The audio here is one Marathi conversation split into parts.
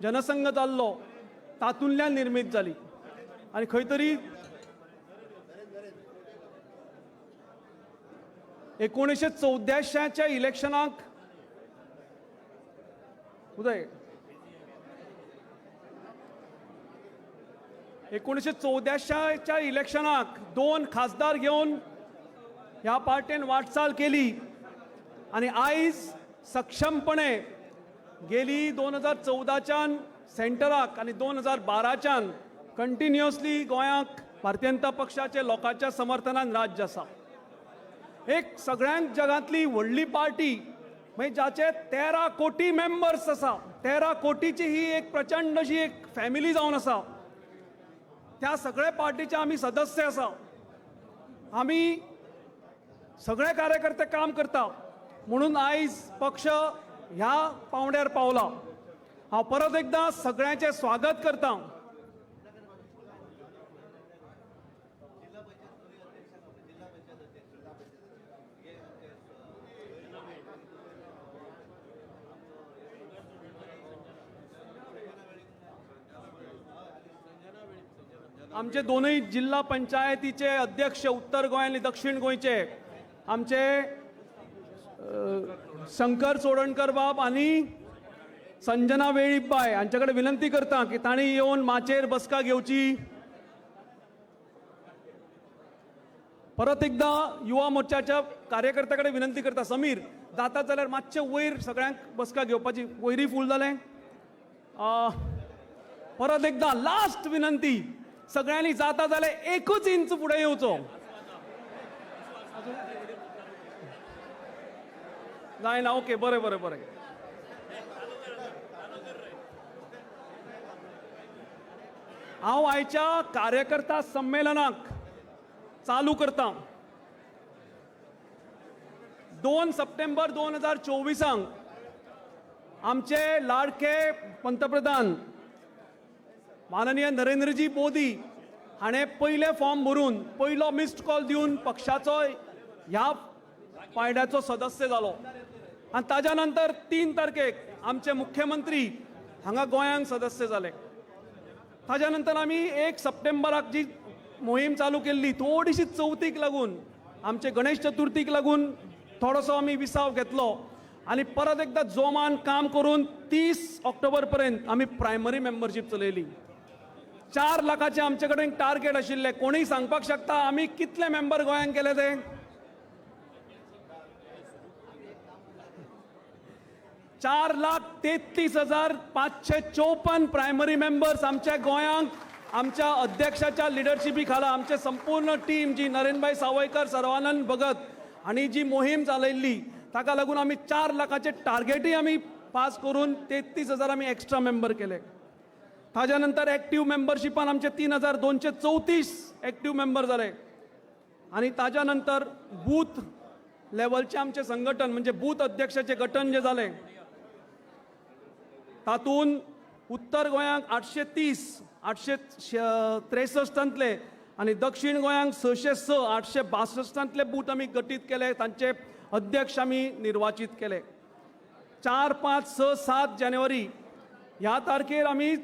जनसंघ चाललो तातूंतल्यान निर्मीत जाली आनी खंय तरी 1984च्या इलेक्शनाक उदय 1984च्या इलेक्शनाक 2 खासदार घेवन ह्या पार्टीन वाटचाल केली आणि आयज सक्षमपणे गेली 2014च्यान सेंटराक आणि 2012च्यान कंटिन्युअसली गोंयाक भारतीय जनता पक्षाचे लोकांच्या समर्थनान राज्य आसा. एक सगळ्यांत जगांतली व्हडली पार्टी म्हणजे जाचे 13 कोटी मेंबर्स आसा. 13 कोटीची ही एक प्रचंड अशी एक फॅमिली जावन आसा. त्या सगळे पार्टीचे आमी सदस्य आसा. आमी सगळे कार्यकर्ते काम करता म्हणून आयज पक्ष ह्या पावंड्यार पावला. हांव परत एकदां सगळ्यांचे स्वागत करता. आमचे दोनूय जिल्हा पंचायतीचे अध्यक्ष उत्तर गोंय आणि दक्षिण गोंयचे आमचे शंकर चोडणकर बाब आणि संजना वेळीप बाय हांचे कडेन विनंती करता की तांणी येवन माचेर बसका घेवची. परत एकदा युवा मोर्चाच्या कार्यकर्त्या कडेन विनंती करता समीर जाता जाल्यार मातशे वयर सगळ्यांक बसका घेवपाची. वयरी फूल जालें. परत एकदा लास्ट विनंती सगळ्यांनी जाता जाल्यार 1 इंच फुडें येवचो. जायना. ओके बरें बरें बरें. हांव आयच्या कार्यकर्ता संमेलनाक चालू करता. 2 सप्टेंबर 2024 आमचे लाडके पंतप्रधान माननीय नरेंद्रजी मोदी हाणें पयले फॉर्म भरून पयलो मिस्ड कॉल दिवन पक्षाचो ह्या पायड्याचो सदस्य जालो आनी ताज्या नंतर 3 तारखेक आमचे मुख्यमंत्री हांगा गोंयांक सदस्य जाले. ताज्या नंतर आमी 1 सप्टेंबराक जी मोहीम चालू केल्ली थोडीशी चवथीक लागून आमचे गणेश चतुर्थीक लागून थोडोसो आमी विसाव घेतलो आनी परत एकदा जोमान काम करून 30 ऑक्टोबर पर्यंत आमी प्रायमरी मेंबरशीप चलयली. 4 लाखाचे आमचे कडेन टार्गेट आशिल्ले. कोणीय सांगपाक शकता आमी कितले मेंबर गोंयांत केले ते? 4,33,554 प्रायमरी मेंबर्स आमच्या गोंयांक आमच्या अध्यक्षाच्या लिडरशिपी खाला आमचे संपूर्ण टीम जी नरेनभाई सावयकर सर्वानंद भगत आणि जी मोहीम चालयल्ली ताका लागून आमी 4 लाखाचे टार्गेटय आमी पास करून 33,000 आमी एक्स्ट्रा मेंबर केले. ताज्या नंतर एक्टिव्ह मेंबरशिपान आमचे 3,234 एक्टिव्ह मेंबर जाले आणि ताज्या नंतर बूथ लेवलचे आमचे संघटन म्हणजे बूथ अध्यक्षाचे गठन जे जाले तातून उत्तर गोंयांक 830 863 आणि दक्षिण गोंयांक 606 862 बूथ आमी गठीत केले. तांचे अध्यक्ष आमी निर्वाचित केले. 4, 5, 6, 7 जानेवारी ह्या तारखेर आमी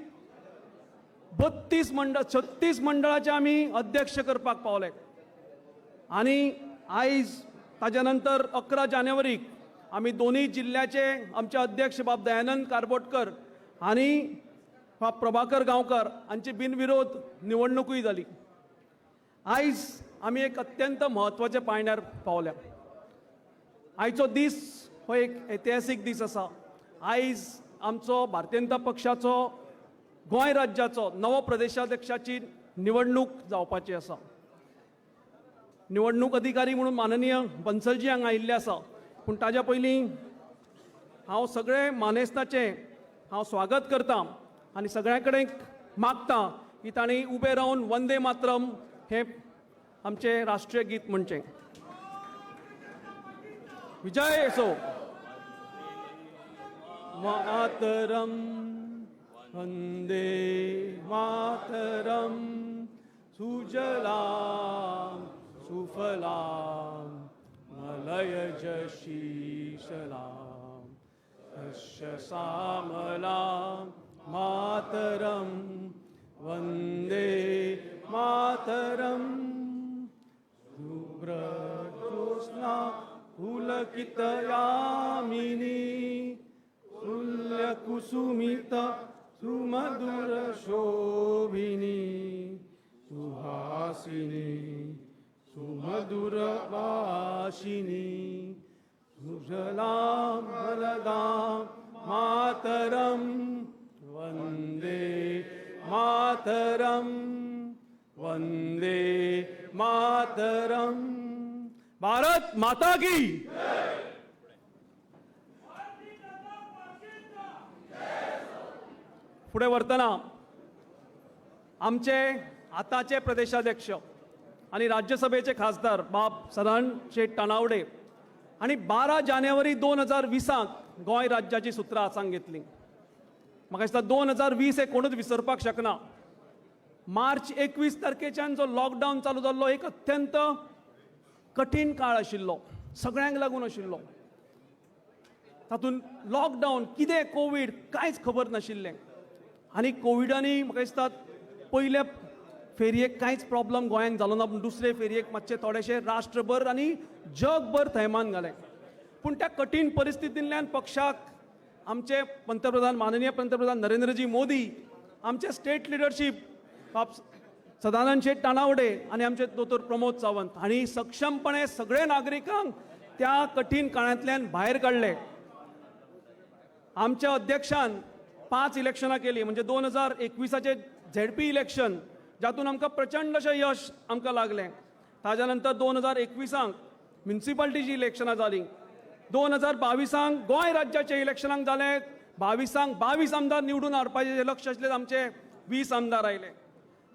36 मंडळाचे आमी अध्यक्ष करपाक पावले आणि आयज ताज्या नंतर 11 जानेवारीक आमी दोनूय जिल्ह्याचे आमचे अध्यक्ष बाब दयानंद कारबोटकर आणि बाब प्रभाकर गांवकर हांची बिनविरोध निवडणूकूय जाली. आयज आमी एक अत्यंत म्हत्वाच्या पायंड्यार पावल्या. आयचो दीस हो एक ऐतिहासीक दीस आसा. आयज आमचो भारतीय जनता पक्षाचो गोंय राज्याचो नवो प्रदेशाध्यक्षाची निवडणूक जावपाची आसा. निवडणूक अधिकारी म्हणून माननीय बन्सलजी हांगा आयिल्ले आसा पूण ताज्या पयलीं हांव सगळे मानेस्ताचे हांव स्वागत करता आनी सगळ्यां कडेन मागता की तांणी उबे रावन वंदे मातरम हे आमचे राष्ट्रीय गीत म्हणचें. विजय असो. मातरम वंदे मातरम सुजलाम सुफलाम मलयज शीतलाम यस्य श्यामलाम यामिनी तुल्यकुसुमित सुमधुर शोभिनी सुहासिनी सुमधुर वाशिनी सुजलां वरदां मातरं वन्दे मातरं वन्दे मातरं भारत माता की पुढे वरतना आमचे आताचे प्रदेशाध्यक्ष आणि राज्यसभेचे खासदार बाब सदानंद शेठ तानावडे आणि 12 जानेवारी 2020 गोंय राज्याची सुत्रां हातांत घेतली. म्हाका दिसता 2020 हे कोणूच विसरपाक शकना. मार्च 21 तारखेच्यान जो लॉकडावन चालू जाल्लो एक अत्यंत कठीण काळ आशिल्लो, सगळ्यांक लागून आशिल्लो. तातूंत लॉकडावन कितें कोविड कांयच खबर नाशिल्लें आनी कोविडानी म्हाका दिसता पयले फेरयेक कांयच प्रॉब्लम गोंयांत जालो ना, पूण दुसरे फेरयेक मातशे थोडेशे राष्ट्रभर आनी जगभर थैमान घालें. पूण त्या कठीण परिस्थितींतल्यान पक्षाक आमचे पंतप्रधान माननीय पंतप्रधान नरेंद्रजी मोदी, आमचे स्टेट लिडरशीप बाब सदानंद शेठ तानावडे आणि आमचे दोतोर प्रमोद सावंत हांणी सक्षमपणे सगळे नागरिकांक त्या कठीण काळांतल्यान भायर काडले. आमच्या अध्यक्षान 5 इलेक्शनां केली, म्हणजे 2021चे झेडपी इलेक्शन, जातून आमकां प्रचंड अशें यश आमकां लागलें. ताज्या नंतर 2021 म्युनिसिपालिटीची इलेक्शनां जालीं. 2022 गोंय राज्याचे इलेक्शनांक जाले. 22 आमदार निवडून हाडपाचें लक्ष आशिल्लें, आमचे 20 आमदार आयले.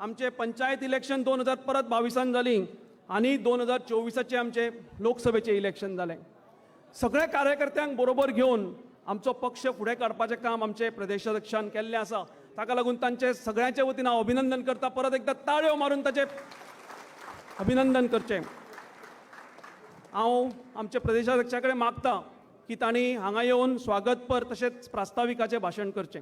आमचे पंचायत इलेक्शन 2022 जालीं आनी 2024चे आमचे लोकसभेचे इलेक्शन जालें. सगळे कार्यकर्त्यांक बरोबर घेवन आमचो पक्ष फुडें काडपाचें काम आमचे प्रदेशाध्यक्षान केल्लें आसा. ताका लागून तांचे सगळ्यांचे वतीन हांव अभिनंदन करता. परत एकदा ताळयो मारून ताचें अभिनंदन करचें. हांव आमचे प्रदेशाध्यक्षा कडेन मागतां की तांणी हांगा येवन स्वागतपर तशेंच प्रास्ताविकाचें भाशण करचें.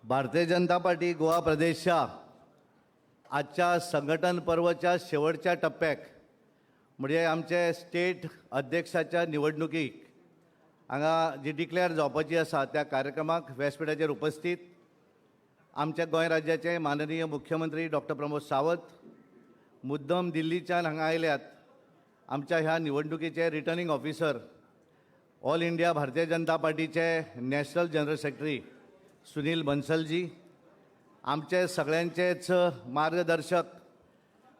भारतीय जनता पार्टी गोवा प्रदेशच्या आजच्या संघटन पर्वाच्या शेवटच्या टप्प्याक म्हणजे आमचे स्टेट अध्यक्षाच्या निवडणुकीक हांगा जी डिक्लेअर जावपाची आसा त्या कार्यक्रमाक व्यासपीठाचेर उपस्थित आमच्या गोंय राज्याचे माननीय मुख्यमंत्री डॉक्टर प्रमोद सावंत मुद्दम दिल्लीच्यान हांगा आयल्यात. आमच्या ह्या निवडणुकीचे returning officer all India Bharatiya Janata पार्टीचे नॅशनल जनरल सेक्रेटरी सुनील बन्सलजी, आमचे सगळ्यांचेच मार्गदर्शक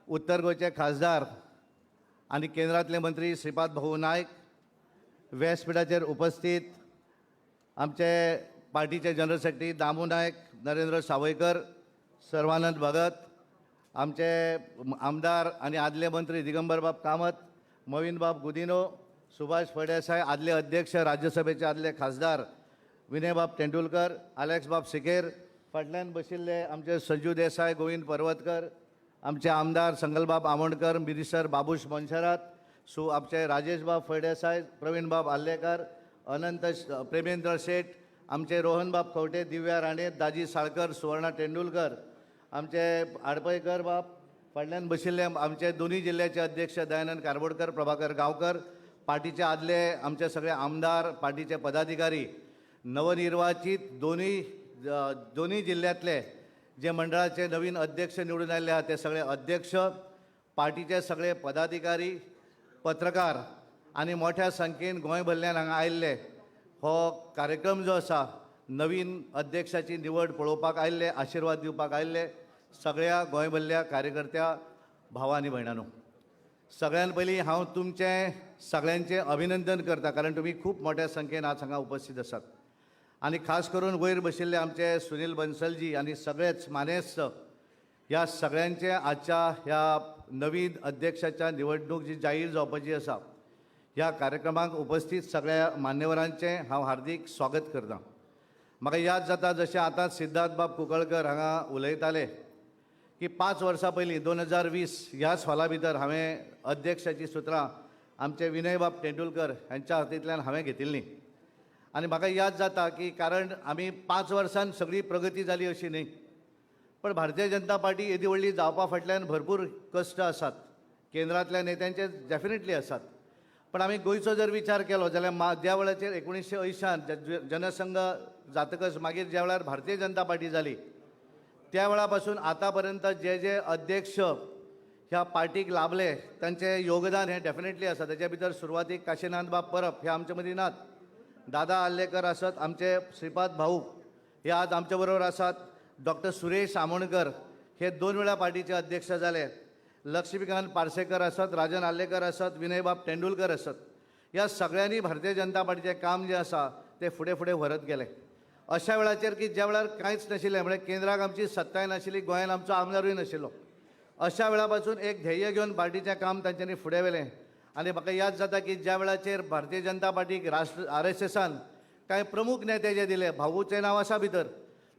उत्तर गोंयचे खासदार आणि केंद्रातले मंत्री श्रीपाद भाऊ नायक, व्यासपीठाचेर उपस्थित आमचे पार्टीचे जनरल सेक्रेटरी दामू नायक, नरेंद्र सावयकर, सर्वानंद भगत, आमचे आमदार आणि आदले मंत्री दिगंबर बाब कामत, मोविन बाब गुदिनो, सुभाष फळदेसाय, आदले अध्यक्ष राज्यसभेचे आदले खासदार विनय बाब तेंडुलकर, अलेक्स बाब सिकेर, फाटल्यान बशिल्ले आमचे संजू देसाय, गोविंद पर्वतकर, आमचे आमदार संगलबाब आमोणकर, मिनिस्टर बाबूश मोन्शेरात, आमचे राजेश बाब फळदेसाय, प्रवीण बाब आल्लेकर, अनंत प्रेमेंद्र शेठ, आमचे रोहन बाब खवटे, दिव्या राणे, दाजी साळकर, सुवर्णा तेंडुलकर, आमचे आडपयकर बाब, फाटल्यान बशिल्ले आमचे दोन्ही जिल्ह्याचे अध्यक्ष दयानंद कारबोडकर, प्रभाकर गांवकर, पार्टीचे आदले आमचे सगळे आमदार, पार्टीचे पदाधिकारी, नवनिर्वाचित दोन्ही जिल्ह्यातले जे मंडळाचे नवीन अध्यक्ष निवडून आले आहात ते सगळे अध्यक्ष, पार्टीचे सगळे पदाधिकारी, पत्रकार आणि मोठ्या संख्येन गोंय भरल्यान हांगा आयिल्ले हो कार्यक्रम जो आसा नवीन अध्यक्षाची निवड पळोवपाक आयिल्ले, आशिर्वाद दिवपाक आयिल्ले सगळ्या गोंय भरल्या कार्यकर्त्या भावा आनी भयणांनो, सगळ्यान पयलीं हांव तुमचें सगळ्यांचें अभिनंदन करता कारण तुमी खूब मोठ्या संख्येन आज हांगा उपस्थित आसात. आणि खास करून वयर बशिल्ले आमचे सुनील बन्सलजी आणि सगळेच मानेस्त ह्या सगळ्यांचे आजच्या ह्या नवीन अध्यक्षाच्या निवडणूक जी जाहीर जावपाची आसा ह्या कार्यक्रमाक उपस्थित सगळ्या मान्यवरांचें हांव हार्दिक स्वागत करतां. म्हाका याद जाता जशें आतां सिद्धार्थ बाब कुंकळकर हांगा उलयताले की 5 वर्सां पयलीं 2020 ह्याच हॉला भितर हांवें अध्यक्षाची सुत्रां आमचे विनय बाब तेंडुलकर हांच्या हातींतल्यान हांवें घेतिल्लीं. आनी म्हाका याद जाता की कारण आमी 5 वर्सांत सगळी प्रगती जाली अशी न्ही, पण भारतीय जनता पार्टी येदी व्हडली जावपा फाटल्यान भरपूर कश्ट आसात. केंद्रांतल्या नेत्यांचे डेफिनेटली आसात. पण आमी गोंयचो जर विचार केलो जाल्यार ज्या वेळाचेर 1980 जनसंघ जातकच मागीर ज्या वेळार भारतीय जनता पार्टी जाली त्या वेळा पासून आतां पर्यंत जे अध्यक्ष ह्या पार्टीक लाभले तांचें योगदान हें डेफिनेटली आसा. ताचे भितर सुरवातीक काशीनाथ बाब परब हे आमचे मदीं नात. दादा आल्लेकर आसत, आमचे श्रीपाद भाऊ हे आज आमचे बरोबर आसात. डॉक्टर सुरेश आमोणकर हे 2 वेळा पार्टीचे अध्यक्ष जाले. लक्ष्मीकांत पार्सेकर आसत, राजन आल्लेकर आसत, विनयबाब तेंडुलकर आसत. ह्या सगळ्यांनी भारतीय जनता पार्टीचें काम जें आसा तें फुडें फुडें व्हरत गेलें. अशा वेळाचेर की ज्या वेळार कांयच नाशिल्लें, म्हणजे केंद्राक आमची सत्ताय नाशिल्ली, गोंयांत आमचो आमदारूय नाशिल्लो, अशा वेळा पासून एक ध्येय घेवन पार्टीचें काम तांच्यांनी फुडें व्हेलें. आनी म्हाका याद जाता की ज्या वेळाचेर भारतीय जनता पार्टीक RSSन कांय प्रमुख नेते जे दिले, भाऊचें नांव आसा भितर,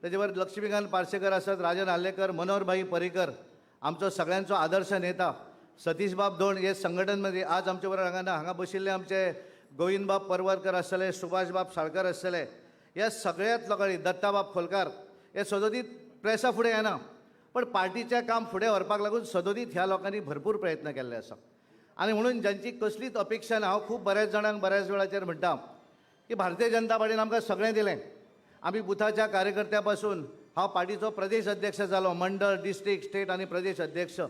ताचे वर लक्ष्मीकांत पार्सेकर आसत, राजन आल्लेकर, मनोहरभाई पर्रीकर, आमचो सगळ्यांचो आदर्श नेता सतीशबाब धोंड हे संघटनमध्ये आज आमचे बरोबर हांगा बशिल्ले आमचे गोविंदबाब परवरकर आसतले, सुभाषबाब साळकर आसतले, ह्या सगळ्याच लोकांनी, दत्ताबाब खोलकार हे सदोदीत प्रेसा फुडें येना, पण पार्टीचें काम फुडें व्हरपाक लागून सदोदीत ह्या लोकांनी भरपूर प्रयत्न केल्ले आसा. आनी म्हणून जांची कसलीच अपेक्षा ना, हांव खूब बऱ्याच जाणांक बऱ्याच वेळाचेर म्हणटा की भारतीय जनता पार्टीन आमकां सगळें दिलें. आमी बुथाच्या कार्यकर्त्या पासून हांव पार्टीचो प्रदेश अध्यक्ष जालो, मंडळ, डिस्ट्रिक्ट, स्टेट आनी प्रदेश अध्यक्ष.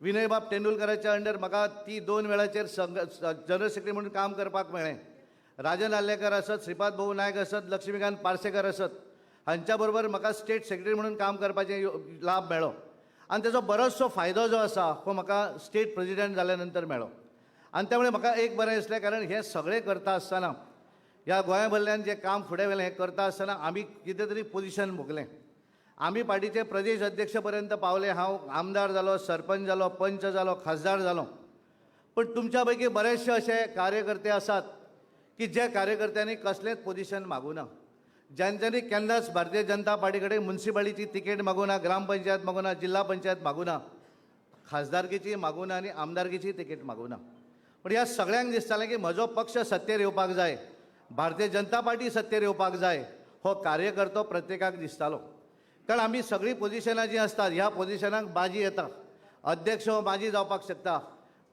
विनयबाब तेंडुलकराच्या अंडर म्हाका ती 2 वेळाचेर जनरल सेक्रेटरी म्हणून काम करपाक मेळ्ळें. राजन आल्लेकर आसत, श्रीपाद भाऊ नायक आसत, लक्ष्मीकांत पार्सेकर आसत, हांच्या बरोबर म्हाका स्टेट सेक्रेटरी म्हणून काम करपाचें लाभ मेळ्ळो. आनी ताचो बरोचसो फायदो जो आसा हो म्हाका स्टेट प्रेजिडेंट जाल्या नंतर मेळ्ळो. आनी त्यामुळे म्हाका एक बरें दिसलें, कारण हे सगळें करता आसतना ह्या गोंया भरल्यान जें काम फुडें व्हेलें हें करता आसतना आमी कितें तरी पोजिशन भोगलें. आमी पार्टीचे प्रदेश अध्यक्ष पर्यंत पावले. हांव आमदार जालो, सरपंच जालो, पंच जालो, खासदार जालो. पण तुमच्या पैकी बरेचशे असे कार्यकर्ते आसात की जे कार्यकर्त्यांनी कसलेंच पोजिशन मागूं ना, ज्यांच्यांनी केन्नाच भारतीय जनता पार्टी कडेन म्युन्सिपालिटीची तिकेट मागूं ना, ग्रामपंचायत मागूं ना, जिल्हा पंचायत मागूं ना, खासदारकीची मागूं ना आनी आमदारकीची तिकेट मागूं ना. पण ह्या सगळ्यांक दिसतालें की म्हजो पक्ष सत्तेर येवपाक जाय, भारतीय जनता पार्टी सत्तेर येवपाक जाय, हो कार्यकर्तो प्रत्येकाक दिसतालो. कारण आमी सगळीं पोजिशनां जीं आसतात ह्या पोजिशनाक बाजी येता. अध्यक्ष हो माजी जावपाक शकता,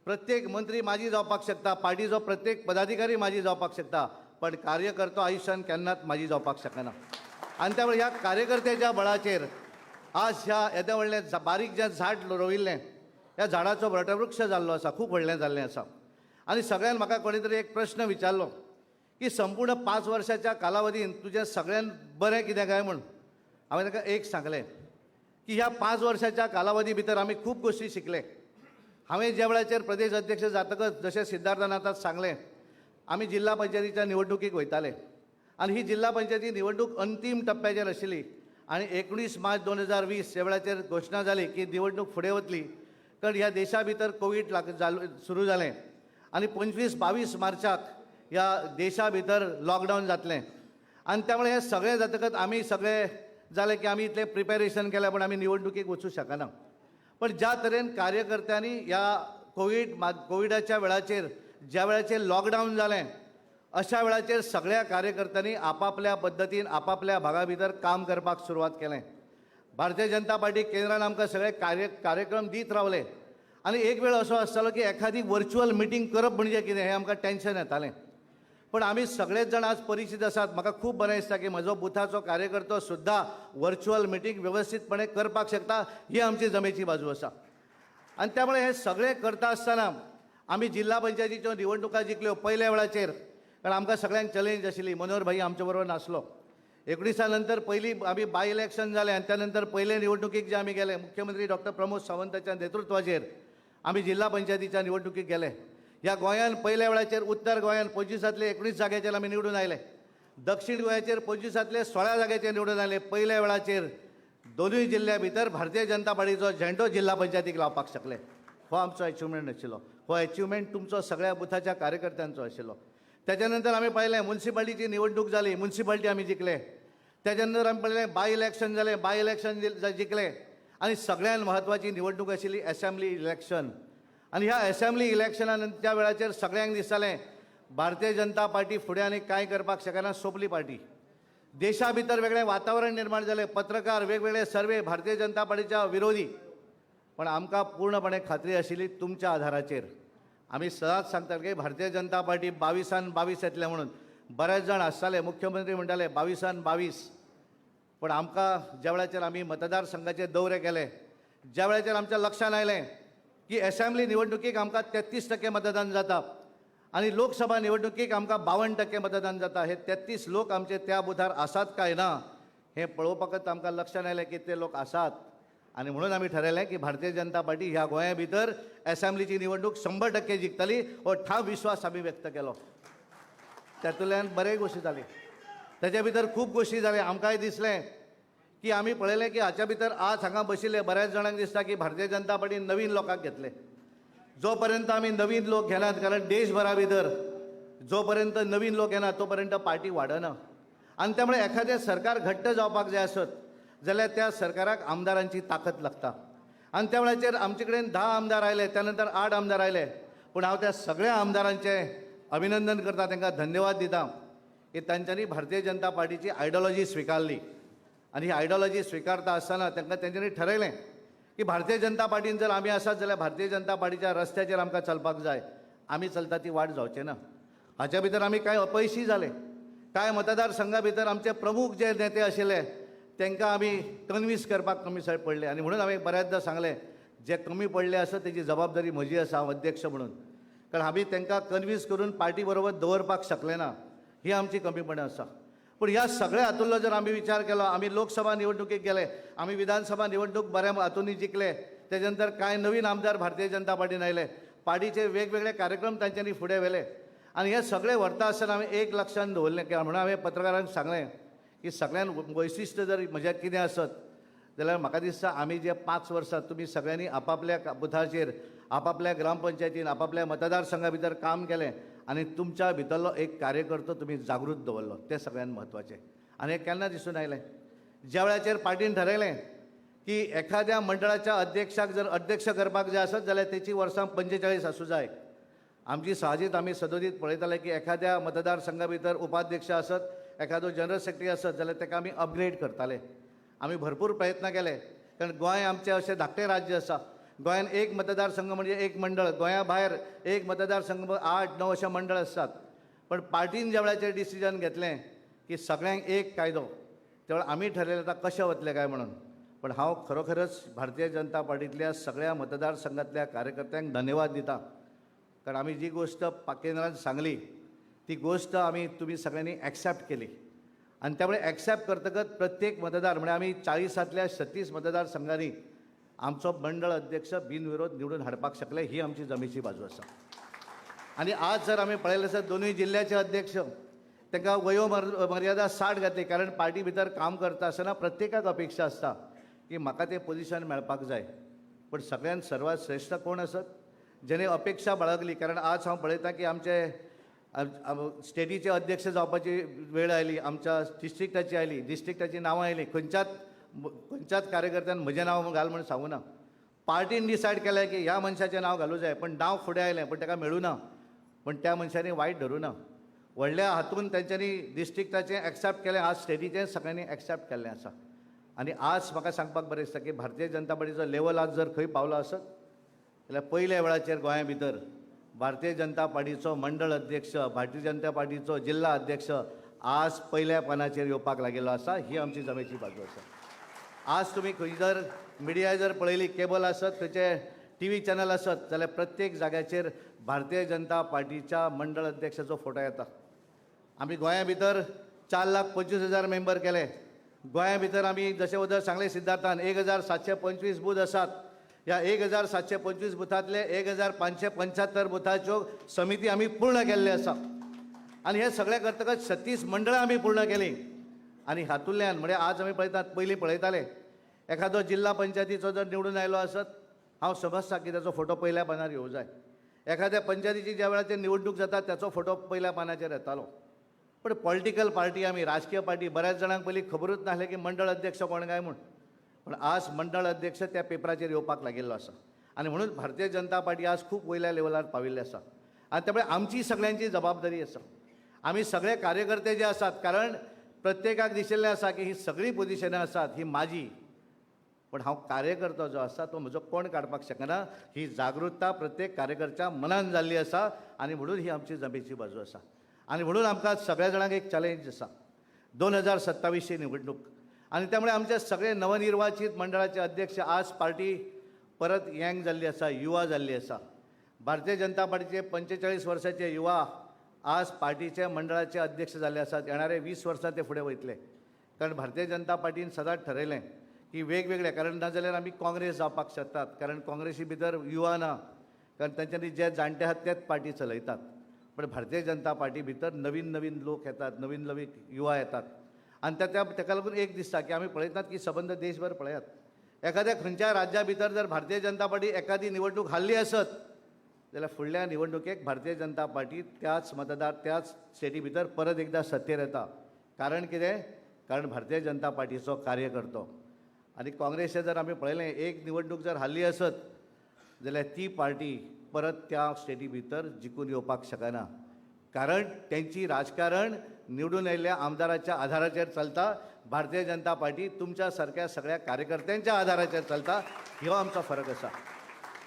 प्रत्येक मंत्री माजी जावपाक शकता, पार्टीचो प्रत्येक पदाधिकारी माजी जावपाक शकता, पण कार्यकर्तो आयुश्यान केन्नाच माजी जावपाक शकना. आनी त्यामुळे ह्या कार्यकर्त्याच्या बळाचेर आज ह्या येद्या व्हडलें बारीक जें झाड रोविल्लें ह्या झाडाचो वटवृक्ष जाल्लो आसा, खूब व्हडलें जाल्लें आसा. आनी सगळ्यान म्हाका कोणी तरी एक प्रश्न विचारलो की संपूर्ण 5 वर्साच्या कालावधीन तुजें सगळ्यान बरें कितें काय म्हूण. हांवें ताका एक सांगलें की ह्या 5 वर्साच्या कालावधी भितर आमी खूब गोश्टी शिकले. हांवें ज्या वेळाचेर प्रदेश अध्यक्ष जातकच जशें सिद्धार्थनाथाक सांगलें, आमी जिल्हा पंचायतीच्या निवडणुकीक वयताले आनी ही जिल्हा पंचायती निवडणूक अंतीम टप्प्याचेर आशिल्ली. आनी 19 मार्च 2020 ह्या वेळाचेर घोशणा जाली की निवडणूक फुडें वतली, कारण ह्या देशा भितर कोवीड सुरू जालें आनी 25-22 मार्चाक ह्या देशा भितर लॉकडावन जातलें. आनी त्यामुळे हे सगळें जातकच आमी सगळे जालें की आमी इतलें प्रिपॅरेशन केलें पण आमी निवडणुकीक वचूं शकना. पण ज्या तरेन कार्यकर्त्यांनी ह्या कोविडाच्या वेळाचेर ज्या वेळाचेर लॉकडावन जालें अशा वेळाचेर सगळ्या कार्यकर्त्यांनी आपापल्या पद्दतीन आपापल्या भागा भितर काम करपाक सुरवात केलें. भारतीय जनता पार्टी केंद्रान आमकां सगळे कार्यक्रम दीत रावले. आनी एक वेळ असो आसतालो की एखादी वर्च्युअल मिटींग करप म्हणजे कितें हें आमकां टेन्शन येतालें. पण आमी सगळेच जाण आज परिचित आसात. म्हाका खूब बरें दिसता की म्हजो बुथाचो कार्यकर्तो सुद्दां वर्च्युअल मिटींग वेवस्थीतपणे करपाक शकता, ही आमची जमेची बाजू आसा. आनी त्यामुळे हे सगळें करता आसतना आमी जिल्हा पंचायतीच्यो निवडणुका जिखल्यो पयल्या वेळाचेर, कारण आमकां सगळ्यांक चॅलेंज आशिल्ली. मनोहर भाई आमचे बरोबर नासलो. 19 नंतर पयली आमी बाय इलेक्शन जालें आनी त्या नंतर पयले निवडणुकीक जे आमी गेले मुख्यमंत्री डॉक्टर प्रमोद सावंताच्या नेतृत्वाचेर आमी जिल्हा पंचायतीच्या निवडणुकीक गेले. ह्या गोंयांत पयल्या वेळाचेर उत्तर गोंयांत 25तले 19 जाग्याचेर आमी निवडून आयले. दक्षिण गोंयाचेर 25तले 16 जाग्याचेर निवडून आयले. पयल्या वेळाचेर दोनूय जिल्ल्या भितर भारतीय जनता पार्टीचो झेंडो जिल्हा पंचायतीक लावपाक शकले. हो आमचो अचिवमेंट आशिल्लो. हो अचिवमेंट तुमचो सगळ्या बुथाच्या कार्यकर्त्यांचो आशिल्लो. त्याच्या नंतर आमी पळयलें म्युन्सिपालिटीची निवडणूक जाली, म्युन्सिपालिटी आमी जिखले. त्याच्या नंतर आमी पळयलें बाय इलेक्शन जालें, बाय इलेक्शन जिखलें. आनी सगळ्यान म्हत्वाची निवडणूक आशिल्ली असेंब्ली इलेक्शन. आनी ह्या असेंब्ली इलेक्शनान त्या वेळाचेर सगळ्यांक दिसतालें भारतीय जनता पार्टी फुडें आनी कांय करपाक शकना, सोंपली पार्टी. देशा भितर वेगळें वातावरण निर्माण जालें, पत्रकार वेगवेगळे सर्वे भारतीय जनता पार्टीच्या विरोधी, पण आमकां पूर्णपणे खात्री आशिल्ली तुमच्या आधाराचेर. आमी सदांच सांगतात की भारतीय जनता पार्टी 22 22 येतले म्हणून. बरेच जाण आसताले, मुख्यमंत्री म्हणटाले 22 22, पण आमकां ज्या वेळाचेर आमी मतदारसंघाचे दौरे केले, ज्या वेळाचेर आमच्या लक्षांत आयलें की असेंब्ली निवडणुकीक आमकां 33% मतदान जाता आणि लोकसभा निवडणुकीक आमकां 52% मतदान जाता, हे 33 लोक आमचे त्या बुथार आसात काय ना हे पळोवपाकच आमकां लक्षांत आयलें की ते लोक आसात. आणि म्हणून आमी ठरयलें की भारतीय जनता पार्टी ह्या गोंया भितर असेंब्लीची निवडणूक 100% जिखतली हो ठाम विश्वास आमी व्यक्त केलो. तातूंतल्यान बरे गोश्टी जाली, ताचे भितर खूब गोश्टी जाल्यो. आमकांय दिसलें की आमी पळयलें की हाच्या भितर आज हांगा बशिल्ले बऱ्याच जाणांक दिसता की भारतीय जनता पार्टीन नवीन लोकांक घेतले. जोपर्यंत आमी नवीन लोक घेनात, कारण देशभरा भितर जोपर्यंत नवीन लोक येनात तोपर्यंत पार्टी वाडना. आनी त्यामुळे एखादें सरकार घट्ट जावपाक जाय आसत जाल्यार त्या सरकाराक आमदारांची ताकद लागता. आनी त्या वेळाचेर आमचे कडेन 10 आमदार आयले, त्यानंतर 8 आमदार आयले, पूण हांव त्या सगळ्या आमदारांचे अभिनंदन करता, तांकां धन्यवाद दिता की तांच्यांनी भारतीय जनता पार्टीची आयडियोलॉजी स्विकारली. आनी ही आयडियोलॉजी स्विकारता आसतना तांच्यांनी ठरयलें की भारतीय जनता पार्टीन जर आमी आसात जाल्यार भारतीय जनता पार्टीच्या रस्त्याचेर आमकां चलपाक जाय. आमी चलता ती वाट जावचें ना. हाच्या भितर आमी कांय अपयशी जाले. कांय मतदारसंघा भितर आमचे प्रमुख जे नेते आशिल्ले तांकां आमी कन्विन्स करपाक कमी पडले. आनी म्हणून हांवें बऱ्याचदा सांगलें जे कमी पडले आसत तेजी जबाबदारी म्हजी आसा हांव अध्यक्ष म्हणून. कारण आमी तांकां कन्विन्स करून पार्टी बरोबर दवरपाक शकले ना, ही आमची कमीपणां आसा. पूण ह्या सगळ्या हातूंतलो जर आमी विचार केलो, आमी लोकसभा निवडणुकीक गेले, आमी विधानसभा निवडणूक बऱ्या हातूंनी जिखले, तेजे नंतर कांय नवीन आमदार भारतीय जनता पार्टीन आयले, पार्टीचे वेगवेगळे कार्यक्रम तांच्यांनी फुडें व्हेले. आनी हे सगळे व्हरता आसतना हांवें एक लक्षांत दवरलें की म्हणून हांवें पत्रकारांक सांगलें की सगळ्यान वैशिश्ट जर म्हज्या कितें आसत जाल्यार म्हाका दिसता आमी जे 5 वर्सां तुमी सगळ्यांनी आपापल्या बुथाचेर, आपापल्या ग्रामपंचायतीन, आपापल्या मतदारसंघा भितर काम केलें आनी तुमच्या भितरलो एक कार्यकर्तो तुमी जागृत दवरलो, तें सगळ्यान म्हत्वाचें. आनी हें केन्ना दिसून आयलें, ज्या वेळाचेर पार्टीन ठरयलें की एखाद्या मंडळाच्या अध्यक्षाक जर अध्यक्ष करपाक जाय आसत जाल्यार तेची वर्सां 45 आसूं जाय. आमची साहजीत आमी सदोदीत पळयताले की एखाद्या मतदारसंघा भितर उपाध्यक्ष आसत, एखादो जनरल सेक्रेटरी आसत जाल्यार ताका आमी अपग्रेड करताले. आमी भरपूर प्रयत्न केले, कारण गोंय आमचें अशें धाकटें राज्य आसा. गोंयान एक मतदारसंघ म्हणजे एक मंडळ, गोंया भायर एक मतदारसंघ 8 9 अशे मंडळ आसतात. पण पार्टीन ज्या वेळाचेर डिसिजन घेतलें की सगळ्यांक एक कायदो, त्या वेळार आमी ठरयलें आतां कशें वतलें काय म्हणून. पण हांव खरोखरच भारतीय जनता पार्टींतल्या सगळ्या मतदारसंघातल्या कार्यकर्त्यांक धन्यवाद दिता, कारण आमी जी गोश्ट केंद्रान सांगली ती गोश्ट आमी तुमी सगळ्यांनी एक्सेप्ट केली. आनी त्यामुळे एक्सेप्ट करतकच प्रत्येक मतदार म्हणजे आमी 40तल्या 36 मतदारसंघांनी आमचो मंडळ अध्यक्ष बिनविरोध निवडून हाडपाक शकले, ही आमची जमेची बाजू आसा. आनी आज जर आमी पळयलें जाल्यार दोनूय जिल्ल्याचे अध्यक्ष तांकां वयोमर्यादा 60 घातली, कारण पार्टी भितर काम करता आसतना प्रत्येकाक अपेक्षा आसता की म्हाका तें पोजिशन मेळपाक जाय. पण सगळ्यान सर्वात श्रेश्ठ कोण आसत, जेणे अपेक्षा बाळगली. कारण आज हांव पळयतां की आमचे स्टेटीचे अध्यक्ष जावपाची वेळ आयली, आमच्या डिस्ट्रिक्टाची आयली, डिस्ट्रिक्टाची नांवां आयलीं. खंयच्याच कार्यकर्त्यान म्हजें नांव घाल म्हणून सांगूं ना. पार्टीन डिसायड केलें की ह्या मनशाचें नांव घालूं जाय, पण नांव फुडें आयलें पण ताका मेळूं ना. पण त्या मनशांनी वायट धरूं ना. व्हडल्या हातून तेंच्यांनी डिस्ट्रिक्टाचें एक्सेप्ट केलें, आज स्टेटीचें सगळ्यांनी एक्सेप्ट केल्लें आसा. आनी आज म्हाका सांगपाक बरें दिसता की भारतीय जनता पार्टीचो लेवल आज जर खंय पावलो आसत जाल्यार पयल्या वेळाचेर गोंया भितर भारतीय जनता पार्टीचो मंडळ अध्यक्ष, भारतीय जनता पार्टीचो जिल्हा अध्यक्ष आज पयल्या पानाचेर येवपाक लागिल्लो आसा. ही आमची जमेची बाजू आसा. आज तुमी खंय जर मिडिया जर पळयली, केबल आसत, खंयचे TV चॅनल आसत जाल्यार प्रत्येक जाग्याचेर भारतीय जनता पार्टीच्या मंडळ अध्यक्षाचो फोटो येता. आमी गोंया भितर 4,25,000 मेंबर केले. गोंया भितर आमी जशें उदर सांगलें सिद्धार्थान 1,725 बूथ आसात. ह्या 1,725 बुथांतले 1,575 बुथाच्यो समिती आमी पूर्ण केल्ले आसा. आनी हे सगळें करतकच 36 मंडळां आमी पूर्ण केलीं. आनी हातूंतल्यान म्हणजे आज आमी पळयतात, पयलीं पळयताले एखादो जिल्हा पंचायतीचो जर निवडून आयलो आसत, हांव समजता की ताचो फोटो पयल्या पानार येवं जाय. एखाद्या पंचायतीची ज्या वेळाचेर निवडणूक जाता त्याचो फोटो पयल्या पानाचेर येतालो. पण पॉलिटिकल पार्टी आमी, राजकीय पार्टी, बऱ्याच जाणांक पयलीं खबरूच नासलें की मंडळ अध्यक्ष कोण काय म्हूण. पण आज मंडळ अध्यक्ष त्या पेपराचेर येवपाक लागिल्लो आसा. आनी म्हणून भारतीय जनता पार्टी आज खूब वयल्या लेवलार पाविल्ली आसा. आनी त्यामुळे आमची सगळ्यांची जबाबदारी आसा. आमी सगळे कार्यकर्ते जे आसात, कारण प्रत्येकाक दिशिल्लें आसा की ही सगळी पोजिशनां आसात ही माझी, पण हांव कार्यकर्तो जो आसा तो म्हजो कोण काडपाक शकना. ही जागृतता प्रत्येक कार्यकर्त्याच्या मनान जाल्ली आसा आनी म्हणून ही आमची जमेची बाजू आसा. आनी म्हणून आमकां सगळ्या जाणांक एक चॅलेंज आसा 2027ची निवडणूक. आनी त्यामुळे आमचे सगळे नवनिर्वाचित मंडळाचे अध्यक्ष आज पार्टी परत यंग जाल्ली आसा, युवा जाल्ली आसा. भारतीय जनता पार्टीचे 45 वर्साचे युवा आज पार्टीचे मंडळाचे अध्यक्ष जाल्ले आसात. येणारे 20 वर्सां ते फुडें वयतले. कारण भारतीय जनता पार्टीन सदांच ठरयलें की वेगवेगळे, कारण नाजाल्यार आमी काँग्रेस जावपाक शकतात, कारण काँग्रेसी भितर युवा ना, कारण तांच्यांनी जे जाणटे आहात तेच पार्टी चलयतात. पण भारतीय जनता पार्टी भितर नवीन नवीन लोक येतात, नवीन नवीन युवा येतात. आनी ताका लागून एक दिसता की आमी पळयतात की सबंद देशभर पळयात, एखाद्या खंयच्याय राज्या भितर जर भारतीय जनता पार्टी एखादी निवडणूक हारली आसत जाल्यार फुडल्या निवडणुकेक भारतीय जनता पार्टी त्याच मतदार त्याच स्टेटी भितर परत एकदा सत्तेर येता. कारण कितें? कारण भारतीय जनता पार्टीचो कार्यकर्तो. आनी काँग्रेसचे जर आमी पळयलें, एक निवडणूक जर हारली आसत जाल्यार ती पार्टी परत त्या स्टेटी भितर जिखून येवपाक शकना. कारण तेंची राजकारण निवडून आयिल्ल्या आमदाराच्या आधाराचेर चलता. भारतीय जनता पार्टी तुमच्या सारक्या सगळ्या कार्यकर्त्यांच्या आधाराचेर चलता. हो आमचो फरक आसा.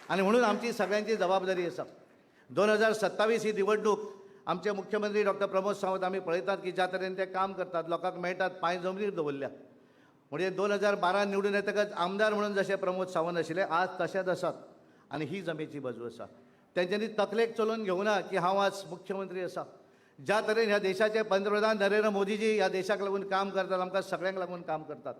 आनी म्हणून आमची सगळ्यांची जबाबदारी आसा. 2027 ही निवडणूक आमचे मुख्यमंत्री डॉक्टर प्रमोद सावंत आमी पळयतात की ज्या तरेन ते काम करतात, लोकांक मेळटात, पांय जमनीर दवरल्या. म्हणजे 2012 निवडून येतकच आमदार म्हणून जशे प्रमोद सावंत आशिल्ले आज तशेंच आसात. आनी ही जमेची बाजू आसा. तेंच्यांनी तकलेक चलोवन घेवना की हांव आज मुख्यमंत्री आसा. ज्या तरेन ह्या देशाचे पंतप्रधान नरेंद्र मोदीजी ह्या देशाक लागून काम करतात, आमकां सगळ्यांक लागून काम करतात.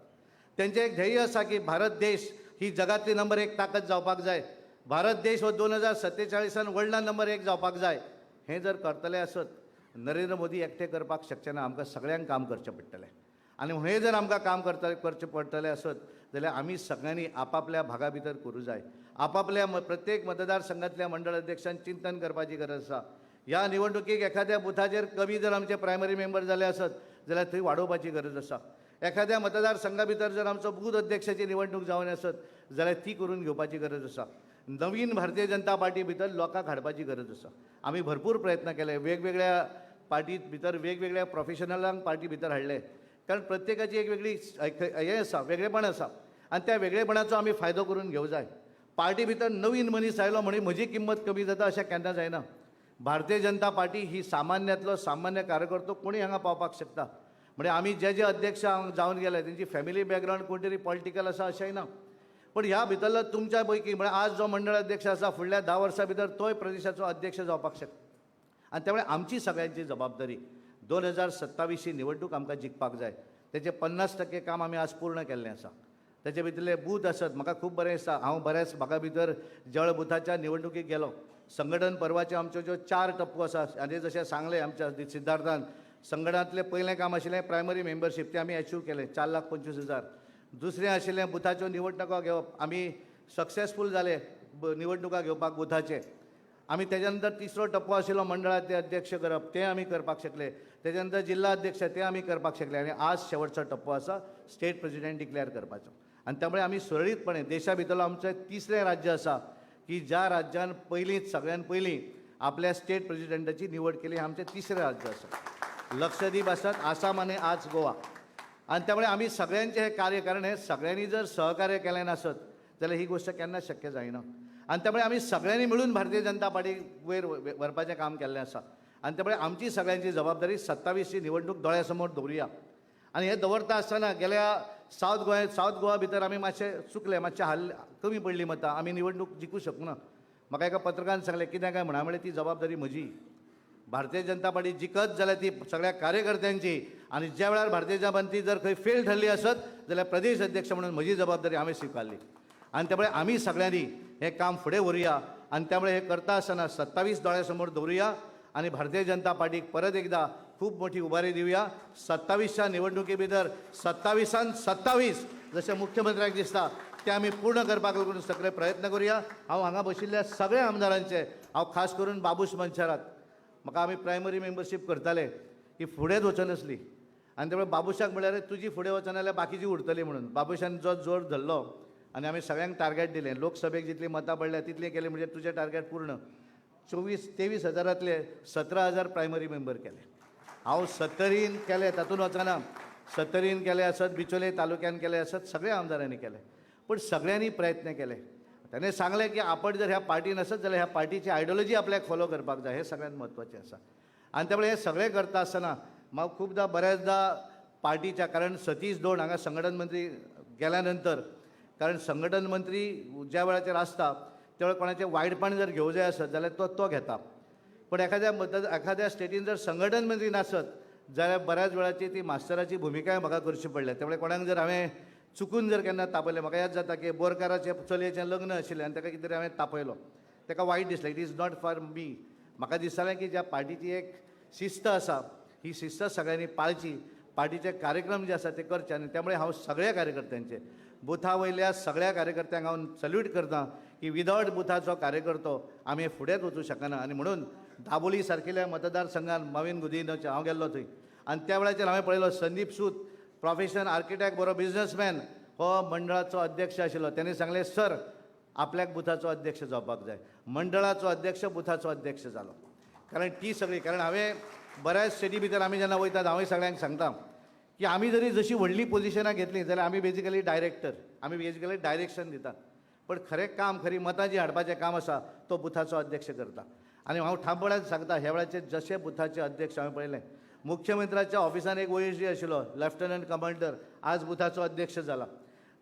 तेंचें एक ध्येय आसा की भारत देश ही जगातली नंबर 1 ताकद जावपाक जाय. भारत देश हो 2047 वर्ल्डान नंबर 1 जावपाक जाय. हें जर करतले आसत नरेंद्र मोदी एकटे करपाक शकचे ना, आमकां सगळ्यांक काम करचें पडटलें. आनी हें जर आमकां काम करचें पडटलें आसत जाल्यार आमी सगळ्यांनी आपापल्या भागा भितर करूं जाय. आपापल्या प्रत्येक मतदारसंघातल्या मंडळ अध्यक्षांन चिंतन करपाची गरज आसा. ह्या निवडणुकीक एखाद्या बुथाचेर कमी जर आमचे प्रायमरी मेंबर जाले आसत जाल्यार थंय वाडोवपाची गरज आसा. एखाद्या मतदारसंघा भितर जर आमचो बूथ अध्यक्षाची निवडणूक जावन आसत जाल्यार ती करून घेवपाची गरज आसा. नवीन भारतीय जनता पार्टी भितर लोकांक हाडपाची गरज आसा. आमी भरपूर प्रयत्न केले, वेगवेगळ्या पार्टी भितर वेगवेगळ्या प्रोफेशनलांक पार्टी भितर हाडले. कारण प्रत्येकाची एक वेगळी हें आसा, वेगळेपण आसा. आनी त्या वेगळेपणाचो आमी फायदो करून घेवं जाय. पार्टी भितर नवीन मनीस आयलो म्हणून म्हजी किंमत कमी जाता अशें केन्ना जायना. भारतीय जनता पार्टी ही सामान्यांतलो सामान्य कार्यकर्तो कोणी हांगा पावपाक शकता. म्हणजे आमी जे अध्यक्ष जावन गेले तेंची फॅमिली बॅकग्रावंड कोण तरी पॉलिटिकल आसा अशेंय ना. पण ह्या भितरलो तुमच्या पैकी म्हणजे आज जो मंडळ अध्यक्ष आसा फुडल्या 10 वर्सां भितर तोय प्रदेशाचो अध्यक्ष जावपाक शकता. आनी त्यामुळे आमची सगळ्यांची जबाबदारी 2027 ही निवडणूक आमकां जिखपाक जाय. तेचे 50% काम आमी आज पूर्ण केल्लें आसा. तेचे भितरले बूथ आसत. म्हाका खूब बरें दिसता, हांव बऱ्याच भागा भितर जळ बुथाच्या निवडणुकीक गेलो. संघटन पर्वाचे आमच्यो ज्यो 4 टप्पो आसा आनी जशें सांगलें आमच्या सिद्धार्थान, संघटनांतलें पयलें काम आशिल्लें प्रायमरी मेंबरशीप, तें आमी अचीव केलें 4,25,000. दुसरें आशिल्लें बुथाच्यो निवडणुका घेवप, आमी सक्सेसफूल जाले निवडणुका घेवपाक बुथाचे. आमी तेच्या नंतर तिसरो टप्पो आशिल्लो मंडळाचे अध्यक्ष करप, तें आमी करपाक शकले. तेच्या नंतर जिल्हा अध्यक्ष तें आमी करपाक शकले. आनी आज शेवटचो टप्पो आसा स्टेट प्रेसिडेंट डिक्लेअर करपाचो. आनी त्यामुळे आमी सुरळीतपणे देशा भितरलो आमचें तिसरें राज्य आसा की ज्या राज्यान पयलींच सगळ्यान पयलीं आपल्या स्टेट प्रेसिडेंटाची निवड केली. आमचें तिसरें राज्य आसा. लक्षद्वीप आसात, आसाम आनी आज गोवा. आनी त्यामुळे आमी सगळ्यांचें हें कार्य, कारण हें सगळ्यांनी जर सहकार्य केलें नासत जाल्यार ही गोश्ट केन्ना शक्य जायना. आनी त्यामुळे आमी सगळ्यांनी मिळून भारतीय जनता पार्टी वयर व्हरपाचें काम केल्लें आसा. आनी त्यामुळे आमची सगळ्यांची जबाबदारी 27ची निवडणूक दोळ्या समोर दवरुया. आनी हें दवरता आसतना गेल्या सावथ गोवा भितर आमी मातशें चुकले, मातशें कमी पडली मतां, आमी निवडणूक जिखूं शकना. म्हाका एका पत्रकारान सांगलें कित्याक काय म्हणा म्हळ्यार ती जबाबदारी म्हजी. भारतीय जनता पार्टी जिखत जाल्यार ती सगळ्या कार्यकर्त्यांची. आनी ज्या वेळार भारतीय जनता पार्टी जर खंय फेल ठरली आसत जाल्यार प्रदेश अध्यक्ष म्हणून म्हजी जबाबदारी हांवें स्विकारली. आनी त्यामुळे आमी सगळ्यांनी हें काम फुडें व्हरुया. आनी त्यामुळे हें करता आसतना 27 दोळ्या समोर दवरुया आनी भारतीय जनता पार्टीक परत एकदा खूब मोठी उबारी दिवया. 27च्या निवडणुके भितर 27 जशें मुख्यमंत्र्याक दिसता तें आमी पूर्ण करपाक लागून सगळे प्रयत्न करुया. हांव हांगा बशिल्ल्या सगळ्या आमदारांचे, हांव खास करून बाबूश मनशाराक, म्हाका आमी प्रायमरी मेंबरशीप करताले ही फुडेंच वचनासली. आनी त्यामुळे बाबूशाक म्हळ्यार तुजी फुडें वचना जाल्यार बाकीची उरतली म्हणून बाबूशान जो जोर धरलो आनी आमी सगळ्यांक टार्गेट दिलें. लोकसभेक जितली मतां पडल्या तितलें केलें म्हणजे तुजें टार्गेट पूर्ण. 23 हजारांतले 17,000 प्रायमरी मेंबर केले. हांव 70 केले तातूंत वचना. सत्तरीन केले असत, बिचोले तालुक्यान केले असत, सगळ्या आमदारांनी केले. पण सगळ्यांनी प्रयत्न केले. त्याने सांगले की आपण जर ह्या पार्टीन असत जाल्यार ह्या पार्टीची आयडियोलॉजी आपल्याक फॉलो करपाक जाय, हे सगळ्यात म्हत्वाचें आसा. आणि त्यामुळे हे सगळें करता आसतना म्हाका खूबदां बऱ्याचदा पार्टीच्या, कारण सतीश दोंड हांगा संघटन मंत्री गेल्या कारण संघटन मंत्री ज्या वेळाचेर आसता त्या वेळार कोणाचें वायटपण जर घेवं जाय आसत जाल्यार तो घेता. पण एखाद्या स्टेटीन जर संघटन मंत्री नासत जाल्यार बऱ्याच वेळाची ती मास्तराची भुमिकाय म्हाका करची पडल्या. त्यामुळे कोणाक जर हांवें चुकून जर केन्ना तापयलें, म्हाका याद जाता की बोरकाराचे चलयेचें लग्न आशिल्लें आनी ताका कितें तरी हांवें तापयलो. ताका वायट दिसलें. It is not for me. म्हाका दिसतालें की ज्या पार्टीची एक शिस्त आसा ही शिस्त सगळ्यांनी पाळची, पार्टीचे कार्यक्रम जे आसा ते करचे. आनी त्यामुळे हांव सगळ्या कार्यकर्त्यांचे, बुथा वयल्या सगळ्या कार्यकर्त्यांक हांव सल्यूट करतां की विदावट बुथाचो कार्यकर्तो आमी फुडेंच वचूं शकना. आनी म्हणून दाबोली सारकिल्ल्या मतदारसंघान माविन गुदिन्याच्या हांव गेल्लो थंय आनी त्या वेळाचेर हांवें पळयलो संदीप सूद, प्रोफेशन आर्किटेक्ट, बरो बिझनसमॅन, हो मंडळाचो अध्यक्ष आशिल्लो. ताणें सांगलें सर आपल्याक बुथाचो अध्यक्ष जावपाक जाय. मंडळाचो अध्यक्ष बुथाचो अध्यक्ष जालो. कारण ती सगळी, कारण हांवें बऱ्याच स्टेटी भितर आमी जेन्ना वयतात हांवूय सगळ्यांक सांगता की आमी जरी जशी व्हडली पोजिशनां घेतली जाल्यार आमी बेजिकली डायरेक्टर, आमी बेजिकली डायरेक्शन दितात. पण खरें काम, खरी मतां जी हाडपाचें काम आसा तो बुथाचो अध्यक्ष करता. आनी हांव ठामपणान सांगता ह्या वेळाचेर जशे बुथाचे अध्यक्ष हांवें पळयलें, मुख्यमंत्र्याच्या ऑफिसान एक वयश्री आशिल्लो लेफ्टनंट कमांडर, आज बुथाचो अध्यक्ष जाला.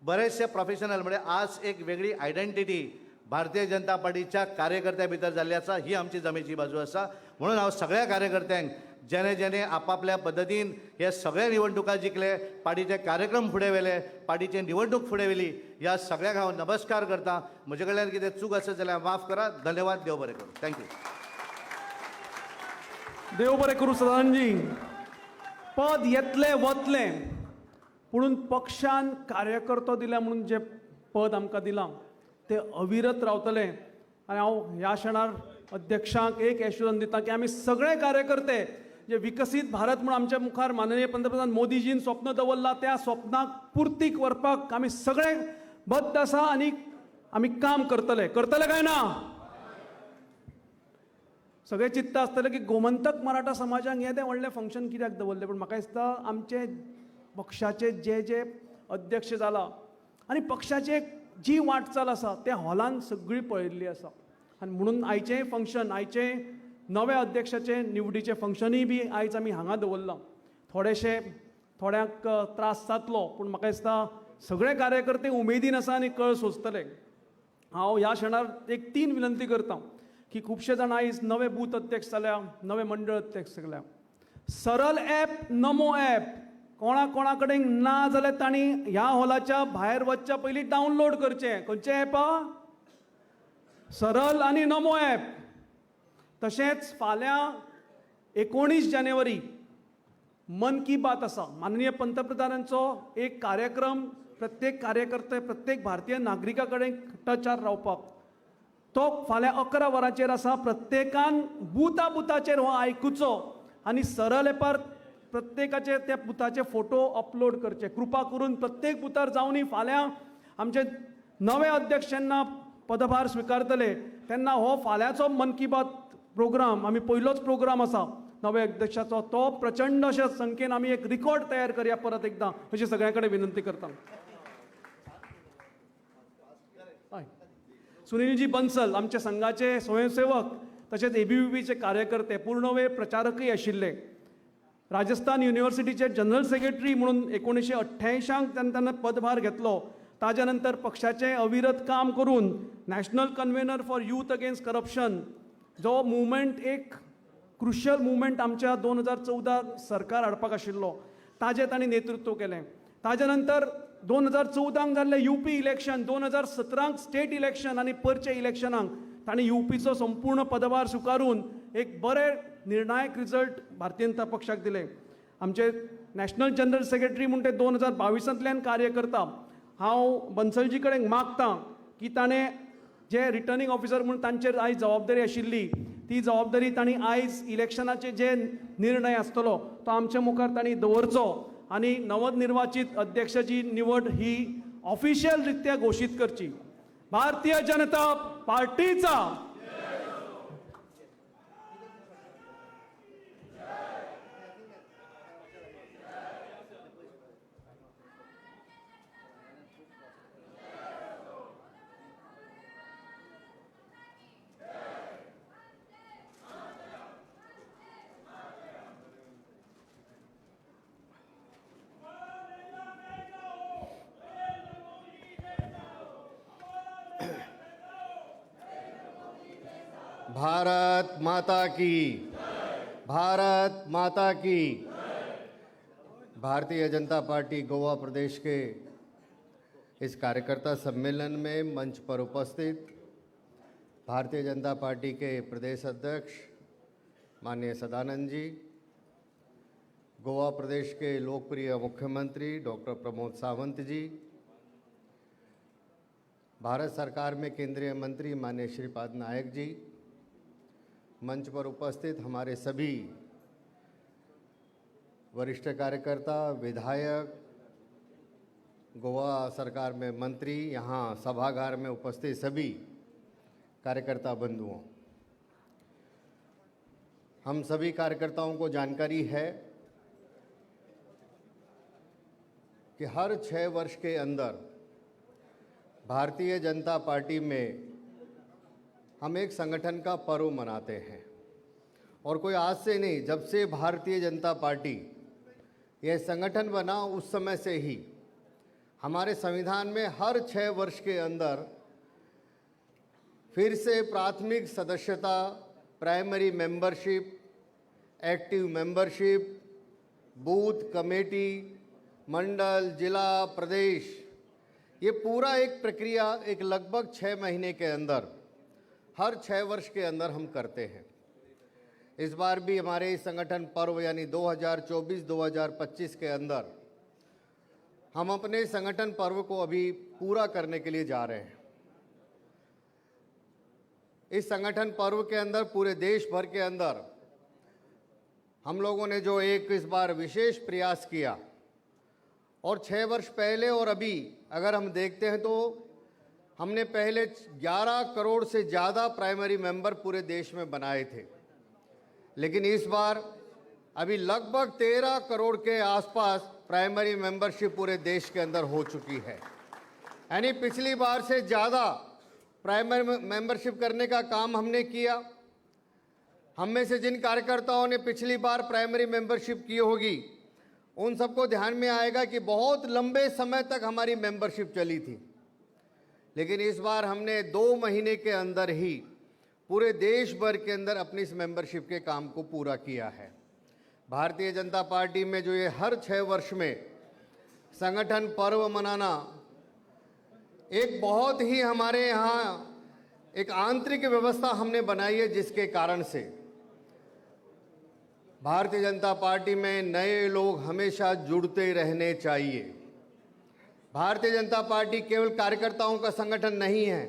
बरेचशे प्रोफेशनल, म्हणजे आज एक वेगळी आयडेंटिटी भारतीय जनता पार्टीच्या कार्यकर्त्यां भितर जाल्ली आसा. ही आमची जमेची बाजू आसा. म्हणून हांव सगळ्या कार्यकर्त्यांक जेणे जेणे आपापल्या पद्दतीन हे सगळे निवडणुका जिखले, पार्टीचे कार्यक्रम फुडें व्हेले, पार्टीची निवडणूक फुडें व्हेली, ह्या सगळ्यांक हांव नमस्कार करतां. म्हजे कडल्यान कितें चूक आसत जाल्यार माफ करा. धन्यवाद. देव बरें करूं. थँक्यू. देव बरें करूं सदानंदजी. पद येतलें वतलें, पुणून पक्षान कार्यकर्तो दिला म्हणून जे पद आमकां दिलां ते अविरत रावतलें. आनी हांव ह्या क्षणार अध्यक्षांक एक एश्युरन्स दिता की आमी सगळे कार्यकर्ते जे विकसीत भारत म्हणून आमच्या मुखार माननीय पंतप्रधान मोदीजीन स्वप्न दवरलां त्या स्वप्नाक पुर्तीक व्हरपाक आमी सगळे बद्ध आसा आनी आमी काम करतले काय ना. सगळे चित्त आसतले की गोमंतक मराठा समाजाक येदें व्हडलें फंक्शन कित्याक दवरलें. पण म्हाका दिसता आमचे पक्षाचे जे अध्यक्ष जाला आनी पक्षाचे जी वाटचाल आसा त्या हॉलान सगळी पळयल्ली आसा. आनी म्हणून आयचें फंक्शन, आयचे नव्या अध्यक्षाचे निवडीचें फंक्शनूय बी आयज आमी हांगा दवरलां. थोड्यांक त्रास जातलो, पूण म्हाका दिसता सगळे कार्यकर्ते उमेदीन आसा आनी कळ सोंसतले. हांव ह्या क्षणार एक 3 विनंती करतां की खुबशे जाण आयज नवे बूथ अध्यक्ष जाल्या, नवे मंडळ अध्यक्ष जाल्या. सरल ॲप, नमो ॲप कोणा कडेन ना जाल्यार तांणी ह्या हॉलाच्या भायर वचच्या पयलीं डावनलोड करचें. खंयचें ॲप? सरल आनी नमो ॲप. तशेंच फाल्यां 19 जानेवारी मन की बात आसा. माननीय पंतप्रधानांचो एक कार्यक्रम प्रत्येक कार्यकर्ते, प्रत्येक भारतीय नागरिका कडेन टचार रावपाक. तो फाल्यां 11 वरांचेर आसा. प्रत्येकान बुथाचेर हो आयकुचो आनी सरल ॲपार प्रत्येकाचे त्या बुथाचे फोटो अपलोड करचे. कृपा करून प्रत्येक बुथार जावनी फाल्यां आमचे नवे अध्यक्ष जेन्ना पदभार स्विकारतले तेन्ना हो फाल्यांचो मन की बात प्रोग्राम, आमी पयलोच प्रोग्राम आसा नवे अध्यक्षाचो, तो प्रचंड अशा संख्येन आमी एक रिकॉर्ड तयार करया परत एकदां अशी सगळ्यां कडेन विनंती करता. हय, सुनीलजी बन्सल आमचे संघाचे स्वयंसेवक तशेंच ABVPचे कार्यकर्ते, पूर्ण वेळ प्रचारकय आशिल्ले. राजस्थान युनिव्हर्सिटीचे जनरल सेक्रेटरी म्हणून 1988 त्यांना पदभार घेतलो. ताज्या नंतर पक्षाचे अविरत काम करून national convener for youth against corruption, जो मुवमेंट एक क्रुशियल मुवमेंट आमच्या 2014 सरकार हाडपाक आशिल्लो, ताजें तांणी नेतृत्व केलें. ताज्या नंतर 2014 जाल्ले UP इलेक्शन, 2017 स्टेट इलेक्शन आनी परचे इलेक्शनाक तांणी UPचो संपूर्ण पदभार स्विकारून एक बरे निर्णायक रिजल्ट भारतीय जनता पक्षाक दिले. आमचे नॅशनल जनरल सेक्रेटरी म्हणून ते 2022तल्यान कार्य करता. हांव बन्सलजी कडेन मागतां की ताणें जे रिटर्निंग ऑफिसर म्हणून तांचेर आयज जबाबदारी आशिल्ली ती जबाबदारी तांणी आयज इलेक्शनाचे जे निर्णय आसतलो तो आमच्या मुखार तांणी दवरचो आनी नवनिर्वाचित अध्यक्षाची निवड ही ऑफिशियल रित्या घोशीत करची. भारतीय जनता पार्टीचा भारत माता की, भारत माता की। भारतीय जनता पार्टी गोवा प्रदेश के इस कार्यकर्ता सम्मेलन में मंच पर उपस्थित भारतीय जनता पार्टी के प्रदेश अध्यक्ष माननीय सदानंद जी, गोवा प्रदेश के लोकप्रिय मुख्यमंत्री डॉक्टर प्रमोद सावंत जी, भारत सरकार में केंद्रीय मंत्री माननीय श्रीपाद नायक जी, मंच पर उपस्थित हमारे सभी वरिष्ठ कार्यकर्ता, विधायक, गोवा सरकार में मंत्री, यहाँ सभागार में उपस्थित सभी कार्यकर्ता बंधुओं, हम सभी कार्यकर्ताओं को जानकारी है कि हर 6 वर्ष के अंदर भारतीय जनता पार्टी में हम एक संगठन का पर्व मनाते हैं। और कोई आज से नहीं, जब से भारतीय जनता पार्टी यह संगठन बना उस समय से ही हमारे संविधान में हर 6 वर्ष के अंदर फिर से प्राथमिक सदस्यता, primary membership, active membership, booth committee, मंडल, जिला, प्रदेश, ये पूरा एक प्रक्रिया एक लगभग 6 महीने के अंदर हर 6 वर्ष के अंदर हम करते हैं। इस बार भी हमारे इस संगठन पर्व यानी 2024-2025 के अंदर हम अपने संगठन पर्व को अभी पूरा करने के लिए जा रहे हैं। इस संगठन पर्व के अंदर पूरे देश भर के अंदर हम लोगों ने जो एक इस बार विशेष प्रयास किया, और 6 वर्ष पहले और अभी अगर हम देखते हैं तो हमने पहले 11 करोड़ से ज़्यादा प्राइमरी मेंबर पूरे देश में बनाए थे, लेकिन इस बार अभी लगभग 13 करोड़ के आसपास प्राइमरी मेंबरशिप पूरे देश के अंदर हो चुकी है। यानी पिछली बार से ज़्यादा प्राइमरी मेंबरशिप करने का काम हमने किया। हम में से जिन कार्यकर्ताओं ने पिछली बार प्राइमरी मेंबरशिप की होगी उन सबको ध्यान में आएगा कि बहुत लंबे समय तक हमारी मेंबरशिप चली थी, लेकिन इस बार हमने 2 महीने के अंदर ही पूरे देश भर के अंदर अपनी इस मेंबरशिप के काम को पूरा किया है। भारतीय जनता पार्टी में जो ये हर 6 वर्ष में संगठन पर्व मनाना एक बहुत ही हमारे यहाँ एक आंतरिक व्यवस्था हमने बनाई है, जिसके कारण से भारतीय जनता पार्टी में नए लोग हमेशा जुड़ते रहने चाहिए। भारतीय जनता पार्टी केवल कार्यकर्ताओं का संगठन नहीं है।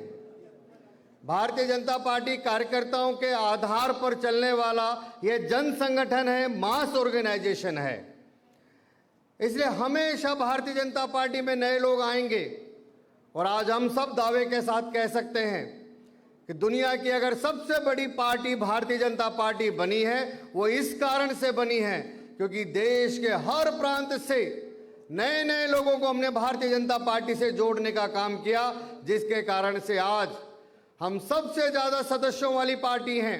भारतीय जनता पार्टी कार्यकर्ताओं के आधार पर चलने वाला यह जन संगठन है, मास ऑर्गेनाइजेशन है। इसलिए हमेशा भारतीय जनता पार्टी में नए लोग आएंगे, और आज हम सब दावे के साथ कह सकते हैं कि दुनिया की अगर सबसे बड़ी पार्टी भारतीय जनता पार्टी बनी है, वो इस कारण से बनी है क्योंकि देश के हर प्रांत से नए नए लोगों को हमने भारतीय जनता पार्टी से जोड़ने का काम किया, जिसके कारण से आज हम सबसे ज़्यादा सदस्यों वाली पार्टी हैं,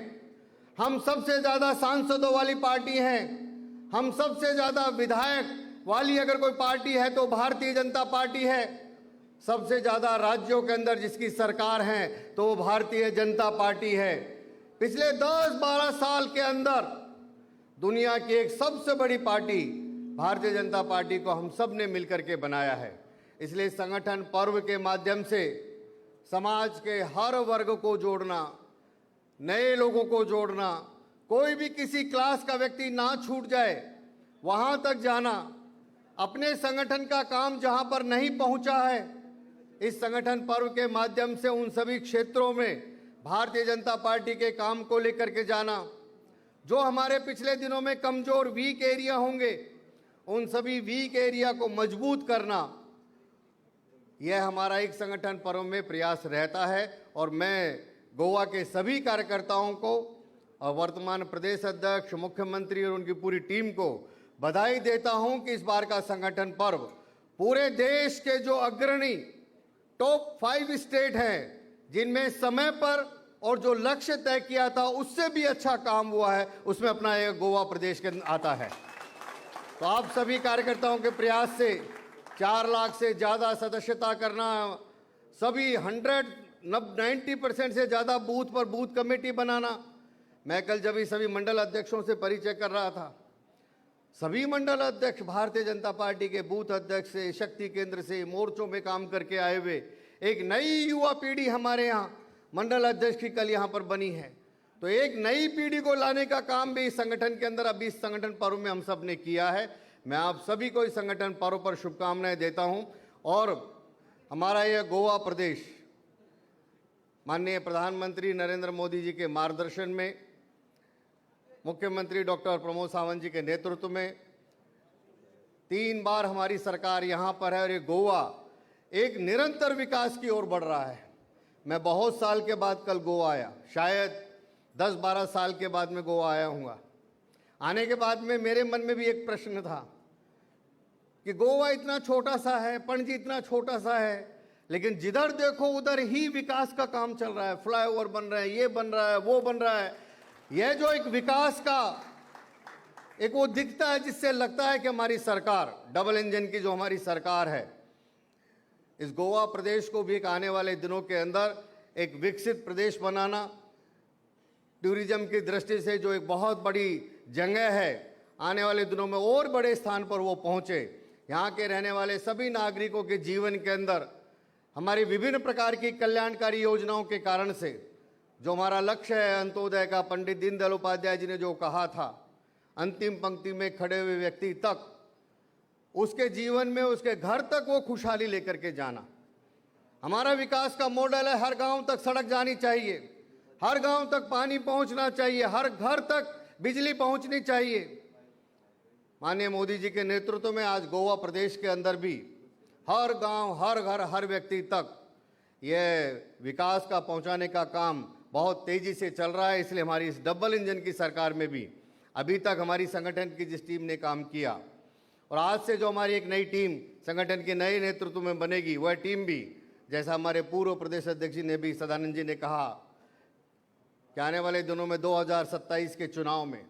हम सबसे ज़्यादा सांसदों वाली पार्टी हैं, हम सबसे ज़्यादा विधायक वाली अगर कोई पार्टी है तो भारतीय जनता पार्टी है। सबसे ज़्यादा राज्यों के अंदर जिसकी सरकार है तो वो भारतीय जनता पार्टी है। पिछले 10-12 साल के अंदर दुनिया की एक सबसे बड़ी पार्टी भारतीय जनता पार्टी को हम सब ने मिलकर के बनाया है। इसलिए संगठन पर्व के माध्यम से समाज के हर वर्ग को जोड़ना, नए लोगों को जोड़ना, कोई भी किसी क्लास का व्यक्ति ना छूट जाए, वहाँ तक जाना, अपने संगठन का काम जहाँ पर नहीं पहुँचा है, इस संगठन पर्व के माध्यम से उन सभी क्षेत्रों में भारतीय जनता पार्टी के काम को लेकर के जाना। जो हमारे पिछले दिनों में कमजोर वीक एरिया होंगे, उन सभी वीक एरिया को मजबूत करना, यह हमारा एक संगठन पर्व में प्रयास रहता है। और मैं गोवा के सभी कार्यकर्ताओं को और वर्तमान प्रदेश अध्यक्ष, मुख्यमंत्री और उनकी पूरी टीम को बधाई देता हूं कि इस बार का संगठन पर्व पूरे देश के जो अग्रणी टॉप 5 स्टेट हैं, जिनमें समय पर और जो लक्ष्य तय किया था उससे भी अच्छा काम हुआ है, उसमें अपना ये गोवा प्रदेश के आता है। तो आप सभी कार्यकर्ताओं के प्रयास से 4 लाख से ज़्यादा सदस्यता करना, सभी 100 90% से ज़्यादा बूथ पर बूथ कमेटी बनाना। मैं कल जब सभी मंडल अध्यक्षों से परिचय कर रहा था, सभी मंडल अध्यक्ष भारतीय जनता पार्टी के बूथ अध्यक्ष से, शक्ति केंद्र से, मोर्चों में काम करके आए हुए एक नई युवा पीढ़ी हमारे यहाँ मंडल अध्यक्ष की कल यहाँ पर बनी है। तो एक नई पीढ़ी को लाने का काम भी इस संगठन के अंदर अभी इस संगठन पर्व में हम सब ने किया है। मैं आप सभी को इस संगठन पर्व पर शुभकामनाएं देता हूं। और हमारा यह गोवा प्रदेश माननीय प्रधानमंत्री नरेंद्र मोदी जी के मार्गदर्शन में, मुख्यमंत्री डॉक्टर प्रमोद सावंत जी के नेतृत्व में 3 बार हमारी सरकार यहाँ पर है और ये गोवा एक निरंतर विकास की ओर बढ़ रहा है। मैं बहुत साल के बाद कल गोवा आया, शायद 10-12 साल के बाद मैं गोवा आया हूँगा। आने के बाद में मेरे मन में भी एक प्रश्न था कि गोवा इतना छोटा सा है, पणजी इतना छोटा सा है, लेकिन जिधर देखो उधर ही विकास का काम चल रहा है। फ्लाईओवर बन रहे हैं, ये बन रहा है, वो बन रहा है। यह जो एक विकास का एक वो दिखता है जिससे लगता है कि हमारी सरकार, डबल इंजन की जो हमारी सरकार है, इस गोवा प्रदेश को भी एक आने वाले दिनों के अंदर एक विकसित प्रदेश बनाना, टूरिज्म की दृष्टि से जो एक बहुत बड़ी जगह है, आने वाले दिनों में और बड़े स्थान पर वो पहुंचे। यहाँ के रहने वाले सभी नागरिकों के जीवन के अंदर हमारी विभिन्न प्रकार की कल्याणकारी योजनाओं के कारण से जो हमारा लक्ष्य है अंत्योदय का, पंडित दीनदयाल उपाध्याय जी ने जो कहा था, अंतिम पंक्ति में खड़े हुए व्यक्ति तक, उसके जीवन में, उसके घर तक वो खुशहाली लेकर के जाना। हमारा विकास का मॉडल है, हर गांव तक सड़क जानी चाहिए, हर गांव तक पानी पहुंचना चाहिए, हर घर तक बिजली पहुंचनी चाहिए। माननीय मोदी जी के नेतृत्व में आज गोवा प्रदेश के अंदर भी हर गांव, हर घर, हर व्यक्ति तक यह विकास का पहुंचाने का काम बहुत तेजी से चल रहा है। इसलिए हमारी इस डबल इंजन की सरकार में भी अभी तक हमारी संगठन की जिस टीम ने काम किया, और आज से जो हमारी एक नई टीम संगठन के नए नेतृत्व में बनेगी, वह टीम भी, जैसा हमारे पूर्व प्रदेश अध्यक्ष जी ने भी, सदानंद जी ने कहा कि आने वाले दिनों में 2027 के चुनाव में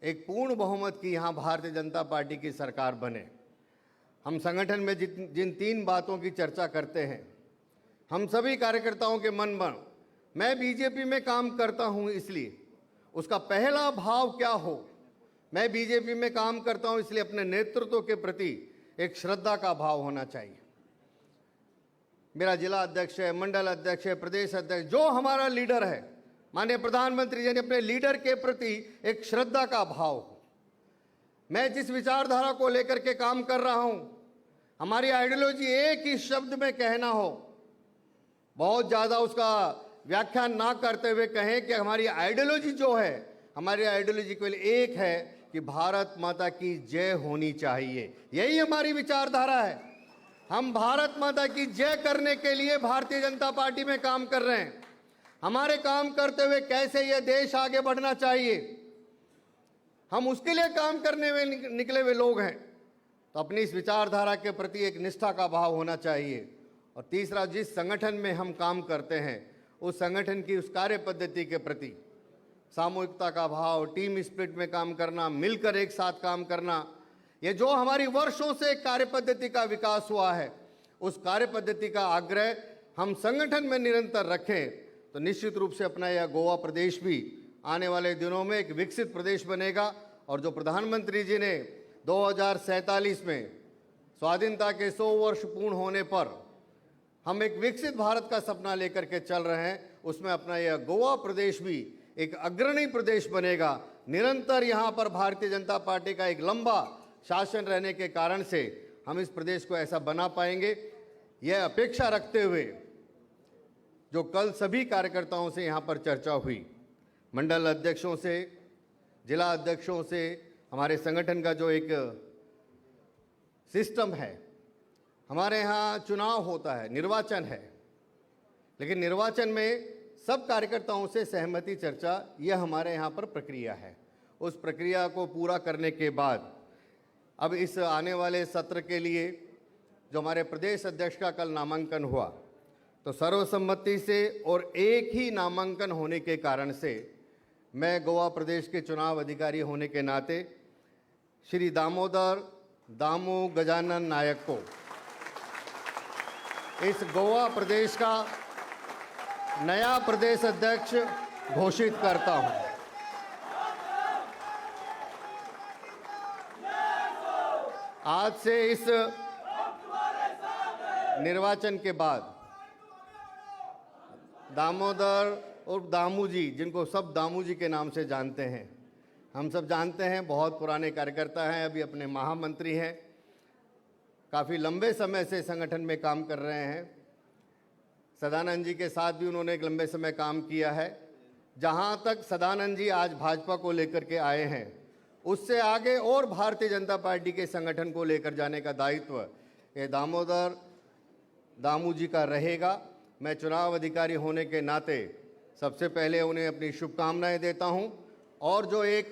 एक पूर्ण बहुमत की यहाँ भारतीय जनता पार्टी की सरकार बने। हम संगठन में जिन 3 बातों की चर्चा करते हैं, हम सभी कार्यकर्ताओं के मन में, मैं बीजेपी में काम करता हूँ इसलिए उसका पहला भाव क्या हो, मैं बीजेपी में काम करता हूँ इसलिए अपने नेतृत्व के प्रति एक श्रद्धा का भाव होना चाहिए। मेरा जिला अध्यक्ष है, मंडल अध्यक्ष है, प्रदेश अध्यक्ष, जो हमारा लीडर है, माननीय प्रधानमंत्री जी ने अपने लीडर के प्रति एक श्रद्धा का भाव हो। मैं जिस विचारधारा को लेकर के काम कर रहा हूं, हमारी आइडियोलॉजी एक ही शब्द में कहना हो, बहुत ज़्यादा उसका व्याख्यान ना करते हुए कहें कि हमारी आइडियोलॉजी जो है, हमारी आइडियोलॉजी केवल एक है कि भारत माता की जय होनी चाहिए। यही हमारी विचारधारा है। हम भारत माता की जय करने के लिए भारतीय जनता पार्टी में काम कर रहे हैं। हमारे काम करते हुए कैसे यह देश आगे बढ़ना चाहिए, हम उसके लिए काम करने में निकले हुए लोग हैं। तो अपनी इस विचारधारा के प्रति एक निष्ठा का भाव होना चाहिए। और तीसरा, जिस संगठन में हम काम करते हैं उस संगठन की उस कार्य पद्धति के प्रति सामूहिकता का भाव, टीम स्पिरिट में काम करना, मिलकर एक साथ काम करना, ये जो हमारी वर्षों से कार्य पद्धति का विकास हुआ है, उस कार्य पद्धति का आग्रह हम संगठन में निरंतर रखें तो निश्चित रूप से अपना यह गोवा प्रदेश भी आने वाले दिनों में एक विकसित प्रदेश बनेगा। और जो प्रधानमंत्री जी ने 2047 में स्वाधीनता के 100 वर्ष पूर्ण होने पर हम एक विकसित भारत का सपना लेकर के चल रहे हैं, उसमें अपना यह गोवा प्रदेश भी एक अग्रणी प्रदेश बनेगा। निरंतर यहाँ पर भारतीय जनता पार्टी का एक लंबा शासन रहने के कारण से हम इस प्रदेश को ऐसा बना पाएंगे, यह अपेक्षा रखते हुए जो कल सभी कार्यकर्ताओं से यहाँ पर चर्चा हुई, मंडल अध्यक्षों से, जिला अध्यक्षों से, हमारे संगठन का जो एक सिस्टम है, हमारे यहाँ चुनाव होता है, निर्वाचन है, लेकिन निर्वाचन में सब कार्यकर्ताओं से सहमति चर्चा, यह हमारे यहाँ पर प्रक्रिया है। उस प्रक्रिया को पूरा करने के बाद अब इस आने वाले सत्र के लिए जो हमारे प्रदेश अध्यक्ष का कल नामांकन हुआ, तो सर्वसम्मति से और एक ही नामांकन होने के कारण से मैं गोवा प्रदेश के चुनाव अधिकारी होने के नाते श्री दामोदर दामू गजानन नायक को इस गोवा प्रदेश का नया प्रदेश अध्यक्ष घोषित करता हूं। आज से इस निर्वाचन के बाद दामोदर और दामू जी, जिनको सब दामू जी के नाम से जानते हैं, हम सब जानते हैं, बहुत पुराने कार्यकर्ता हैं, अभी अपने महामंत्री हैं, काफ़ी लंबे समय से संगठन में काम कर रहे हैं। सदानंद जी के साथ भी उन्होंने एक लंबे समय काम किया है। जहां तक सदानंद जी आज भाजपा को लेकर के आए हैं, उससे आगे और भारतीय जनता पार्टी के संगठन को लेकर जाने का दायित्व ये दामोदर दामू जी का रहेगा। मैं चुनाव अधिकारी होने के नाते सबसे पहले उन्हें अपनी शुभकामनाएं देता हूं, और जो एक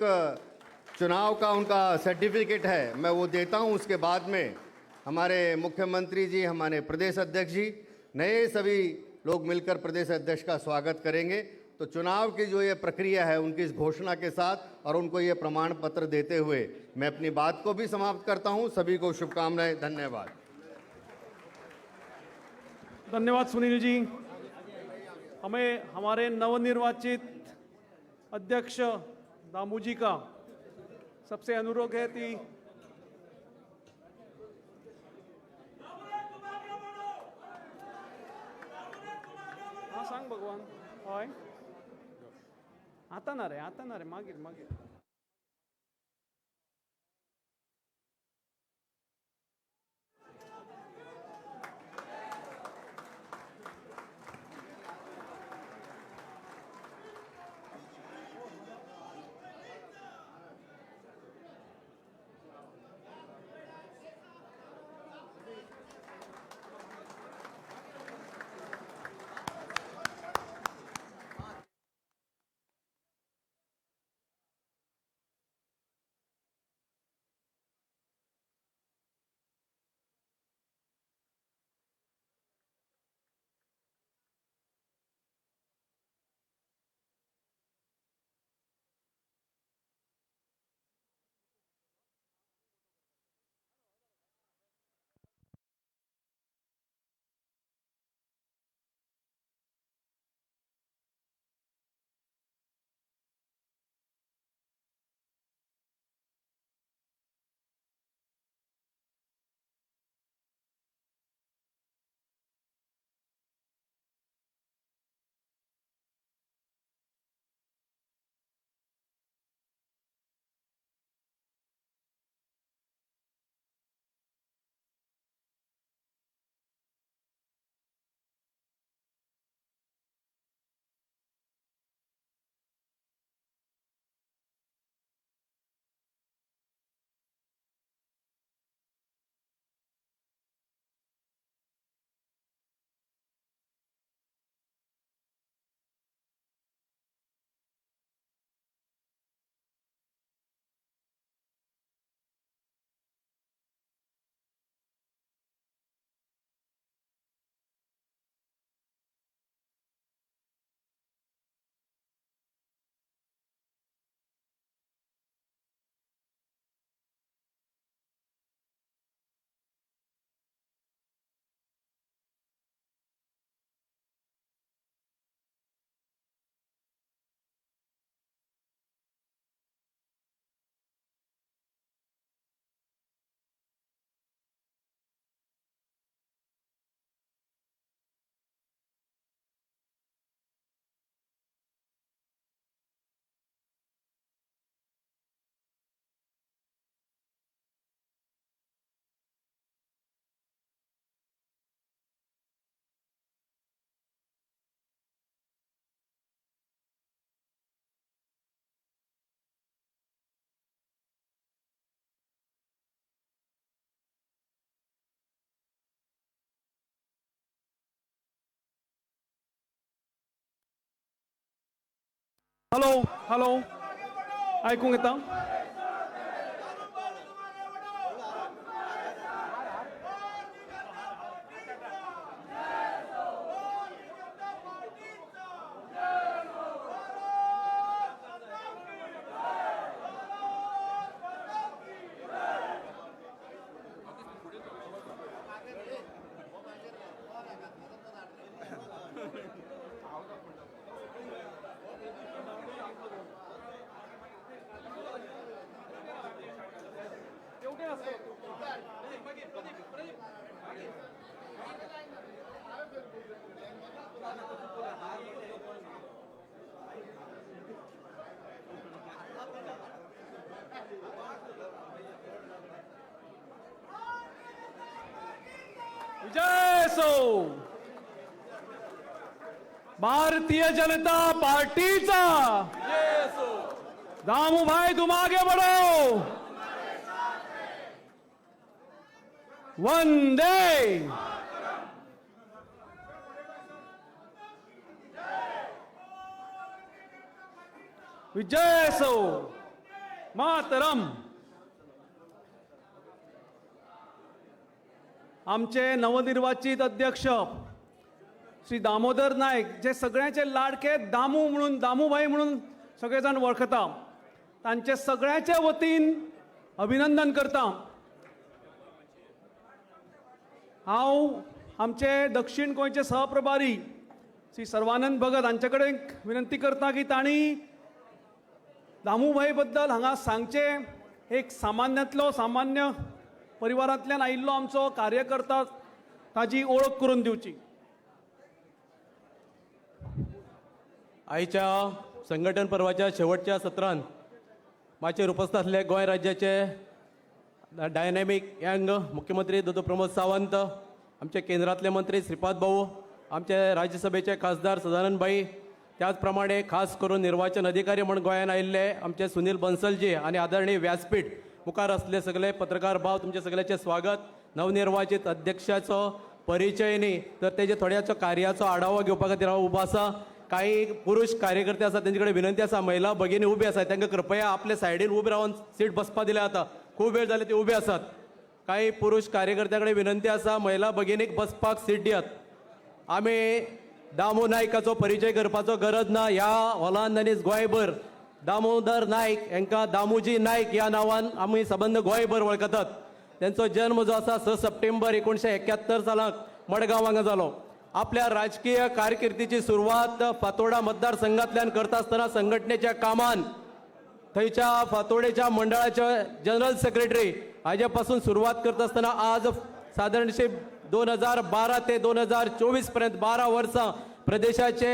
चुनाव का उनका सर्टिफिकेट है मैं वो देता हूं। उसके बाद में हमारे मुख्यमंत्री जी, हमारे प्रदेश अध्यक्ष जी, नए सभी लोग मिलकर प्रदेश अध्यक्ष का स्वागत करेंगे। तो चुनाव की जो ये प्रक्रिया है, उनकी इस घोषणा के साथ और उनको ये प्रमाण पत्र देते हुए मैं अपनी बात को भी समाप्त करता हूं। सभी को शुभकामनाएं। धन्यवाद। धन्यवाद सुनील जी। हमें हमारे नवनिर्वाचित अध्यक्ष दामू जी का सबसे अनुरोध है कि हाँ सांग भगवान हय आता ना रे मागीर मागीर हॅलो हॅलो ऐकूंक येता? जय सो भारतीय जनता पार्टीचा दामू भाई तुम आगे बढ़ो वंदे विजय सो मातरम आमचे नवनिर्वाचित अध्यक्ष श्री दामोदर नायक जे सगळ्यांचे लाडके दामू म्हणून दामूभाई म्हणून सगळेजण वळखता तांचे सगळ्याच्या वतीन अभिनंदन करता हांव आमचे दक्षिण गोंयचे सहप्रभारी श्री सर्वानंद भगत हांचे कडेन विनंती करता की तांणी दामूभाई बद्दल हांगा सांगचे एक सामान्यांतलो सामान्य परिवारांतल्यान आयिल्लो आमचो कार्यकर्ता ताजी ओळख करून दिवची आयच्या संघटन पर्वाच्या शेवटच्या सत्रांत माचेर उपस्थित असले गोंय राज्याचे डायनॅमिक यंग मुख्यमंत्री दोतोर प्रमोद सावंत, आमचे केंद्रातले मंत्री श्रीपाद भाऊ, आमचे राज्यसभेचे खासदार सदानंद भाई, त्याच प्रमाणे खास करून निर्वाचन अधिकारी म्हणून गोंयान आयिल्ले आमचे सुनील बन्सलजी आणि आदरणीय व्यासपीठ मुखार असले सगळे पत्रकार भाव तुमचे सगळ्याचे स्वागत. नवनिर्वाचित अध्यक्षाचो परिचय न्ही तर तेजे थोड्याचो कार्याचो आढावा घेवपा खातीर हांव उबो आसा. काही पुरुष कार्यकर्ते आसा तेंचे कडेन विनंती आसा, महिला भगिनी उबी आसात तांकां कृपया आपले सायडीन उबे रावन सीट बसपा दिल्या जाता. खूब वेळ जाले ते उबे आसात. काही पुरुष कार्यकर्त्यां कडेन विनंती आसा महिला भगिनीक बसपाक सीट दियात. आमी दामू नायकाचो परिचय करपाचो गरज ना. ह्या हॉलांत आनी गोंयभर दामोदर नायक हांकां दामूजी नायक ह्या नांवान आमी सबंद गोंयभर वळखतात. त्यांचो जन्म जो आसा 6 सप्टेंबर 1971 सालाक मडगांव हांगा जालो. आपल्या राजकीय कारकिर्दीची सुरवात फातोर्डा मतदारसंघांतल्यान करता आसतना संघटनेच्या कामान थंयच्या फातोर्डेच्या मंडळाचे जनरल सेक्रेटरी हाजे पासून सुरवात करता आसतना आज सादारणशे 2012 ते 2024 पर्यंत 12 वर्सां प्रदेशाचे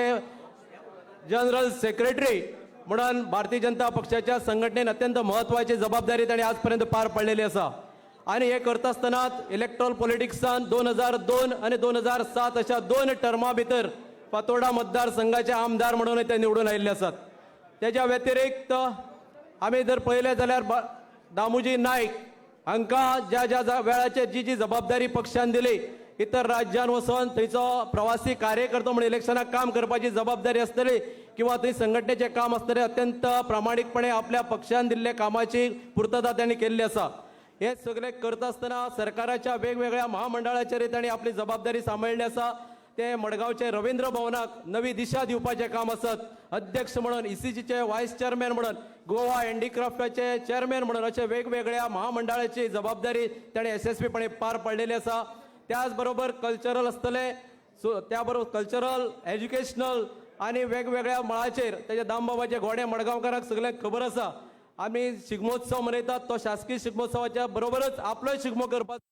जनरल सेक्रेटरी म्हणून भारतीय जनता पक्षाच्या संघटनेन अत्यंत महत्वाची जबाबदारी ताणें आज पर्यंत पार पाडलेली आसा. आणि हे करता आसतना इलेक्ट्रॉल पॉलिटिक्सान 2002 आणि 2007 अशा 2 टर्मा भितर फातोर्डा मतदारसंघाचे आमदार म्हणून ते निवडून आयिल्ले आसात. तेज्या व्यतिरिक्त आमी जर पळयलें जाल्यार दामूजी नायक हांकां ज्या ज्या वेळाचेर जी जबाबदारी पक्षान दिली, इतर राज्यान वचून थंयचो प्रवासी कार्यकर्तो म्हणून इलेक्शनाक काम करपाची जबाबदारी आसतली किंवा थंय संघटनेचें काम आसतलें, अत्यंत प्रामाणीकपणे आपल्या पक्षान दिल्ल्या कामाची पुर्तता तांणी केल्ली आसा. हे सगळे करता आसतना सरकाराच्या वेगवेगळ्या महामंडळाचेर तांणी आपली जबाबदारी सांबाळिल्ली आसा. ते मडगांवचे रवींद्र भवनाक नवी दिशा दिवपाचें काम आसत. अध्यक्ष म्हणून ECGचे व्हायस चेअरमॅन म्हणून, गोवा हँडीक्राफ्टाचे चेअरमॅन म्हणून अशा वेगवेगळ्या महामंडळाची जबाबदारी ताणें यशस्वीपणे पार पाडलेली आसा. त्याच बरोबर कल्चरल आसतले, त्या बरोबर कल्चरल, एज्युकेशनल आणि वेगवेगळ्या मळाचेर तेजे दामबाबाचे घोडे मडगांवकारांक सगळ्यांक खबर आसा. आमी शिगमोत्सव मनयतात, तो शासकीय शिगमोत्सवाच्या बरोबरच आपलोय शिगमो करपाचो.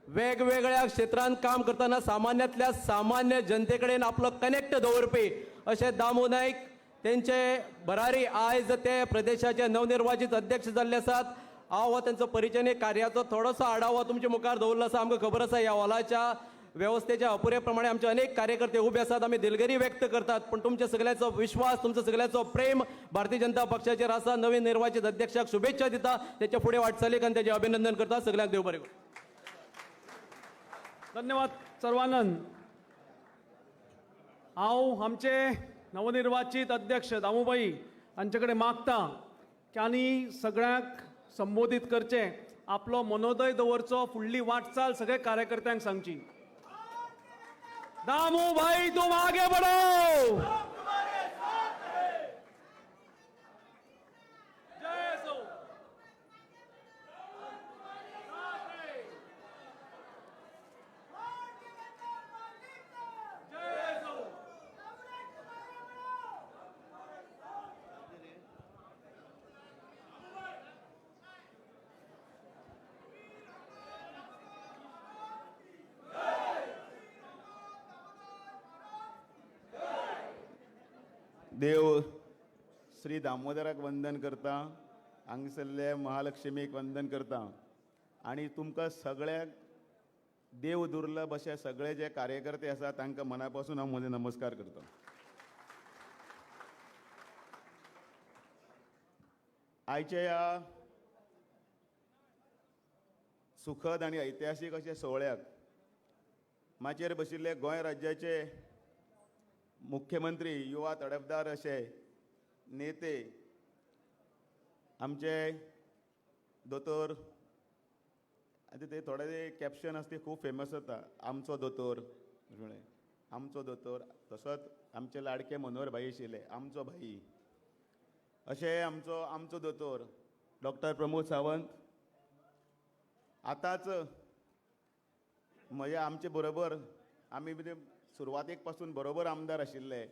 वेगवेगळ्या क्षेत्रांत काम करताना सामान्यांतल्या सामान्य जनते कडेन आपलो कनेक्ट दवरपी अशे दामू नायक तेंचे भरारी आयज ते प्रदेशाचे नवनिर्वाचित अध्यक्ष जाल्ले आसात. हांव हो तेंचो परिचय कार्याचो थोडोसो आढावो तुमचे मुखार दवरलो आसा. आमकां खबर आसा ह्या हॉलाच्या व्यवस्थेच्या अपुरे प्रमाणे आमचे अनेक कार्यकर्ते उबे आसात. आमी दिलगिरी व्यक्त करतात, पण तुमच्या सगळ्यांचो विश्वास, तुमचो सगळ्यांचो प्रेम भारतीय जनता पक्षाचेर आसा. नवीन निर्वाचित अध्यक्षाक शुभेच्छा दिता, तेच्या फुडें वाटचालीक आनी तेजें अभिनंदन करता. सगळ्यांक देव बरें करूं. धन्यवाद सर्वानंद. हांव आमचे नवनिर्वाचित अध्यक्ष दामूभाई हांचे कडेन मागता की आनी सगळ्यांक संबोधीत करचे, आपलो मनोदय दवरचो, फुडली वाटचाल सगळे कार्यकर्त्यांक सांगची. दामूभाई तुम आगे बढ़ो. जय सो. देव श्री दामोदराक वंदन करता, हांगसरले महालक्ष्मीक वंदन करता आणि तुमकां सगळ्याक देव दुर्लभ अशे सगळे जे कार्यकर्ते आसा तांकां मना पासून हांव म्हजे नमस्कार करता. आयच्या ह्या सुखद आणि ऐतिहासीक अशे सोहळ्याक माचयेर बशिल्ले गोंय राज्याचे मुख्यमंत्री, युवा तडफदार अशे नेते आमचे दोतोर, आतां ते थोडे कॅप्शन आसा ते खूब फेमस जाता, आमचो दोतोर म्हळ्यार आमचो दोतोर, तसोच आमचे लाडके मनोहर भाई आशिल्ले आमचो भाई, अशे आमचो दोतोर डॉक्टर प्रमोद सावंत आतांच म्हजे आमचे बरोबर आमी सुरवातेक पासून बरोबर आमदार आशिल्ले,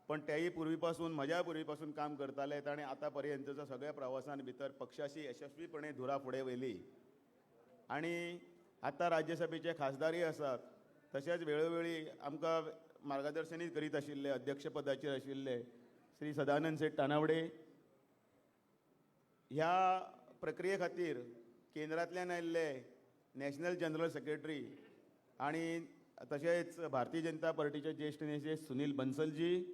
पण तेही पूर्वी पासून म्हज्या पूर्वी पासून काम करताले ताणें आतां पर्यंतच्या सगळ्या प्रवासान भितर पक्षाची यशस्वीपणे धुरा फुडें व्हेली आणि आतां राज्यसभेचे खासदारय आसात. तशेंच वेळोवेळी आमकां मार्गदर्शनय करीत आशिल्ले, अध्यक्ष पदाचेर आशिल्ले श्री सदानंद सेठ तानावडे. ह्या प्रक्रिये खातीर केंद्रांतल्यान आयिल्ले नॅशनल जनरल सेक्रेटरी आणि तशेंच भारतीय जनता पार्टीचे ज्येश्ठ नेते सुनील बन्सलजी,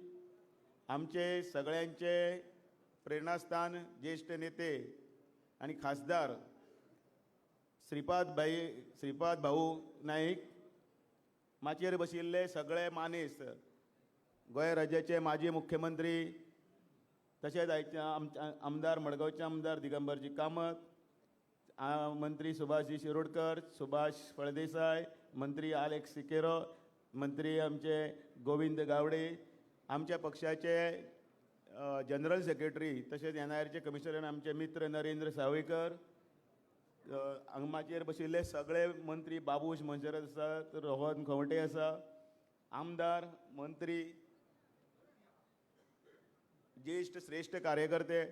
आमचे सगळ्यांचे प्रेरणास्थान ज्येष्ठ नेते आणि खासदार श्रीपाद भाऊ नाईक, माचयेर बशिल्ले सगळे मानेस्त, गोंय राज्याचे माजी मुख्यमंत्री, तशेंच आयचे आमदार मडगांवचे आमदार दिगंबरजी कामत, मंत्री सुभाषजी शिरोडकर, सुभाष फळदेसाय, मंत्री आलेक्स सिकेरो, मंत्री आमचे गोविंद गावडे, आमच्या पक्षाचे जनरल सेक्रेटरी तशेंच NIRचे कमिशनर आमचे मित्र नरेंद्र सावयकर, हांगाचेर बशिल्ले सगळे मंत्री बाबूश मंजरत आसा, रोहन खंवटे आसा, आमदार, मंत्री, ज्येष्ठ श्रेष्ठ कार्यकर्ते,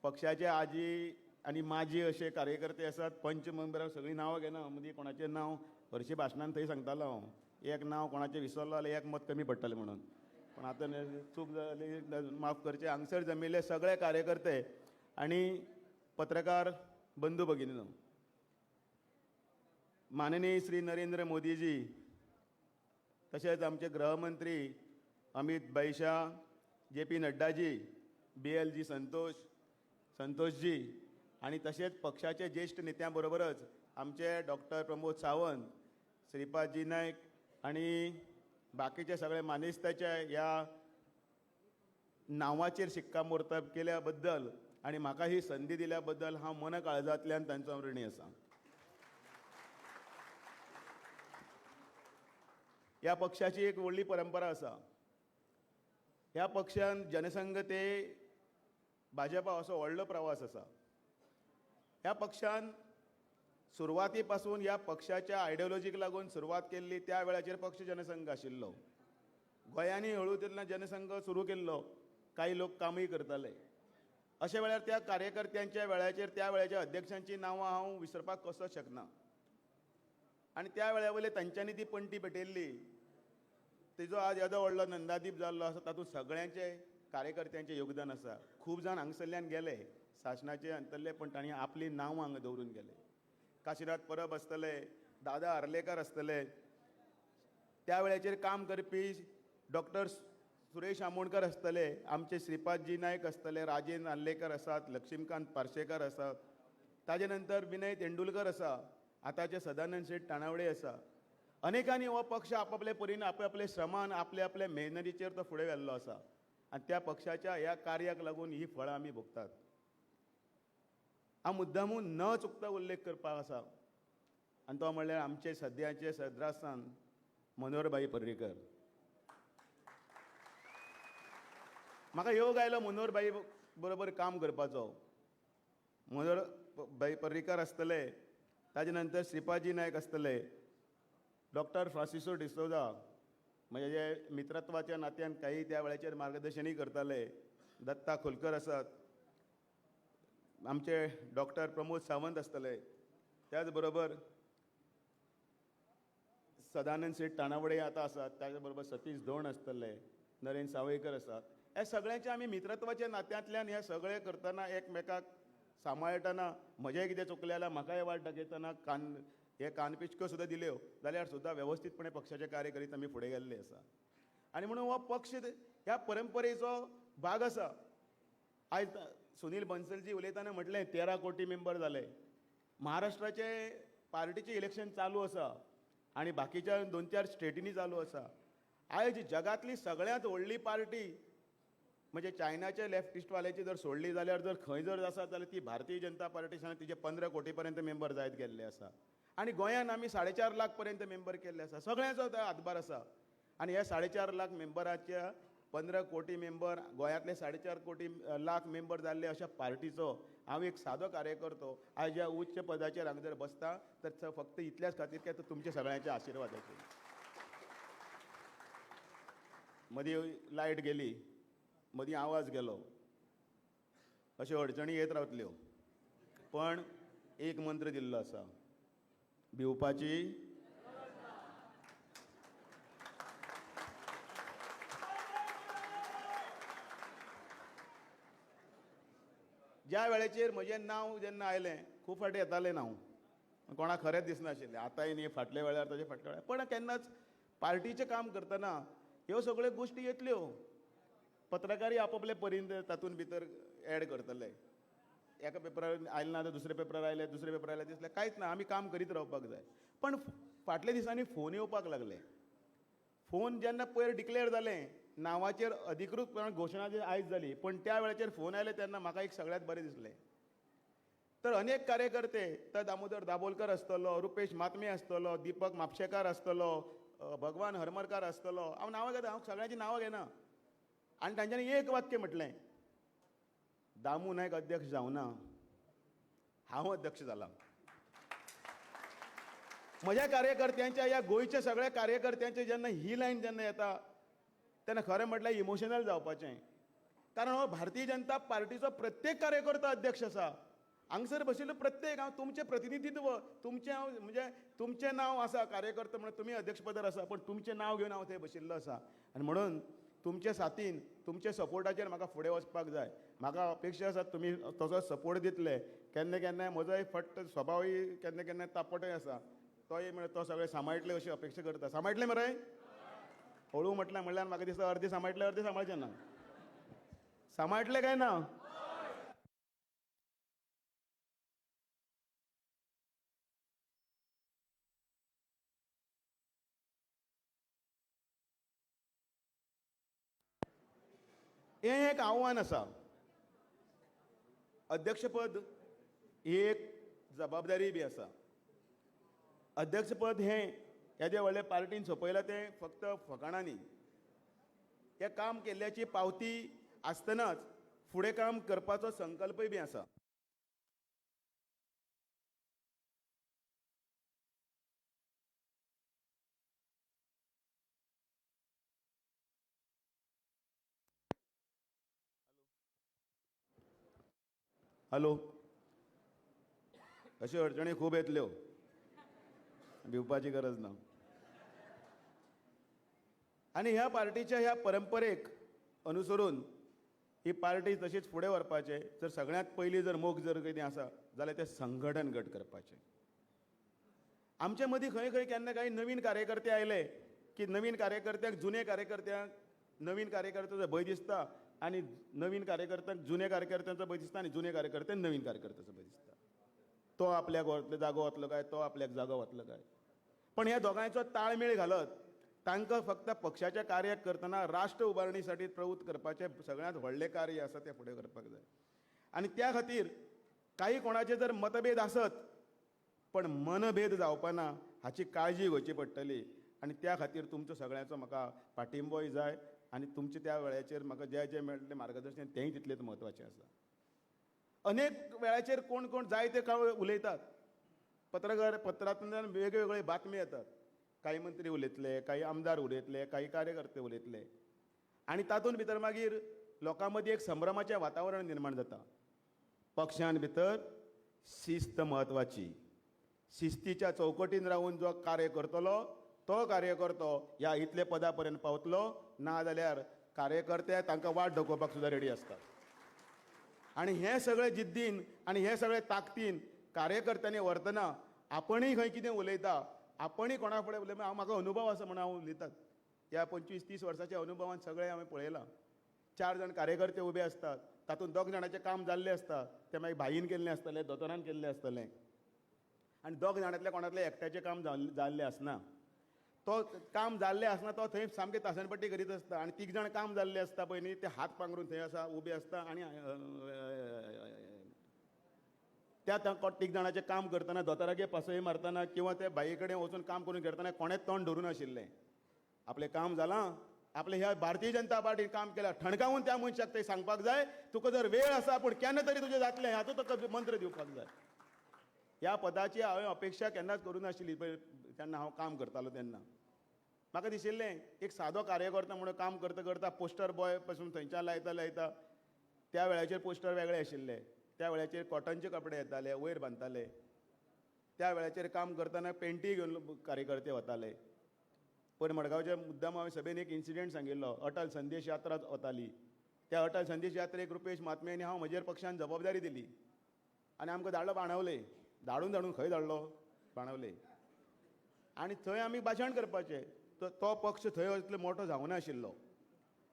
पक्षाचे आजी आणि माजी असे कार्यकर्ते आसात. पंच मेंबरां सगळीं नांवां घेना, मदीं कोणाचें नांव हरशीं भाशणान थंय सांगतालो हांव, एक नांव कोणाचें विसरलो जाल्यार एक मत कमी पडटलें म्हणून, पण आतां चूक जाली माफ करचें. हांगसर जमिल्ले सगळे कार्यकर्ते आनी पत्रकार बंधू भगिनीनो, माननीय श्री नरेंद्र मोदीजी, तशेंच आमचे गृहमंत्री अमित भाई शाह, JP नड्डाजी, BLG संतोषजी आणि तसेच पक्षाचे ज्येष्ठ नेत्यां बरोबरच आमचे डॉक्टर प्रमोद सावंत, श्रीपादजी नायक आणि बाकीचे सगळे मानेस्ताच्या ह्या नांवाचेर शिक्कामोर्तब केल्या बद्दल आणि म्हाका ही संधी दिल्या बद्दल हांव मन काळजांतल्यान तांचो ऋणी आसा. ह्या पक्षाची एक व्हडली परंपरा आसा. ह्या पक्षान जनसंघ ते भाजपा असो व्हडलो प्रवास आसा. ह्या पक्षान सुरवाती पासून ह्या पक्षाच्या आयडियोलॉजीक लागून सुरवात केल्ली, त्या वेळाचेर पक्ष जनसंघ आशिल्लो. गोंयांनी हळू तेन्ना जनसंघ सुरू केल्लो, काही लोक कामय करताले. अशा वेळार त्या कार्यकर्त्यांच्या वेळाचेर त्या वेळाच्या अध्यक्षांची नांवां हांव विसरपाक कसोच शकना आणि त्या वेळा वयले तांच्यांनी ती पणटी पेटयल्ली. तेजो आज येदो व्हडलो नंदादीप जाल्लो आसा, तातूंत सगळ्यांचे कार्यकर्त्यांचें योगदान आसा. खूब जाण हांगसरल्यान गेले शासनाचे अंतरले, पण तांणी आपली नांवां हांगा दवरून गेले. काशिनाथ परब आसतले, दादा अर्लेकर आसतले, त्या वेळाचेर काम करपी डॉक्टर सुरेश आमोणकर आसतले, आमचे श्रीपादजी नायक आसतले, राजेंद्र नार्लेकर आसात, लक्ष्मीकांत पार्सेकर आसात, ताजे नंतर विनय तेंडुलकर आसा, आतांचे सदानंद शेठ तानावडे आसा. अनेकांनी हो पक्ष आपापले परीन आपले श्रमान आपले मेहनतीचेर तो फुडें व्हेल्लो आसा आनी त्या पक्षाच्या ह्या कार्याक लागून ही फळां आमी भोगतात. हांव मुद्दामून न चुकता उल्लेख करपाक आसा आनी तो म्हणल्यार आमचे सद्याचे सद्रास्थान मनोहर भाई पर्रीकर. म्हाका योग आयलो मनोहर भाई बरोबर काम करपाचो. मनोहर भाई पर्रीकर आसतले, ताजे नंतर श्रीपादजी नायक आसतले, डॉक्टर फ्रांसिसो डिसोजा म्हणजे जे मित्रत्वाच्या नात्यान काही त्या वेळाचेर मार्गदर्शनय करताले, दत्ता खोलकर आसात, आमचे डॉक्टर प्रमोद सावंत आसतले, त्याच बरोबर सदानंद शेठ तानावडे आतां आसात, ताजे बरोबर सतीश धोंड आसतले, नरेंद्र सावयकर आसात. हे सगळ्यांचे आमी मित्रत्वाच्या नात्यांतल्यान हे सगळे करतना एकमेकाक सांबाळटना म्हजें कितें चुकलें जाल्यार म्हाकाय वाट दाखयतना कानपिचक्यो सुद्दां दिल्यो जाल्यार सुद्दां वेवस्थीतपणे पक्षाचें कार्य करीत आमी फुडें गेल्ले आसा. आनी म्हणून हो पक्ष ह्या परंपरेचो भाग आसा. आयज सुनील बन्सलजी उलयताना म्हटलें 13 कोटी मेंबर जाले. महाराष्ट्राचे पार्टीचें इलेक्शन चालू आसा आनी बाकीच्या 2-4 स्टेटींनी चालू आसा. आयज जगांतली सगळ्यांत व्हडली पार्टी म्हणजे चायनाच्या लेफ्टिस्टवाल्याची जर सोडली जाल्यार जर खंय जर आसा जाल्यार ती भारतीय जनता पार्टीसान तिचे 15 कोटी पर्यंत मेंबर जायत गेल्ले आसा. आनी गोंयांत आमी 4.5 लाख पर्यंत मेंबर केल्ले आसा. सगळ्यांचो हातभार आसा. आनी ह्या 4.5 लाख मेंबराच्या 15 कोटी मेंबर गोंयांतले 4.5 लाख मेंबर जाल्ले अशा पार्टीचो हांव एक सादो कार्यकर्तो आयज ह्या उच्च पदाचेर हांगा जर बसता तर फक्त इतल्याच खातीर की तुमच्या सगळ्यांच्या आशिर्वादाचेर. मदीं लायट गेली, मदीं आवाज गेलो, अश्यो अडचणी येत रावतल्यो. पण एक मंत्र दिल्लो आसा, भिवपाची ज्या वेळेचेर म्हजें नांव जेन्ना आयलें खूब फावटी येतालें नांव, कोणाक खरेंच दिसनाशिल्लें. आतांय न्ही, फाटल्या वेळार ताचे फाटल्या वेळार. पण केन्नाच पार्टीचें काम करतना ह्यो सगळ्यो गोश्टी येतल्यो. पत्रकारी आपापले परीन तातूंत भितर एड करतले. एका पेपरार आयले ना, दुसऱ्या पेपरार आयले, दुसऱ्या पेपरार आयले, दिसलें कांयच ना, आमी काम करीत रावपाक जाय. पण फाटल्या दिसांनी फोन येवपाक लागले. फोन जेन्ना पयर डिक्लेअर जालें, नांवाचेर अधिकृतपणान घोशणा जी आयज जाली, पण त्या वेळाचेर फोन आयले तेन्ना म्हाका एक सगळ्यांत बरें दिसलें. तर अनेक कार्यकर्ते, तर दामोदर दाबोलकर आसतलो, रुपेश मातमे आसतलो, दीपक म्हापशेकार आसतलो, भगवान हरमरकार आसतलो, हांव नांवां घेता, हांव सगळ्यांची नांवां घेना. आनी तांच्यांनी एक वाक्य म्हटलें, दामू नायक अध्यक्ष जावना, हांव अध्यक्ष जाला. म्हज्या कार्यकर्त्यांच्या, ह्या गोंयच्या सगळ्या कार्यकर्त्यांचे जेन्ना ही लायन जेन्ना येता तेन्ना खरें म्हटल्यार इमोशनल जावपाचें. कारण हो भारतीय जनता पार्टीचो प्रत्येक कार्यकर्तो अध्यक्ष आसा. हांगसर बशिल्लो प्रत्येक, हांव तुमचें प्रतिनिधित्व, तुमचें हांव म्हणजे तुमचें नांव आसा कार्यकर्तो म्हणून तुमी अध्यक्षपदार आसा, पण तुमचें नांव घेवन हांव थंय बशिल्लो आसा. आनी म्हणून तुमचे साथीन, तुमच्या सपोर्टाचेर म्हाका फुडें वचपाक जाय. म्हाका अपेक्षा आसा तुमी तसो सपोर्ट दितले. केन्ना केन्नाय म्हजोय फट्ट स्वभावय केन्ना केन्नाय तापटय आसा, तोय म्हणजे तो सगळें सांबाळटले अशी अपेक्षा करता. सांबाळटले मरे? हळू म्हटल्यार म्हाका दिसता अर्दे सांबाळटले, अर्दे सांबाळचे ना. सांबाळटले काय ना? हें एक आव्हान आसा. अध्यक्षपद ही एक जबाबदारी बी आसा. अध्यक्षपद हें येदे व्हडले पार्टीन सोपयलां तें फक्त फकाणांनी. हें काम केल्ल्याची पावती आसतनाच फुडें काम करपाचो संकल्पय बी आसा. हॅलो, अश्यो अडचणी खूब येतल्यो, भिवपाची गरज ना. आनी ह्या पार्टीच्या ह्या परंपरेक अनुसरून ही पार्टी तशीच फुडें व्हरपाचें. जर सगळ्यांत पयलीं जर मोख जर कितें आसा जाल्यार तें संघटन घट करपाचें. आमचे मदीं खंय खंय केन्ना काही नवीन कार्यकर्ते आयले की नवीन कार्यकर्त्यांक जुने कार्यकर्त्यांक नवीन कार्यकर्त्याचो भंय दिसता आनी नवीन कार्यकर्त्यांक जुने कार्यकर्त्यांचो भंय दिसता आनी जुने कार्यकर्त्यांक नवीन कार्यकर्त्याचो भंय दिसता. तो आपल्याक जागो वतलो काय, तो आपल्याक जागो वतलो काय. पण ह्या दोगांयचो ताळमेळ घालत तांकां फक्त पक्षाच्या कार्याक करतना राष्ट्र उबारणीसाठी प्रवृत्त करपाचें सगळ्यांत व्हडलें कार्य आसा तें फुडें करपाक जाय. आनी त्या खातीर काही कोणाचे जर मतभेद आसत पण मनभेद जावपाना हाची काळजी घेवची पडटली. आनी त्या खातीर तुमचो सगळ्यांचो म्हाका पाठिंबोय जाय आनी तुमचे त्या वेळाचेर म्हाका जें जें मेळटलें मार्गदर्शन तेंय तितलेंच म्हत्वाचें आसा. अनेक वेळाचेर कोण कोण जाय ते उलयतात. पत्रांतल्यान वेगवेगळे बातमी येतात. काही मंत्री उलयतले, काही आमदार उलयतले, काही कार्यकर्ते उलयतले आनी तातूंत भितर मागीर लोकां मदीं एक संभ्रमाचें वातावरण निर्माण जाता. पक्षान भितर शिस्त म्हत्वाची. शिस्तीच्या चौकटीन रावून जो कार्य करतलो तो कार्यकर्तो ह्या इतले पदा पर्यंत पावतलो. ना जाल्यार कार्यकर्ते तांकां वाट दाखोवपाक सुद्दां रेडी असतात. आणि हे सगळे जिद्दीन आणि हे सगळे ताकदीन कार्यकर्त्यांनी व्हरतना आपणय खंय कितें उलयता, आपणय कोणा फुडें उलयता, म्हाका अनुभव आसा म्हणून हांव उलयतात. ह्या 25-30 वर्साच्या अनुभवान सगळे हांवें पळयलां. 4 जाण कार्यकर्ते उबे असतात, तातूंत 2 जाणांचें काम जाल्लें आसता, तें मागीर भाईन केल्लें आसतलें, दोतोरान केल्लें आसतलें, आनी 2 जाणांतले कोणातलें एकट्याचें काम जाल्लें आसना. तो काम जाल्लें आसना तो थंय सामकें तासनपट्टी करीत आसता, आनी 3 जाण काम जाल्लें आसता पळय न्ही, ते हात पांगरून थंय आसा उबे आसता आनी त्या 3 जाणांचें काम करतना दोतोरागे पासय मारतना किंवा ते बाये कडेन वचून काम करून घेतना कोणेंच तोंड धरून नाशिल्लें. आपलें काम जालां, आपल्या ह्या भारतीय जनता पार्टीन काम केलां, ठणकावून त्या मनशाक थंय सांगपाक जाय, तुका जर वेळ आसा पूण केन्ना तरी तुजें जातलें, हातूंत ताका मंत्र दिवपाक जाय. ह्या पदाची हांवें अपेक्षा केन्नाच करूं नाशिल्ली पळय तेन्ना हांव काम करतालो तेन्ना. म्हाका दिशिल्लें एक सादो कार्यकर्तो म्हणून काम करता करता पोस्टर बॉय पासून थंयच्यान लायता त्या वेळाचेर पोस्टर वेगळे आशिल्ले, त्या वेळाचेर कॉटनचे कपडे येताले, वयर बांदताले. त्या वेळाचेर काम करतना पेंटी घेवन कार्यकर्ते वताले. पण मडगांवच्या मुद्दाम हांवें सभेन एक इन्सिडेंट सांगिल्लो. अटल संदेश यात्रा वताली. त्या अटल संदेश यात्रेक रुपेश मात्मे आनी हांव म्हजेर पक्षान जबाबदारी दिली आनी आमकां धाडलो बाणावले. धाडून खंय धाडलो? बाणावले. आनी थंय आमी भाशण करपाचें. तो पक्ष थंय असलो मोठो जावं नाशिल्लो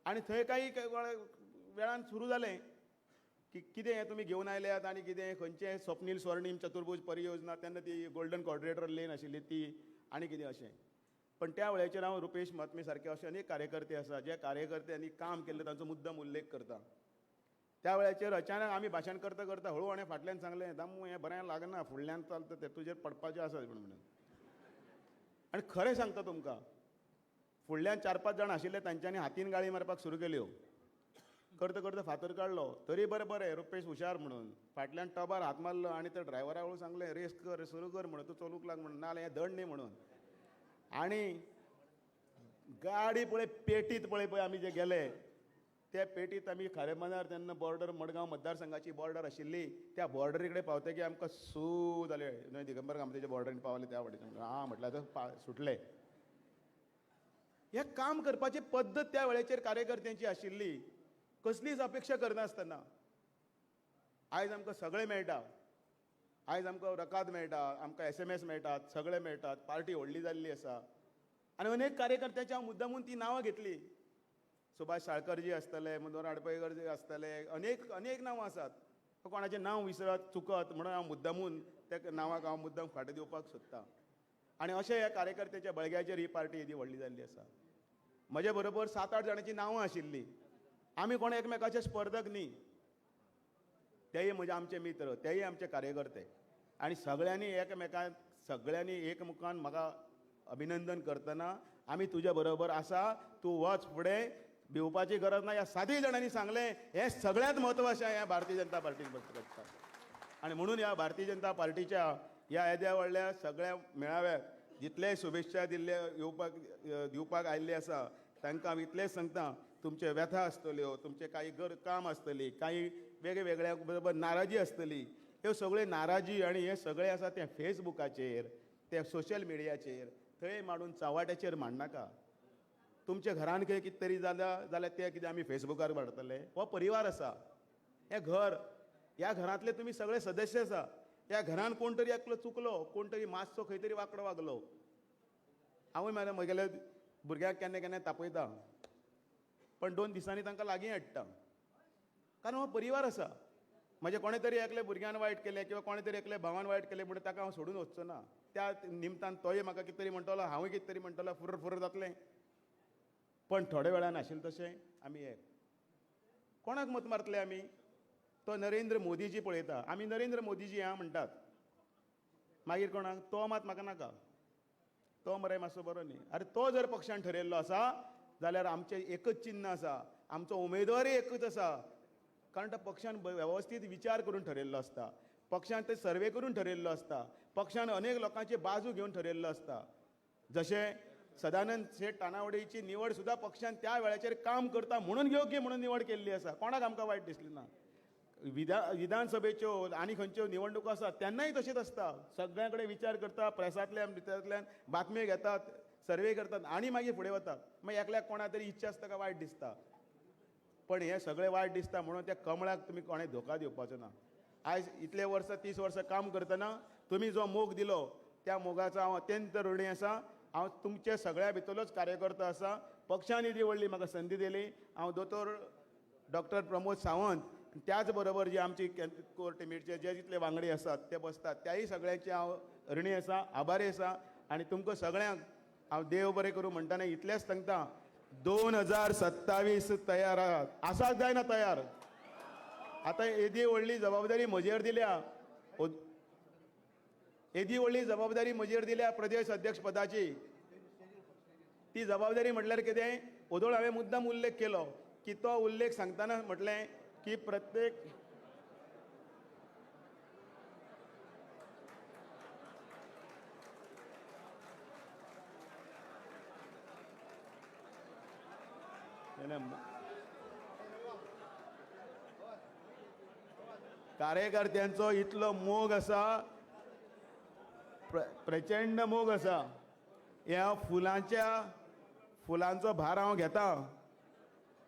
आनी थंय काही वेळान सुरू जालें की कितें हें तुमी घेवन आयल्यात आनी कितें खंयचें स्वप्नील स्वर्णीम चतुर्भुज परियोजना, तेन्ना ती गोल्डन कॉर्डिनेटर लेन आशिल्ली ती आनी कितें अशें. पण त्या वेळाचेर हांव रुपेश मात्मे सारके अशे अनेक कार्यकर्ते आसा जे कार्यकर्त्यांनी काम केल्लें तांचो मुद्दम उल्लेख करता. त्या वेळाचेर अचानक आमी भाशण करता करता हळू हाणें फाटल्यान सांगलें, दामू हें बरें लागना, फुडल्यान चलता तें तुजेर पडपाचें आसा म्हणून. आनी खरें सांगता तुमकां, फुडल्यान 4-5 जाण आशिल्ले तांच्यांनी हातीन गाळी मारपाक सुरू केल्यो. करता करता फातर काडलो. तरी बरें रुपेश हुशार म्हणून फाटल्यान टबार हात मारलो आनी त्या ड्रायव्हरा हळू सांगलें, रेस कर, सुरू कर म्हणून, तूं चलूंक लाग म्हणून, नाल्यार हें धड न्ही म्हणून. आनी गाडी पळय पेटीत पळय आमी जे गेले, त्या पेटीत आमी खारेमांदार तेन्ना बॉर्डर मडगांव मतदारसंघाची बॉर्डर आशिल्ली, त्या बॉर्डरी कडेन पावतकीर आमकां सू जालें. दिगंबर कामतेच्या बॉर्डरीन पावले त्या वाटेच्यान. म्हटल्यार सुटले. हें काम करपाची पद्दत त्या वेळाचेर कार्यकर्त्यांची आशिल्ली. कसलीच अपेक्षा करनासतना आयज आमकां सगळें मेळटा. आयज आमकां रकाद मेळटा, आमकां SMS मेळटात, सगळें मेळटात, पार्टी व्हडली जाल्ली आसा. आनी अनेक कार्यकर्त्यांची हांव मुद्दामून ती नांवां घेतली. सुभाष साळकरजी आसतले, मनोहर आडपयकरजी आसतले, अनेक नांवां आसात. कोणाचें नांव विसरत चुकत म्हणून हांव मुद्दामून त्या नांवाक हांव मुद्दाम फाटीं दिवपाक सोदतां. आनी अशें ह्या कार्यकर्त्याच्या बळग्याचेर ही पार्टी येदी व्हडली जाल्ली आसा. म्हजे बरोबर 7-8 जाणांची नांवां आशिल्लीं. आमी कोण एकमेकाचे स्पर्धक न्ही. तेय म्हणजे आमचे मित्र, तेय आमचे कार्यकर्ते. आनी सगळ्यांनी एकमुखान म्हाका अभिनंदन करतना आमी तुज्या बरोबर आसा, तूं वच फुडें, भिवपाची गरज ना. ह्या 7 जाणांनी सांगलें हें सगळ्यांत म्हत्वाचें ह्या भारतीय जनता पार्टीक करता. आनी म्हणून ह्या भारतीय जनता पार्टीच्या ह्या येद्या व्हडल्या सगळ्या मेळाव्याक जितले शुभेच्छा दिवपाक आयिल्ले आसा तांकां हांव इतलेंच सांगता, तुमचे व्यथा आसतल्यो, तुमचे काही काम आसतली, काही वेगवेगळ्या बरोबर नाराजी आसतली. ह्यो सगळ्यो नाराजी आनी हे सगळें आसा तें फेसबुकाचेर, ते सोशल मिडियाचेर थंय मांडून चावाट्याचेर मांडनाका. तुमच्या घरान खंय कितें तरी जाल्यार तें कितें आमी फेसबुकार मारतले? हो परिवार आसा, हें घर, ह्या घरांतले तुमी सगळे सदस्य आसा. ह्या घरान कोण तरी एकलो चुकलो, कोण तरी मातसो खंय तरी वांकडो वागलो, हांवूय म्हगेल्या भुरग्याक केन्ना केन्ना तापयता, पण 2 दिसांनी तांकां लागीं हाडटा. कारण हो परिवार आसा. म्हजें कोणे तरी एकले भुरग्यान वायट केलें किंवा कोणे तरी एकले भावान वायट केलें म्हणून ताका हांव सोडून वचचो ना. त्या निमतान तोय म्हाका कितें तरी म्हणटलो, हांवूय कितें तरी म्हणटलो, फुर्र जातलें. पण थोड्या वेळान आशिल्लें तशें आमी एक कोणाक मत मारतले आमी? तो नरेंद्र मोदीजी पळयता. आमी नरेंद्र मोदीजी ह्या म्हणटात, मागीर कोणाक? तो मात म्हाका नाका. तो मरे मातसो बरो न्ही. अरे तो जर पक्षान ठरयल्लो आसा जाल्यार आमचें एकच चिन्ह आसा, आमचो उमेदवारय एकच आसा. कारण तो पक्षान वेवस्थीत विचार करून ठरयल्लो आसता, पक्षान ते सर्वे करून ठरयल्लो आसता, पक्षान अनेक लोकांची बाजू घेवन ठरयल्लो आसता. जशें सदानंद शेट तानावडेची निवड सुद्दां पक्षान त्या वेळाचेर काम करता म्हणून योग्य म्हणून निवड केल्ली आसा. कोणाक आमकां वायट दिसली ना. विधानसभेच्यो आनी खंयच्यो निवडणुको आसात तेन्नाय तशेंच आसता. सगळ्यां कडेन विचार करता, प्रेसांतल्यान बातम्यो घेतात, सर्वे करतात आनी मागीर फुडें वतात. मागीर एकल्याक कोणा तरी इच्छा आसता काय वायट दिसता. पण हे सगळें वायट दिसता म्हणून त्या कमळाक तुमी कोणें धोका दिवपाचो ना. आयज इतले वर्सां 30 वर्सां काम करतना तुमी जो मोग दिलो त्या मोगाचो हांव अत्यंत ऋणी आसा. हांव तुमचे सगळ्या भितरलोच कार्यकर्तो आसा. पक्षान इतली व्हडली म्हाका संदी दिली. हांव दोतोर डॉक्टर प्रमोद सावंत त्याच बरोबर जे आमची कोर टिमीचे जे जितले वांगडी आसात ते बसतात त्याही सगळ्यांचे हांव ऋणी आसा, आभारी आसा. आनी तुमकां सगळ्यांक हांव देव बरें करूं म्हणटाना इतलेंच सांगता 2027 तयार आसात काय ना तयार. आतां येदी व्हडली जबाबदारी म्हजेर दिल्या. येदी व्हडली जबाबदारी म्हजेर दिल्या प्रदेश अध्यक्ष पदाची. ती जबाबदारी म्हटल्यार कितें ओदोळ हांवें मुद्दाम उल्लेख केलो की तो उल्लेख सांगतना म्हटलें की प्रत्येक कार्यकर्त्यांचो इतलो मोग आसा, प्रचंड मोग आसा. ह्या फुलांचो भार हांव घेता,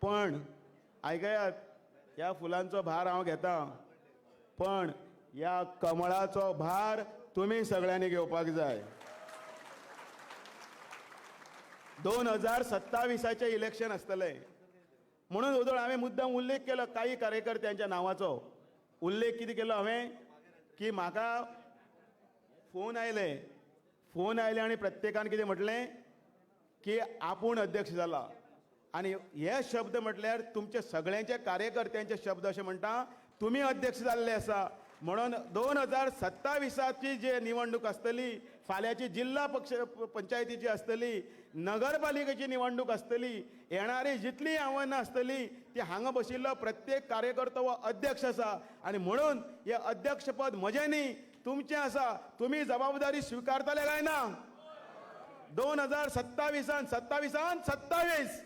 पण आयकयात, ह्या फुलांचो भार हांव घेता, पण ह्या कमळाचो भार तुमी सगळ्यांनी घेवपाक जाय. 2027 इलेक्शन आसतलें म्हणून ओदोळ हांवें मुद्दाम उल्लेख केलो काही कार्यकर्त्यांच्या नांवाचो. उल्लेख कितें केलो हांवें की म्हाका फोन आयले आनी प्रत्येकान कितें म्हटलें की आपूण अध्यक्ष जाला. आनी हे शब्द म्हटल्यार तुमचे सगळ्यांचे कार्यकर्त्यांचे शब्द अशें म्हणटा तुमी अध्यक्ष जाल्ले आसा. म्हणून 2027 जी निवडणूक आसतली, फाल्यांची जिल्हा पंचायतीची आसतली, नगरपालिकेची निवडणूक आसतली, येणारी जितली आव्हानां आसतली ती हांगा बशिल्लो प्रत्येक कार्यकर्तो हो अध्यक्ष आसा. आनी म्हणून हे अध्यक्षपद म्हजें न्ही, तुमचें आसा. तुमी जबाबदारी स्विकारतले काय ना? 2027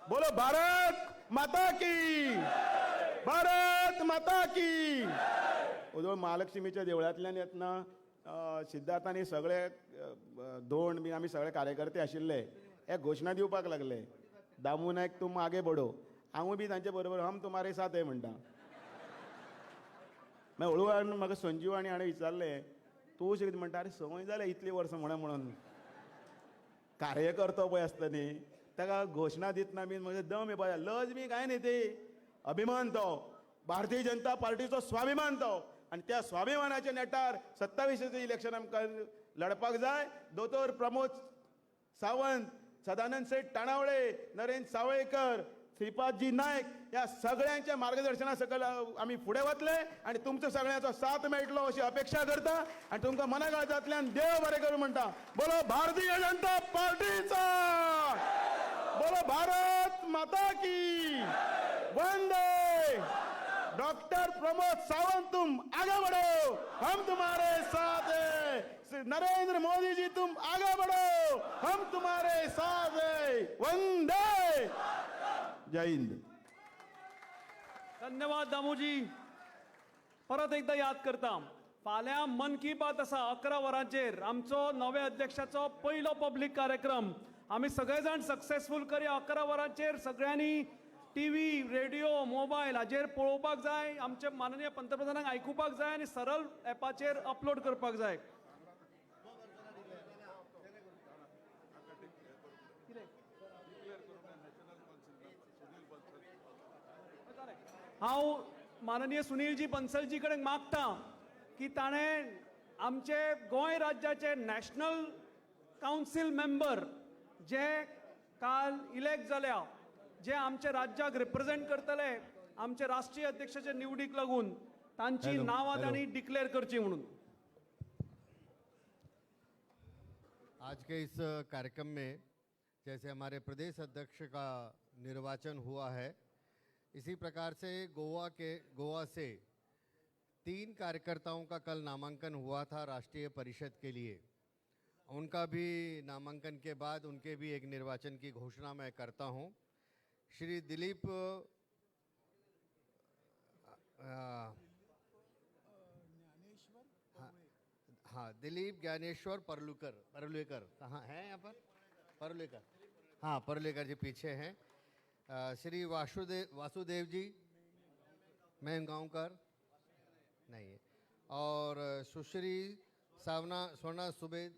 बोलो भारत माता की, भारत माता की. ओदोळ महालक्ष्मीच्या देवळांतल्यान येतना सिद्धार्थांनी सगळे धोंड बी आमी सगळे कार्यकर्ते आशिल्ले हे घोशणा दिवपाक लागले, दामू नायक तुम आगे बढो. हांवूय बी तांचे बरोबर हम तुम्हारे साथ आहे म्हणटा. मागीर हळू म्हाका संजीव आनी हाणें विचारलें तूं अशें कितें म्हणटा. अरे संवय जालें इतलीं वर्सां म्हणून कार्यकर्तो पळय आसता न्ही ताका घोशणा दितना बी म्हजे दम येवपा लज बी कांय न्ही. ते अभिमान तो भारतीय जनता पार्टीचो स्वाभिमान तो. आनी त्या स्वाभिमानाच्या नेटार 27 इलेक्शन आमकां लडपाक जाय. दोतोर प्रमोद सावंत, सदानंद सेठ ताणावळे, नरेंद्र सावळेकर, श्रीपादजी नायक ह्या सगळ्यांच्या मार्गदर्शना सकयल आमी फुडें वतले आनी तुमचो सगळ्यांचो साथ मेळटलो अशी अपेक्षा करता. आनी तुमकां मनाकाळजांतल्यान देव बरें करूं म्हणटा. बोलो भारतीय जनता पार्टीचा, बोलो भारत माता की, वंदे. डॉक्टर प्रमोद सावंत तुम आगे बढ़ो, हम तुम्हारे साथ हैं. नरेंद्र मोदी जी तुम आगे बढ़ो, हम तुम्हारे साथ हैं. वंदे. जय हिंद. धन्यवाद दामूजी. परत एकदा याद करता फाल्यां मन की बात आसा 11 वरांचेर आमचो नव्या अध्यक्षाचो पयलो पब्लीक कार्यक्रम. आमी सगळे जाण सक्सेसफूल करया. 11 वरांचेर सगळ्यांनी टीव्ही, रेडिओ, मोबायल हाचेर पळोवपाक जाय, आमचे माननीय पंतप्रधानांक आयकुपाक जाय आनी सरळ एपाचेर अपलोड करपाक जाय. हांव माननीय सुनीलजी बन्सलजी कडेन मागता की ताणें आमचे गोंय राज्याचे नॅशनल कावन्सील मेंबर जे काल इलेक्ट जाल्या, जे आमचे राज्याक रिप्रेझेंट करतले आमचे राष्ट्रीय अध्यक्षाचे निवडीक लागून तांची नांवां तांणी डिक्लेअर करची म्हणून. आज के इस कार्यक्रम में जैसे हमारे प्रदेश अध्यक्ष का निर्वाचन हुआ है, इसी प्रकार से गोवा से 3 कार्यकर्ताओं का कल नामांकन हुआ था राष्ट्रीय परिषद के लिए. उनका भी नामांकन के बाद उनके भी एक निर्वाचन की घोषणा मैं करता हूं. श्री दिलीप दिलीप ज्ञानेश्वर परलुकर कहाँ हैं? यहाँ पर परलुकर, हाँ परलुकर जी पीछे हैं. श्री वासुदेव जी मेहगांवकर नहीं है, और सुश्री स्वर्णा सुबेद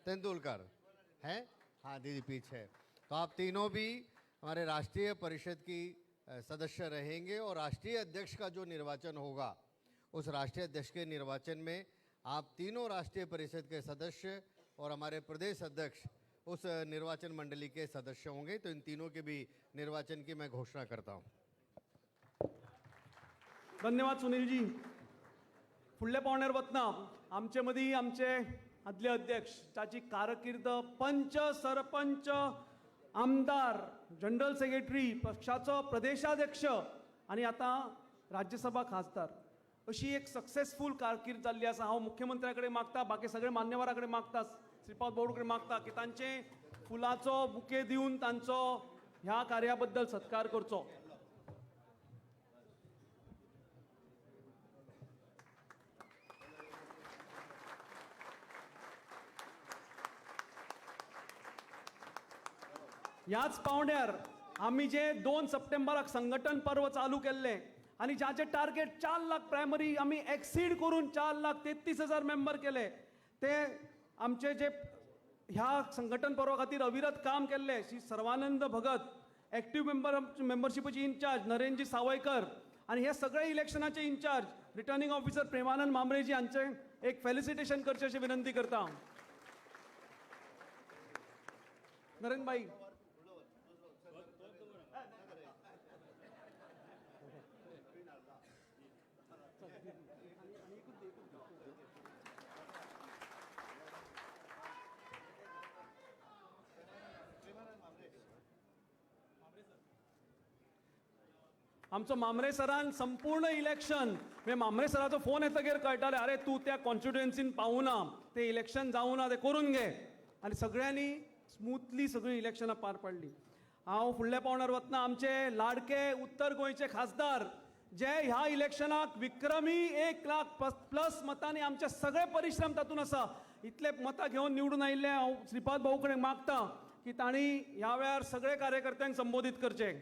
तेंदुलकर हैं, हाँ दीदी पीछे। तो आप तीनों भी हमारे राष्ट्रीय परिषद की सदस्य रहेंगे, और राष्ट्रीय अध्यक्ष का जो निर्वाचन होगा उस राष्ट्रीय अध्यक्ष के निर्वाचन में आप तीनों राष्ट्रीय परिषद के सदस्य और हमारे प्रदेश अध्यक्ष उस निर्वाचन मंडली के सदस्य होंगे। तो इन तीनों के भी निर्वाचन की मैं घोषणा करता हूं। धन्यवाद सुनीलजी. फुडल्या पावण्यार वतना आमचे मदीं आमचे आदले अध्यक्ष जाची कारकीर्द पंच, सरपंच, आमदार, जनरल सेक्रेटरी, पक्षाचो प्रदेशाध्यक्ष आणि आता राज्यसभा खासदार अशी एक सक्सेसफूल कारकीर्द जाल्ली आसा. हांव मुख्यमंत्र्या कडेन मागता, बाकी सगळे मान्यवरां कडेन मागता, श्रीपाद बावडू कडेन मागता की तांचे फुलाचो बुके दिवन तांचो ह्या कार्या बद्दल सत्कार करचो. ह्याच पावंड्यार आमी जे 2 सप्टेंबराक संघटन पर्व चालू केल्ले आणि ज्याचे टार्गेट 4 लाख प्रायमरी आमी एक्सीड करून 4,33,000 मेंबर केले, ते आमचे जे ह्या संघटन पर्वा खातीर अविरत काम केल्ले श्री सर्वानंद भगत, एक्टिव्ह मेंबरशिपाची इन्चार्ज नरेंद्रजी सावयकर, आणि हे सगळे इलेक्शनाचे इन्चार्ज रिटर्निंग ऑफिसर प्रेमानंद मांबरेजी हांचे एक फेलिसिटेशन करचे अशी विनंती करता. नरेंद्र भाई. आमचो मामरे सरान संपूर्ण इलेक्शन म्हणजे मामरे सराचो फोन येतकीर कळटाले, अरे तू त्या कॉन्स्टिट्युएन्सीन पावूना, ते इलेक्शन जावना, ते करून घे, आणि सगळ्यांनी स्मूथली सगळी इलेक्शनां पार पडली. हांव फुडल्या पावण्यार वतना आमचे लाडके उत्तर गोंयचे खासदार जे ह्या इलेक्शनाक विक्रमी 1 लाख प्लस मतांनी आमचे सगळे परिश्रम तातून आसा, इतले मतां घेवन निवडून आयिल्ले हांव श्रीपाद भाऊ कडेन मागता की तांणी ह्या वेळार सगळे कार्यकर्त्यांक संबोधीत करचे.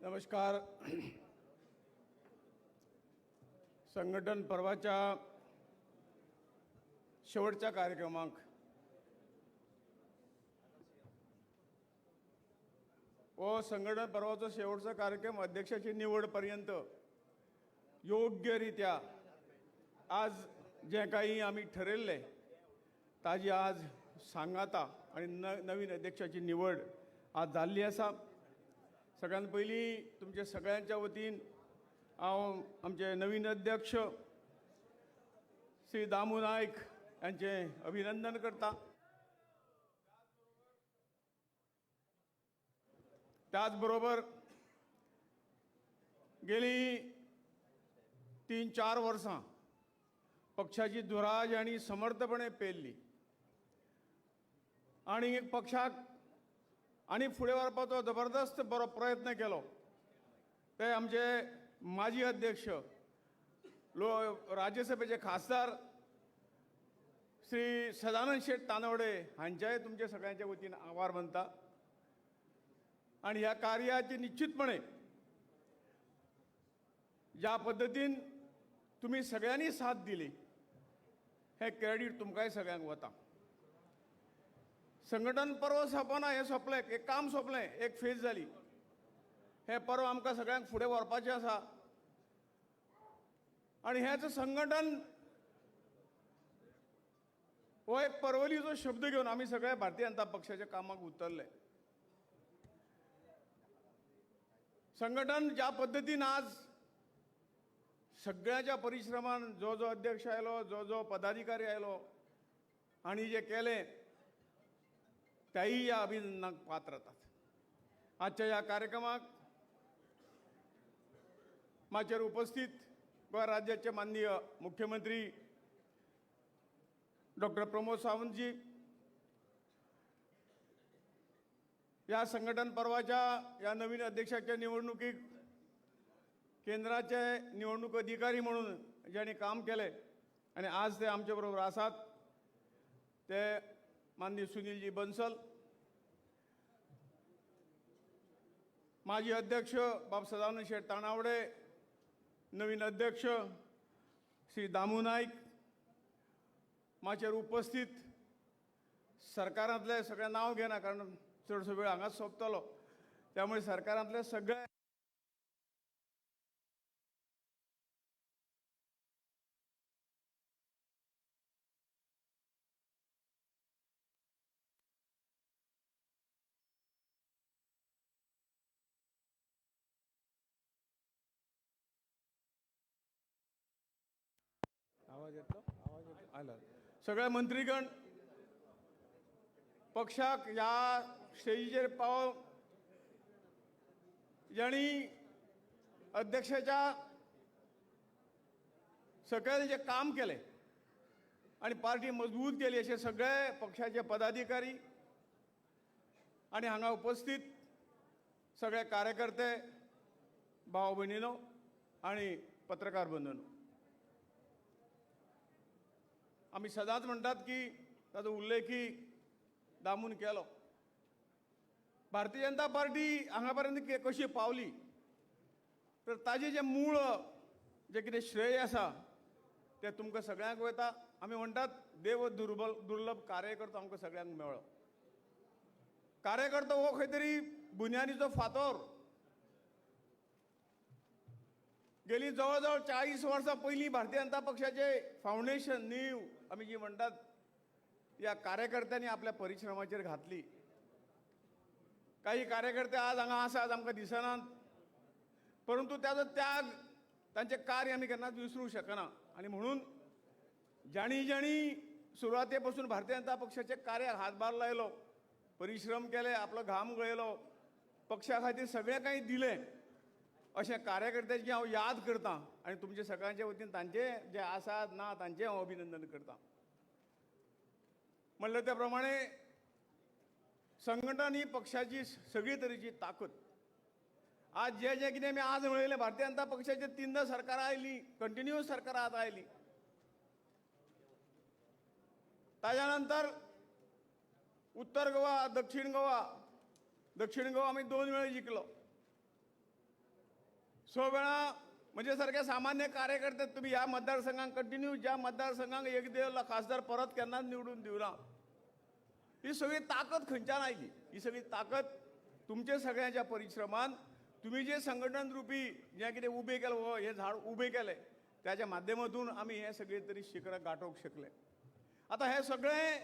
नमस्कार. संघटन पर्वाच्या शेवटच्या कार्यक्रमाक हो संघटन पर्वाचो शेवटचो कार्यक्रम अध्यक्षाची निवड पर्यंत योग्यरित्या आज जे काही आम्ही ठरयल्लें ताजी आज सांगाता आणि नवीन अध्यक्षाची निवड आज जाल्ली आसा. सगळ्यात पयलीं तुमच्या सगळ्यांच्या वतीन हांव आमचे नवीन अध्यक्ष श्री दामू नायक यांचे अभिनंदन करता. त्याच बरोबर गेली 3-4 वर्सां पक्षाची धुराज आणि समर्थपणे पेल्ली आणि एक पक्षाक आणि फुडें व्हरपाचो जबरदस्त बरो प्रयत्न केलो. ते आमचे माजी अध्यक्ष राज्यसभेचे खासदार श्री सदानंद शेठ तानवडे हांचेय तुमचे सगळ्यांच्या वतीन आभार मानता. आणि ह्या कार्याची निश्चितपणे ज्या पद्धतीन तुम्ही सगळ्यांनी साथ दिली हे क्रेडिट तुमकांय सगळ्यांक वता. संघटन पर्व सोंपना हें सोंपलें, एक काम सोंपलें, एक फेज जाली. हे पर्व आमकां सगळ्यांक फुडें व्हरपाचें आसा आणि हेच संघटन हो एक पर्वलीचो शब्द घेवन आमी सगळे भारतीय जनता पक्षाच्या कामाक उतरले. संघटन ज्या पद्धतीन आज सगळ्याच्या परिश्रमान जो जो अध्यक्ष आयलो, जो जो पदाधिकारी आयलो आणि जे केले त्याही या अभिनंदनाक पात्र जातात. आजच्या या कार्यक्रमाक माचेर उपस्थित गोंय राज्याचे माननीय मुख्यमंत्री डॉक्टर प्रमोद सावंतजी, या संघटन पर्वाच्या या नवीन अध्यक्षाच्या निवडणुकीत केंद्राचे निवडणूक अधिकारी म्हणून ज्यांनी काम केले आणि आज ते आमच्याबरोबर आसात ते माननीय सुनीलजी बन्सल, माजी अध्यक्ष बाब सदानंद शेठ तानावडे, नवीन अध्यक्ष श्री दामू नाईक, माचेर उपस्थित सरकारांतले सगळे नांव घेना कारण चडसो वेळ हांगाच सोंपतलो, त्यामुळे सरकारांतले सगळे आवाज येतो आला सगळे मंत्रीगण पक्षाक ह्या स्टेजीचेर पाव ज्यांनी अध्यक्षाच्या सकयल जे काम केले आणि पार्टी मजबूत केली असे सगळे पक्षाचे पदाधिकारी आणि हांगा उपस्थित सगळे कार्यकर्ते भाव भयणीनो आणि पत्रकार बंधूंनो, आम्ही सदांच म्हणतात की ताचो उल्लेखी दामून केलो. भारतीय जनता पार्टी हांगा पर्यंत कशी पावली तर ताजे जे मूळ जे कितें श्रेय आसा ते तुमकां सगळ्यांक वता. आमी म्हणटात देव दुर्लभ कार्यकर्तो आमकां सगळ्यांक मेळ्ळो. कार्यकर्तो हो खंय तरी बुन्यादीचो फातर. गेली जवळजवळ 40 वर्सां पयलीं भारतीय जनता पक्षाचे फावंडेशन नीव आमी जी म्हणटात या कार्यकर्त्यांनी आपल्या परिश्रमाचेर घातली. काही कार्यकर्ते आज हांगा आसात आमकां दिसनात, परंतु त्याचो त्याग तांचें कार्य आमी केन्नाच विसरूंक शकना. आणि म्हणून ज्यांनी ज्यांनी सुरवाते पासून भारतीय जनता पक्षाचे कार्याक हातभार लायलो, परिश्रम केले, आपलो घाम गळयलो, पक्षा खातीर सगळें काही दिलें, अशा कार्यकर्त्याची हांव याद करतां आणि तुमच्या सगळ्यांच्या वतीन तांचे जे आसात ना तांचें हांव अभिनंदन करतां. म्हणलं त्या प्रमाणे संघटन ही पक्षाची सगळी तरेची ताकद. आज जे जे कितें आमी आज मेळयलें, भारतीय जनता पक्षाची 3 सरकारां आयलीं, कंटिन्युअस सरकारां आतां आयलीं. ताज्या नंतर उत्तर गोवा, दक्षिण गोवा आमी 2 वेळा जिखलो. 6 वेळा म्हणजे सारखे सामान्य कार्यकर्ते तुम्ही ह्या मतदारसंघात कंटिन्यू ज्या मतदारसंघाक एक देव खासदार परत केन्नाच निवडून दिवना. ही सगळी ताकद खंयच्यान आयली? ही सगळी ताकद तुमचे सगळ्यांच्या परिश्रमान, तुम्ही जे संघटन रूपी जे कितें उबें केलें, हो हे झाड उबें केलें, त्याच्या माध्यमातून आमी हे सगळे तरी शिखरां गाठोवंक शकले. आता हे सगळे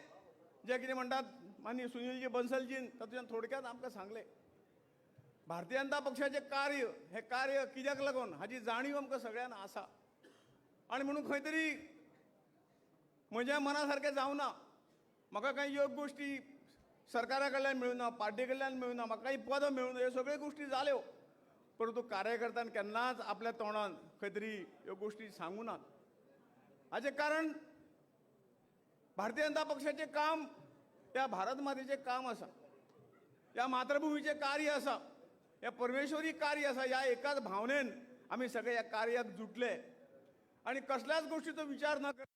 जे कितें म्हणटात माननीय सुनीलजी बन्सलजीन तातूंतल्यान थोडक्यात आमकां सांगलें. भारतीय जनता पक्षाचे कार्य, हे कार्य कित्याक लागून हाची जाणीव आमकां सगळ्यांना आसा. आणि म्हणून खंय तरी म्हज्या मना सारकें जावना. म्हाका काही योग गोश्टी सरकारा कडल्यान मेळूना, पार्टी कडल्यान मेळूना, म्हाका काही पदां मेळूना, ह्यो सगळ्यो गोश्टी जाल्यो, परंतु कार्यकर्त्यान केन्नाच आपल्या तोंडान खंय तरी ह्यो गोश्टी सांगूनात. हाचें कारण भारतीय जनता पक्षाचें काम ह्या भारत मातेचें काम आसा, ह्या मातृभुमीचें कार्य आसा, हे परमेश्वरी कार्य आसा. ह्या एकाच भावनेन आमी सगळे ह्या कार्याक जुटले आणि कसल्याच गोष्टीचो विचार न करता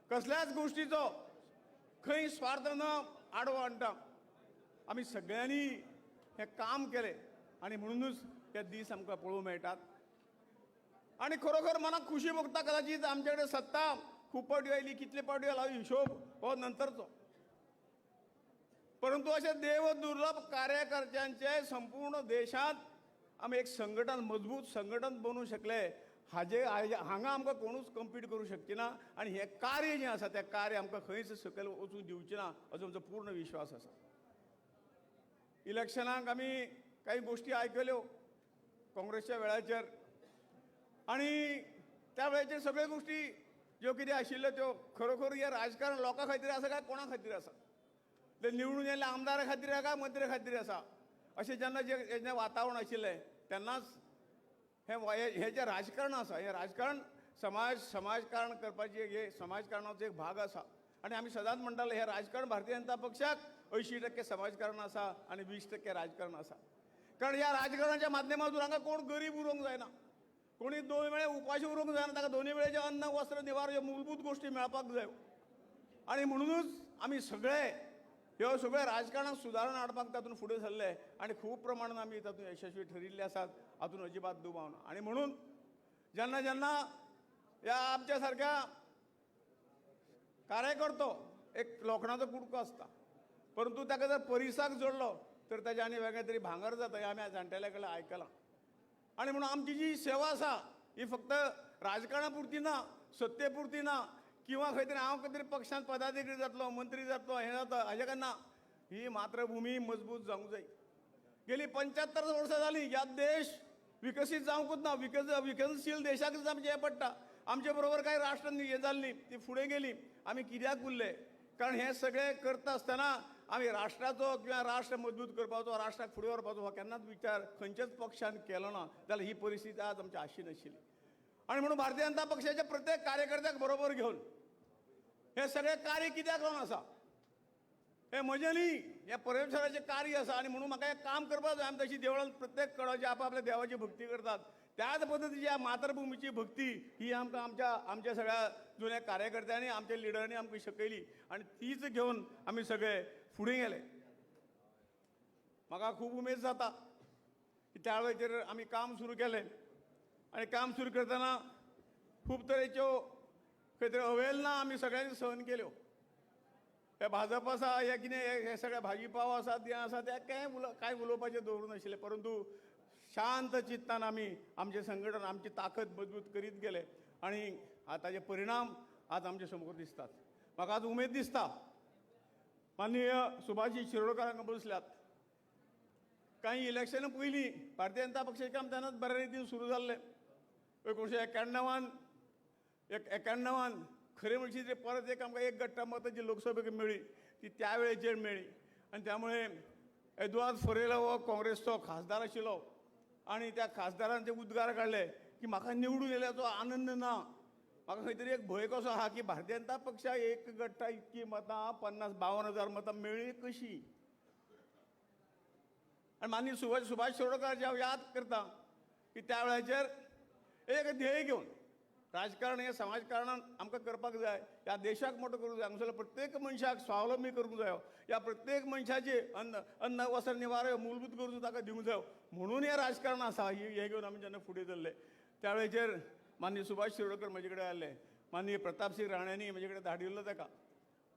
कसल्याच गोष्टीचो खंय स्वार्थ न आडवो हाडटा. आमी सगळ्यांनी हे काम केले आणि म्हणूनच हे दीस आमकां पळोवंक मेळटात. आणि खरोखर मनाक खुशी भोगता. कदाचित आमचे कडेन सत्ता खूब फावटी आयली, कितले फावटी आयला हिशोब हो नंतरचो, परंतु अशे देव दुर्लभ कार्यकर्त्यांचे संपूर्ण देशात आमी एक संघटन, मजबूत संघटन बनवू शकले. हांगा आमकां कोणूच कम्पीट करूं शकचे ना. आणि हे कार्य जें आसा तें कार्य आमकां खंयच सकयल वचूंक दिवचें ना असो आमचो पूर्ण विश्वास आसा. इलेक्शनाक आमी काही गोश्टी आयकल्यो काँग्रेसच्या वेळाचेर, आणि त्या वेळाचेर सगळ्यो गोश्टी ज्यो कितें आशिल्ल्यो त्यो खरोखर हे राजकारण लोकां खातीर आसा काय कोणा खातीर आसा? ते निवडून येयल्ल्या आमदारा खातीर काय मंत्री खातीर आसा? अशें जेन्ना जें वातावरण आशिल्लें तेन्नाच हे जे राजकारण आसा हे राजकारण समाजकारण करपाचे हे समाजकारणाचो एक भाग आसा आनी आमी सदांच म्हणटाले हे राजकारण भारतीय जनता पक्षाक 80% समाजकारण आसा आनी 20% राजकारण आसा. कारण ह्या राजकारणाच्या माध्यमातून हांगा कोण गरीब उरोंक जायना, कोणी 2 वेळे उपाशी उरोंक जायना, ताका 2 वेळेचे अन्न वस्त्र निवार ह्यो मूलभूत गोश्टी मेळपाक जाय. आनी म्हणूनच आमी सगळे ह्यो सगळे राजकारणात सुदारणा हाडपाक तातूंत फुडें सरले आनी खूब प्रमाणात आमी तातूंत यशस्वी ठरिल्ले आसात, हातूंत अजिबात दुबाव ना. आनी म्हणून जेन्ना जेन्ना ह्या आमच्या सारक्या कार्यकर्तो एक लोखणाचो कुडको आसता, परंतु ताका जर परिसाक जोडलो तर ताचे आनी वेगळें तरी भांगर जाता हें आमी जाणटेल्या कडल्यान आयकलां. आनी म्हणून आमची जी सेवा आसा ही फक्त राजकारणा पुरती ना, सत्ते पुरती ना, किंवा खंय तरी हांव खंय तरी पक्षांत पदाधिकारी जातलो, मंत्री जातलो, हें जाता हाजे कारणां ही मातृभुमी मजबूत जावंक जाय. गेली 75 वर्सां जालीं ह्या देश विकसीत जावंकूच ना, विकसनशील देशाकच आमचें हें पडटा. आमचे बरोबर कांय राष्ट्र हें जाल्लीं ती फुडें गेलीं, आमी कित्याक उरले? कारण हें सगळें करता आसतना आमी राष्ट्राचो किंवा राष्ट्र मजबूत करपाचो, राष्ट्राक फुडें व्हरपाचो हो केन्नाच विचार खंयच्याच पक्षान केलो ना, जाल्यार ही परिस्थिती आज आमची आशी नाशिल्ली. आनी म्हणून भारतीय जनता पक्षाच्या प्रत्येक कार्यकर्त्याक बरोबर घेवन हे सगळें कार्य कित्याक लावन आसा, हें म्हजें न्ही, हें परमेश्वराचें कार्य आसा. आनी म्हणून म्हाका हें काम करपाक जाय. आमी तशी देवळांत प्रत्येक कडाची आपआपल्या देवाची भक्ती करतात, त्याच पद्दतीची ह्या मातृभुमीची भक्ती ही आमकां आमच्या सगळ्या जुन्या कार्यकर्त्यांनी आमच्या लिडरांनी आमकां शिकयली आनी तीच घेवन आमी सगळे फुडें गेले. म्हाका खूब उमेद जाता की त्या वेळाचेर आमी काम सुरू केलें आनी काम सुरू करतना खूब तरेच्यो खंय तरी अवेलना आमी सगळ्यांनी सहन केल्यो. हे भाजप आसा, हे कितें हे सगळे भाजी पाव आसात, हें आसा तें कांय उलोवपाचें दवरूं नाशिल्लें, परंतु शांत चित्तान आमी आमचें संघटन आमची ताकद मजबूत करीत गेले आनी ताचे परिणाम आज आमचे समोर दिसतात. म्हाका आज उमेद दिसता माननीय सुभाषजी शिरोडकर हांगा बसल्यात. कांय इलेक्शना पयलीं भारतीय जनता पक्षाचें काम तेन्नाच बऱ्या रितीन सुरू जाल्लें. 1991 खरें म्हणशी ते परत एक आमकां 1 गट्टा मतां जी लोकसभेक मेळ्ळी ती त्या वेळेचेर मेळ्ळी आनी त्यामुळे एदुआर्द फरेला हो काँग्रेसचो खासदार आशिल्लो आनी त्या खासदारान ते उद्गार काडले की म्हाका निवडून येयल्याचो आनंद ना, म्हाका खंय तरी एक भंय कसो आहा की भारतीय जनता पक्षाक 1 गट्टा इतकी मतां 52,000 मतां मेळ्ळी कशी. आनी माननीय सुभाष शिरोडकर हांव याद करता की त्या वेळाचेर एक ध्येय घेवन राजकारण हें समाजकारणान आमकां करपाक जाय, ह्या देशाक मोठो करूंक जाय, हांगासरल्या प्रत्येक मनशाक स्वावलंबी करूंक जायो, ह्या प्रत्येक मनशाचे अन्न वस्त्र निवार मूलभूत गरजो ताका दिवंक जायो, म्हणून हें राजकारण आसा. हें घेवन आमी जेन्ना फुडें सरले त्या वेळेचेर माननीय सुभाष शिरोडकर म्हजे कडेन आयले. माननीय प्रताप सिंग राणांनी म्हजे कडेन धाडिल्लो ताका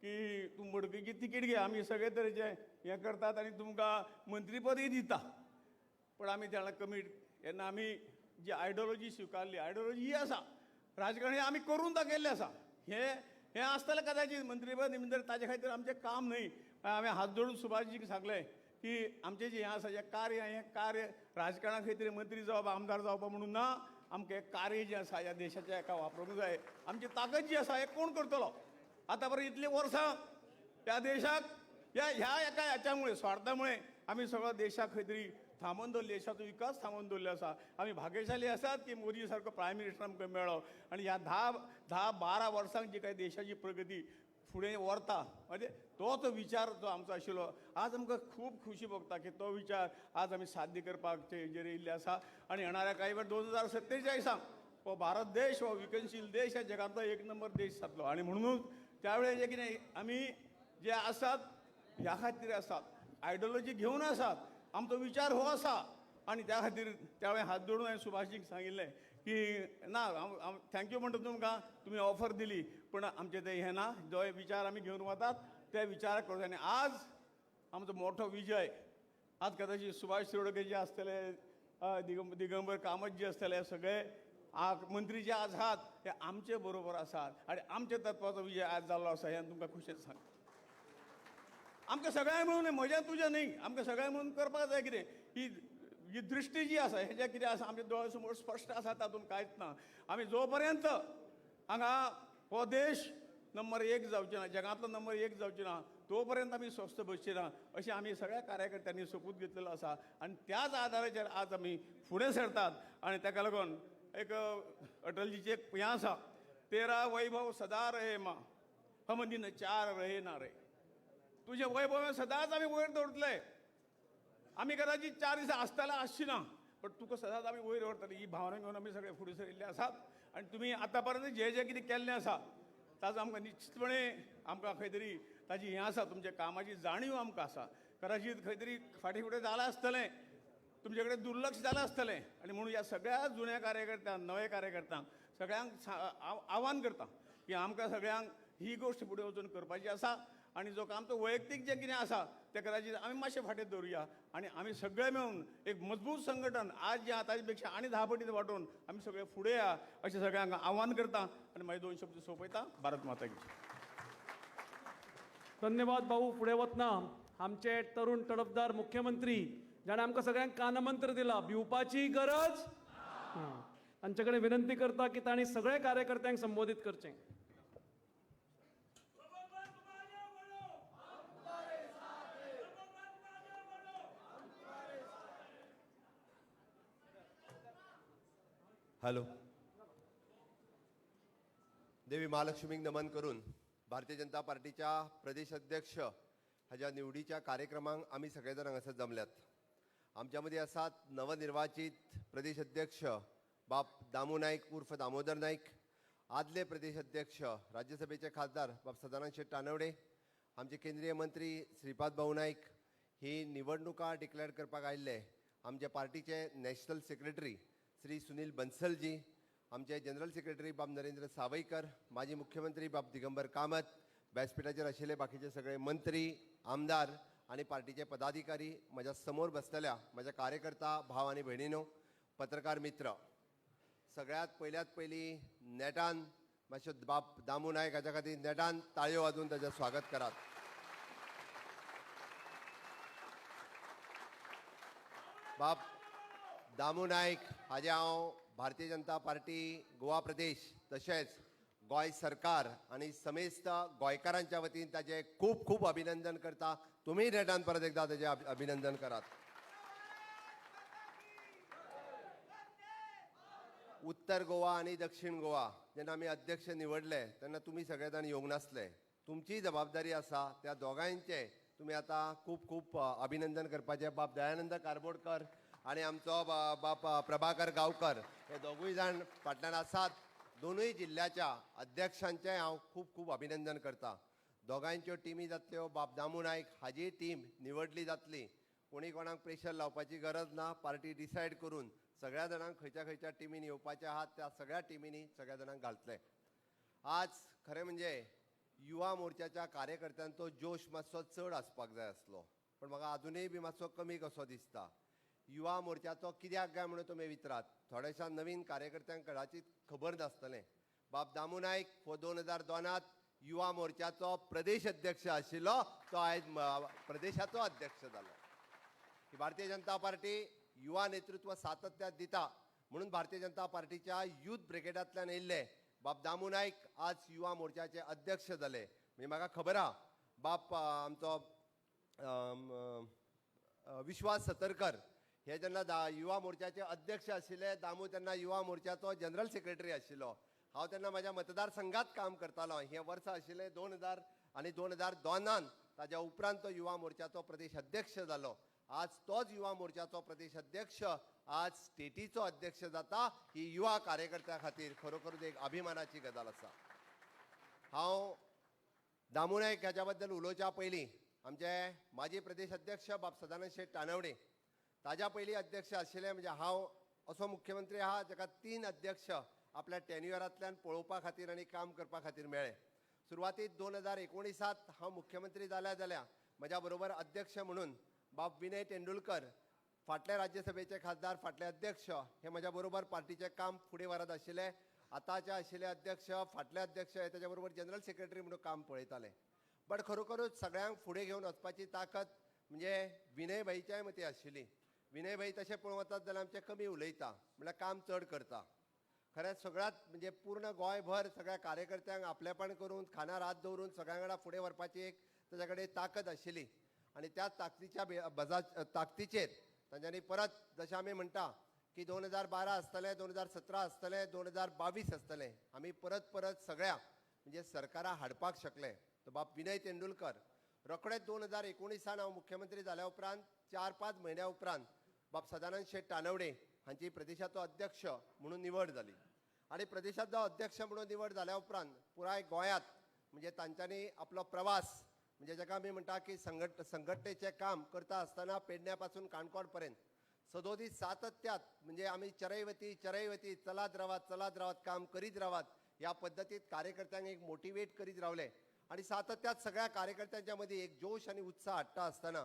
की तूं मडकयची तिकीट घे, आमी सगळे तरेचे हें करतात आनी तुमकां मंत्रीपदय दिता. पण आमी त्या कमीट जेन्ना आमी जी आयडियोलॉजी स्विकारली, आयडियोलॉजी ही आसा राजकारण हें आमी करून दाखयल्लें आसा. हें आसतलें कदाचित मंत्रीपद निमित्त ताचे खातीर आमचें काम न्हय. हांवें हात जोडून सुभाषजीक सांगलें की आमचें जें हें आसा हें कार्य राजकारणाक खंय तरी मंत्री जावप आमदार जावपा म्हणून ना, आमकां हें कार्य जें आसा ह्या देशाच्या हेका वापरूंक जाय. आमची ताकद जी आसा हें कोण करतलो? आतां बरें इतलीं वर्सां ह्या देशाक ह्या एका हाच्यामुळे स्वार्थामुळे आमी सगळो देशाक खंय तरी थांबोवन दवरले, देशाचो विकास थांबोवन दवरलो आसा. आमी भाग्यशाली आसात की मोदी सारको प्रायम मिनिस्टर आमकां मेळ्ळो आनी ह्या 10-12 वर्सांक जी काही देशाची प्रगती फुडें व्हरता म्हणजे तोच विचार जो आमचो आशिल्लो आज आमकां खूब खुशी भोगता की तो विचार आज आमी साध्य करपाक हेजेर येयल्ले आसा. आनी येणाऱ्या कांय वेळ 2047 हो भारत देश हो विकसनशील देश ह्या जगांतलो 1 नंबर देश जातलो. आनी म्हणूनच त्या वेळेर जे कितें आमी जे आसात ह्या खातीर आसात, आयडियोलॉजी घेवन आसात, आमचो विचार हो आसा आनी त्या खातीर त्या वेळेर हात जोडून हांवें सुभाषजीक सांगिल्लें की ना हांव थँक्यू म्हणटा तुमकां, तुमी ऑफर दिली, पण आमचें तें हें ना, जो विचार आमी घेवन वतात ते विचार करूं. आनी आज आमचो मोठो विजय, आज कदाचित सुभाष शिरोडकर जे आसतले, दिगंबर कामत जे आसतले, सगळे मंत्री जे आज आहात ते आमचे बरोबर आसात आनी आमच्या तत्वाचो विजय आज जाल्लो आसा हें तुमकां खुशेन सांग. आमकां सगळ्यांक मेळून म्हजें तुजें न्ही, आमकां सगळ्यांक मेळून करपाक जाय कितें. ही दृश्टी जी आसा हें जें कितें आसा आमच्या दोळ्या समोर स्पश्ट आसा तातूंत कांयच ना. आमी जो पर्यंत हांगा हो देश नंबर 1 जावचें ना, जगांतलो नंबर 1 जावचें ना, तोपर्यंत आमी स्वस्थ बसचे ना अशें आमी सगळ्या कार्यकर्त्यांनी सोपूत घेतलेलो आसा आनी त्याच आदाराचेर आज आमी फुडें सरतात आनी ताका लागून एक अटलजीचें एक हें आसा, तेरा वैभव सदा रहे मां हम दिन चार रहे ना रे. तुजें वैभव सदांच आमी वयर दवरतले. आमी कदाचित 4 दिसां आसतले आसची ना, पण तुका सदांच आमी वयर व्हरतले ही भावना घेवन आमी सगळे फुडें सरिल्ले आसात. आनी तुमी आतां पर्यंत जें कितें केल्लें आसा ताजो आमकां निश्चितपणे आमकां खंय तरी ताजी हें आसा, तुमच्या कामाची जाणीव आमकां आसा. कदाचित खंय तरी फाटीं फुडें जालां आसतलें, तुमचे कडेन दुर्लक्ष जालां आसतलें आनी म्हणून ह्या सगळ्या जुन्या कार्यकर्त्यांक नवे कार्यकर्त्यांक सगळ्यांक आव्हान करता की आमकां सगळ्यांक ही गोश्ट फुडें वचून करपाची आसा आनी जो आमचो वैयक्तीक जें कितें आसा तें कदाचित आमी मातशें फाटीं दवरुया आनी आमी सगळे मेळून एक मजबूत संघटन आज जें आतां ताचे पेक्षा आनी 10 पटीन वाडोवन आमी सगळे फुडें या अशें सगळ्यांक आव्हान करता आनी मागीर 2 शब्द सोंपयता. भारत माता की. धन्यवाद भाऊ. फुडें वतना आमचे तरुण तडफदार मुख्यमंत्री जाणें आमकां सगळ्यांक कानमंत्र दिला, भिवपाची गरज. तांचे कडेन विनंती करता की तांणी सगळे कार्यकर्त्यांक संबोधीत करचें. हॅलो. देवी महालक्ष्मीक नमन करून भारतीय जनता पार्टीच्या प्रदेश अध्यक्ष हाच्या निवडीच्या कार्यक्रमांक आमी सगळे जाण हांगासर जमल्यात. आमच्या मदीं आसात नवनिर्वाचित प्रदेश अध्यक्ष बाब दामू नायक उर्फ दामोदर नायक, आदले प्रदेश अध्यक्ष राज्यसभेचे खासदार बाब सदानंद शेट तानवडे, आमचे केंद्रीय मंत्री श्रीपाद भाऊ नायक, ही निवडणुका डिक्लेअर करपाक आयिल्ले आमच्या पार्टीचे नॅशनल सेक्रेटरी श्री सुनील बन्सलजी, आमचे जनरल सेक्रेटरी बाब नरेंद्र सावयकर, माजी मुख्यमंत्री बाब दिगंबर कामत, व्यासपीठाचेर आशिल्ले बाकीचे सगळे मंत्री, आमदार आनी पार्टीचे पदाधिकारी, म्हज्या समोर बसलेल्या म्हज्या कार्यकर्ता भाव आनी भयणीनो, पत्रकार मित्र, सगळ्यात पयली नेटान मातशे बाब दामू नायक हाच्या खातीर नेटान ताळयो वाजून ताचें स्वागत करात. बाब दामू नायक हाजे हांव भारतीय जनता पार्टी गोवा प्रदेश तशेंच गोंय सरकार आनी समेस्त गोंयकारांच्या वतीन ताजें खूब खूब अभिनंदन करता. तुमी नेटान परत एकदा ताजें अभिनंदन करात. उत्तर गोवा आनी दक्षिण गोवा जेन्ना आमी अध्यक्ष निवडले तेन्ना तुमी सगळे जाण येवंक नासले. तुमची जबाबदारी आसा त्या दोगांयचे तुमी आतां खूब खूब अभिनंदन करपाचें. बाब दयानंद कारबोडकर आनी आमचो बाप प्रभाकर गांवकर हे दोगूय जाण फाटल्यान आसात. दोनूय जिल्ल्याच्या अध्यक्षांचें हांव खूब खूब अभिनंदन करता. दोगांयच्यो टिमी जातल्यो. बाब दामू नायक हाजी टीम निवडली जातली. कोणी कोणाक प्रेशर लावपाची गरज ना. पार्टी डिसायड करून सगळ्या जाणांक खंयच्या खंयच्या टिमीन येवपाचे आहात त्या सगळ्या टिमींनी सगळ्या जाणांक घालतले. आज खरें म्हणजे युवा मोर्चाच्या कार्यकर्त्यांचो जोश मातसो चड आसपाक जाय आसलो, पण म्हाका अजुनूय बी मातसो कमी कसो दिसता. युवा मोर्चाचो कित्याक काय म्हणून तुमी विचारात. थोड्याशा नवीन कार्यकर्त्यांक कदाचित खबर नासतलें. बाब दामू नायक 2002 युवा मोर्चाचो प्रदेश अध्यक्ष आशिल्लो, तो आयज प्रदेशाचो अध्यक्ष जालो. ही भारतीय जनता पार्टी युवा नेतृत्व सातत्यात दिता म्हणून भारतीय जनता पार्टीच्या युथ ब्रिगेडांतल्यान येयल्ले बाब दामू नायक आज युवा मोर्चाचे अध्यक्ष जाले. म्हणजे म्हाका खबर आहा बाप आमचो विश्वास सतरकर हे जेन्ना युवा मोर्चाचे अध्यक्ष आशिल्ले, दामू तेन्ना युवा मोर्चाचो जनरल सेक्रेटरी आशिल्लो. हांव तेन्ना म्हाज्या मतदारसंघात काम करतालो. हे वर्स आशिल्लें 2000 आनी 2002 ताज्या उपरांत तो युवा मोर्चाचो प्रदेश अध्यक्ष जालो. आज तोच युवा मोर्चाचो प्रदेश अध्यक्ष आज स्टेटीचो अध्यक्ष जाता. ही युवा कार्यकर्त्यां खातीर खरोखरूच एक अभिमानाची गजाल आसा. हांव दामू नायक हाच्या बद्दल उलोवच्या पयलीं आमचे माजी प्रदेश अध्यक्ष बाब सदानंद शेट तानवडे ताज्या पयलीं अध्यक्ष आशिल्ले म्हणजे हांव असो मुख्यमंत्री आहा जाका 3 अध्यक्ष आपल्या टेन्युअरांतल्यान पळोवपा खातीर आनी काम करपा खातीर मेळ्ळे. सुरवातीक 2019 हांव मुख्यमंत्री जाल्या म्हज्या बरोबर अध्यक्ष म्हणून बाब विनय तेंडुलकर, फाटले राज्यसभेचे खासदार, फाटले अध्यक्ष हे म्हज्या बरोबर पार्टीचें काम फुडें व्हरत आशिल्ले. आतांचे आशिल्ले अध्यक्ष, फाटले अध्यक्ष हे ताच्या बरोबर जनरल सेक्रेटरी म्हणून काम पळयताले. बट खरोखरूच सगळ्यांक फुडें घेवन वचपाची ताकद म्हणजे विनय भाईच्याय मती आशिल्ली. विनय भाई तशें पळोवंक वचत जाल्यार आमचें कमी उलयता, म्हळ्यार काम चड करता. खरेंच सगळ्यात म्हणजे पूर्ण गोंयभर सगळ्या कार्यकर्त्यांक आपलेपण करून खांदार हात दवरून सगळ्यां वांगडा फुडें व्हरपाची एक ताजे कडेन ताकद आशिल्ली आनी त्या ताकदीचेर तांच्यांनी परत जशें आमी म्हणटा की 2012 आसतलें, 2017 आसतलें, 2022 आसतलें, आमी परत परत सगळ्या म्हणजे सरकारां हाडपाक शकले. तो बाब विनय तेंडुलकर रोखडेच 2019 हांव मुख्यमंत्री जाल्या उपरांत 4-5 म्हयन्या उपरांत बाब सदानंद शेट तानवडे हांची प्रदेशाचो अध्यक्ष म्हणून निवड जाली आनी प्रदेशाचो अध्यक्ष म्हणून निवड जाल्या उपरांत पुराय गोंयांत म्हणजे तांच्यांनी आपलो प्रवास म्हणजे जाका आमी म्हणटा की संघटनेचें काम करता आसतना पेडण्या पासून काणकोण पर्यंत सदोदीस सातत्यात म्हणजे आमी चरैवती चलत रावात काम करीत रावात ह्या पद्दतीत कार्यकर्त्यांक एक मोटिवेट करीत रावले आनी सातत्यात सगळ्या कार्यकर्त्यांच्या मदीं एक जोश आनी उत्साह हाडटा आसतना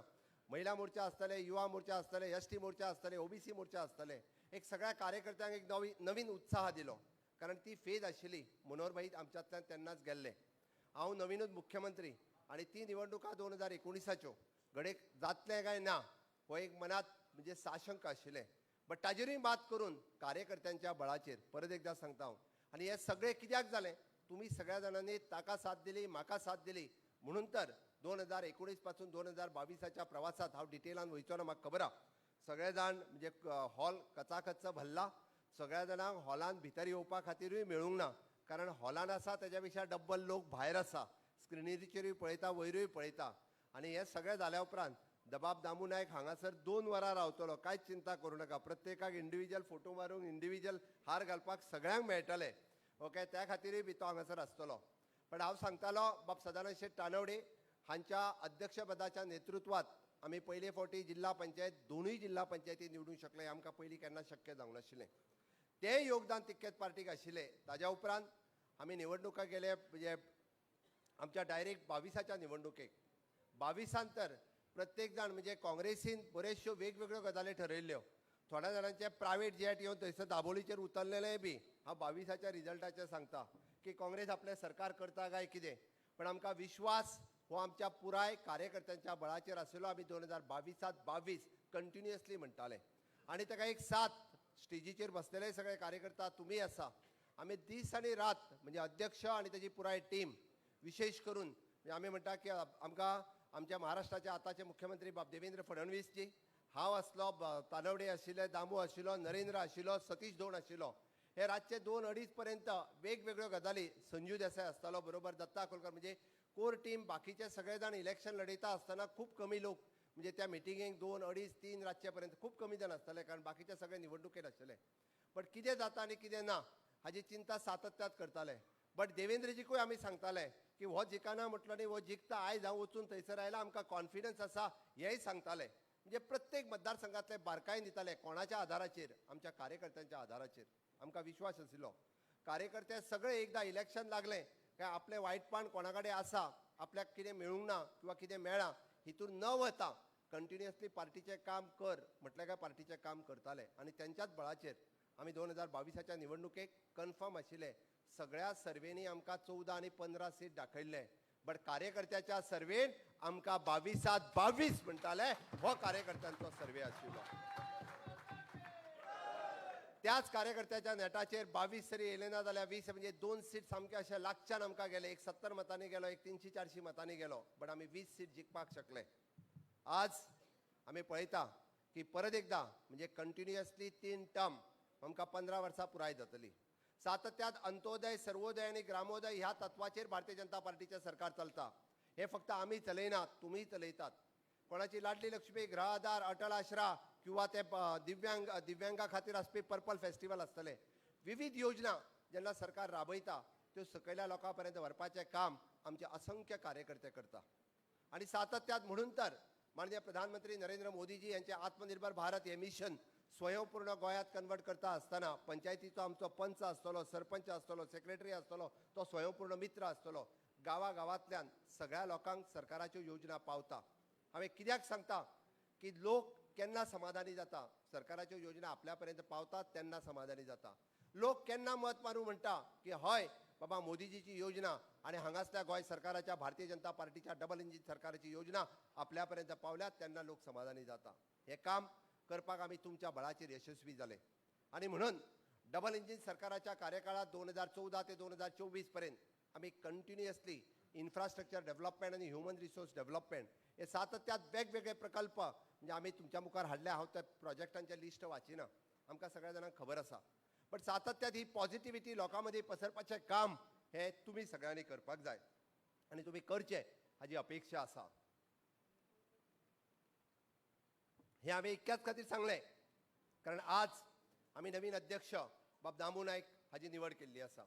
महिला मोर्चा आसतले, युवा मोर्चा आसतले, एसटी मोर्चा आसतले, ओबीसी मोर्चा आसतले, एक सगळ्या कार्यकर्त्यांक एक नवीन उत्साह दिलो कारण ती फेज आशिल्ली. मनोहर भाई आमच्यांतल्यान तेन्नाच गेल्ले. हांव नवीनच मुख्यमंत्री आनी ती निवडणुका 2019च्यो घडये जातले काय ना हो एक मनात म्हणजे साशंक आशिल्लें. बट ताजेरूय मात करून कार्यकर्त्यांच्या बळाचेर परत एकदा सांगता हांव आनी हे सगळें कित्याक जालें तुमी सगळ्या जाणांनी ताका साथ दिली म्हाका साथ दिली म्हणून तर 2019 पासून 2022च्या प्रवासात हांव डिटेलान वयचो ना म्हाका खबर आहा. सगळे जाण म्हणजे हॉल कचाकच भरला. सगळ्या जाणांक हॉलान भितर येवपा खातीरूय मेळूंक ना कारण हॉलान आसा तेज्या पेक्षा डब्बल लोक भायर आसा स्क्रिनीचेरूय पळयता वयरूय पळयता आनी हे सगळें जाल्या उपरांत दबाब दामू नायक हांगासर 2 वरां रावतलो कांयच चिंता करूं नाका. प्रत्येकाक इंडिविज्युअल फोटो मारूंक इंडिविज्युअल हार घालपाक सगळ्यांक मेळटले. ओके त्या खातीरूय बी तो हांगासर आसतलो. पण हांव सांगतालो बाब सदानंद शेट तानवडे हांच्या अध्यक्षपदाच्या नेतृत्वात आमी पयले फावटी जिल्हा पंचायत दोनूय जिल्हा पंचायती निवडूंक शकले. आमकां पयलीं केन्ना शक्य जावंक नाशिल्लें. तें योगदान तितकेच पार्टीक आशिल्लें. ताज्या उपरांत आमी निवडणुका गेले म्हणजे आमच्या डायरेक्ट 22च्या निवडणुकेक 22 तर प्रत्येक जाण म्हणजे काँग्रेसीन बऱ्योचश्यो वेगवेगळ्यो गजाली ठरयल्ल्यो. थोड्या जाणांचे प्रायवेट जेट येवन थंयसर दाबोळीचेर उतरलेले बी हांव 22च्या रिजल्टाचेर सांगता की काँग्रेस आपलें सरकार करता काय कितें. पण आमकां विश्वास हो आमच्या पुराय कार्यकर्त्यांच्या बळाचेर आशिल्लो. आमी 2022 कंटिन्युअसली म्हणटाले आनी ताका एक साथ स्टेजीचेर बसलेले सगळे कार्यकर्ता तुमी आसा. आमी दीस आनी रात म्हणजे अध्यक्ष आनी ताजी पुराय टीम विशेष करून आमी म्हणटा की आमकां आमच्या महाराष्ट्राचे आतांचे मुख्यमंत्री बाब देवेंद्र फडणवीस जी हांव आसलो तानवडे आशिल्ले दामू आशिल्लो नरेंद्र आशिल्लो सतीश धोण आशिल्लो हे रातचे 2-2:30 पर्यंत वेगवेगळ्यो गजाली संजू देसाय आसतालो बरोबर दत्ता कोलकर म्हणजे कोर टीम बाकीचे सगळे जाण इलेक्शन लढयता आसतना खूब कमी लोक म्हणजे त्या मिटिंगेक 2-2:30-3 रातचे पर्यंत खूब कमी जाण आसतले कारण बाकीचे सगळे निवडणुकेत आशिल्ले. बट कितें जाता आनी कितें ना हाची चिंता सातत्यात करताले. बट देवेंद्रजीकूय आमी सांगताले की हो जिकाना म्हटलो न्ही हो जिखता आयज हांव वचून थंयसर आयला आमकां कॉन्फिडन्स आसा हेंय सांगताले. म्हणजे प्रत्येक मतदारसंघातले बारकायेन दिताले कोणाच्या आधाराचेर आमच्या कार्यकर्त्यांच्या आधाराचेर आमकां विश्वास आशिल्लो. कार्यकर्ते सगळे एकदां इलेक्शन लागलें काय आपलें वायटपण कोणा कडेन आसा आपल्याक कितें मेळूंक ना किंवा कितें मेळ्ळां हितून न वता कंटिन्युअसली पार्टीचें काम कर म्हटलें काय पार्टीचें काम करताले आनी तेंच्याच बळाचेर आमी 2022च्या निवडणुकेक कन्फर्म आशिल्ले. सगळ्या सर्वेनी आमकां 14 आनी 15 सीट दाखयल्ले. बट कार्यकर्त्याच्या सर्वेन आमकां 22 म्हणटाले हो कार्यकर्त्यांचो सर्वे आशिल्लो. त्याच कार्यकर्त्याच्या नेटाचेर 22 तरी येयले ना जाल्यार 20 म्हणजे 2 सीट सामके अशे लागच्यान आमकां गेले. एक 70 मतांनी गेलो एक 300-400 मतांनी गेलो. बट आमी 20 सीट जिखपाक शकले. आज आमी पळयता की परत एकदा म्हणजे कंटिन्युअसली 3 टर्म आमकां 15 वर्सां पुराय जातली. सातत्यात अंत्योदय सर्वोदय आणि ग्रामोदय ह्या तत्वाचेर भारतीय जनता पार्टीचें सरकार चलता. हे फक्त आमी चलयनात तुमीय चलयतात. कोणाची लाडली लक्ष्मी गृह आधार अटल आश्रा किंवा ते दिव्यांगा खातीर आसपी पर्पल फेस्टिवल आसतले विविध योजना जेन्ना सरकार राबयता त्यो सकयल्या लोकां पर्यंत व्हरपाचें काम आमचे असंख्य कार्यकर्ते करता. आनी सातत्यात म्हणून तर माननीय प्रधानमंत्री नरेंद्र मोदीजी यांचे आत्मनिर्भर भारत हे मिशन स्वयंपूर्ण गोंयांत कन्वर्ट करता आसतना पंचायतीचो आमचो पंच आसतलो सरपंच आसतलो सेक्रेटरी आसतलो तो स्वयंपूर्ण मित्र आसतलो. गांवांतल्यान सगळ्या लोकांक सरकाराच्यो योजना पावता. हांवें कित्याक सांगता की लोक केन्ना समाधानी जाता सरकाराच्यो योजना आपल्या पर्यंत पावतात तेन्ना समाधानी जाता. लोक केन्ना मत मारूं म्हणटा की हय बाबा मोदीजीची योजना आनी हांगासल्या गोंय सरकाराच्या भारतीय जनता पार्टीच्या डबल इंजीन सरकाराची योजना आपल्या पर्यंत पावल्यात तेन्ना लोक समाधानी जाता. हे काम करपाक आमी तुमच्या बळाचेर यशस्वी जाले. आनी म्हणून डबल इंजीन सरकाराच्या कार्यकाळात 2014 ते 2024 पर्यंत आमी कंटिन्युअसली इन्फ्रास्ट्रक्चर डेव्हलपमेंट आणि ह्युमन रिसोर्स डेव्हलपमेंट हे सातत्यात वेगवेगळे प्रकल्प म्हणजे आमी तुमच्या मुखार हाडले हांव त्या प्रोजेक्टांचे लिस्ट वाचिना आमकां सगळ्या जाणांक खबर आसा बट सातत्यात ही पॉझिटिव्हिटी लोकां मदीं पसरपाचें काम हे तुमी सगळ्यांनी करपाक जाय आनी तुमी करचें हाजी अपेक्षा आसा हे आमी इतक्याच खातीर सांगलें कारण आज आमी नवीन अध्यक्ष बाब दामू नायक हाजी निवड केल्ली आसा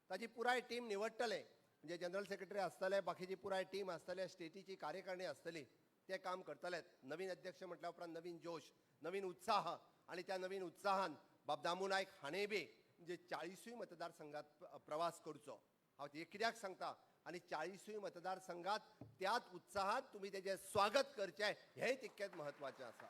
ताजी पुराय टीम निवडटले म्हणजे जनरल सेक्रेटरी आसतले बाकीची पुराय टीम आसतले स्टेटीची कार्यकारिणी आसतली ते काम करतले नवीन अध्यक्ष म्हटल्या उपरांत नवीन जोश नवीन उत्साह आणि त्या नवीन उत्साहान बाब दामू नायक हाणें बी म्हणजे 40 मतदारसंघात प्रवास करचो हांव हे कित्याक सांगता आणि 40 मतदारसंघात त्याच उत्साहात तुम्ही त्याचे स्वागत करचे हेय तितकेच महत्वाचें आसा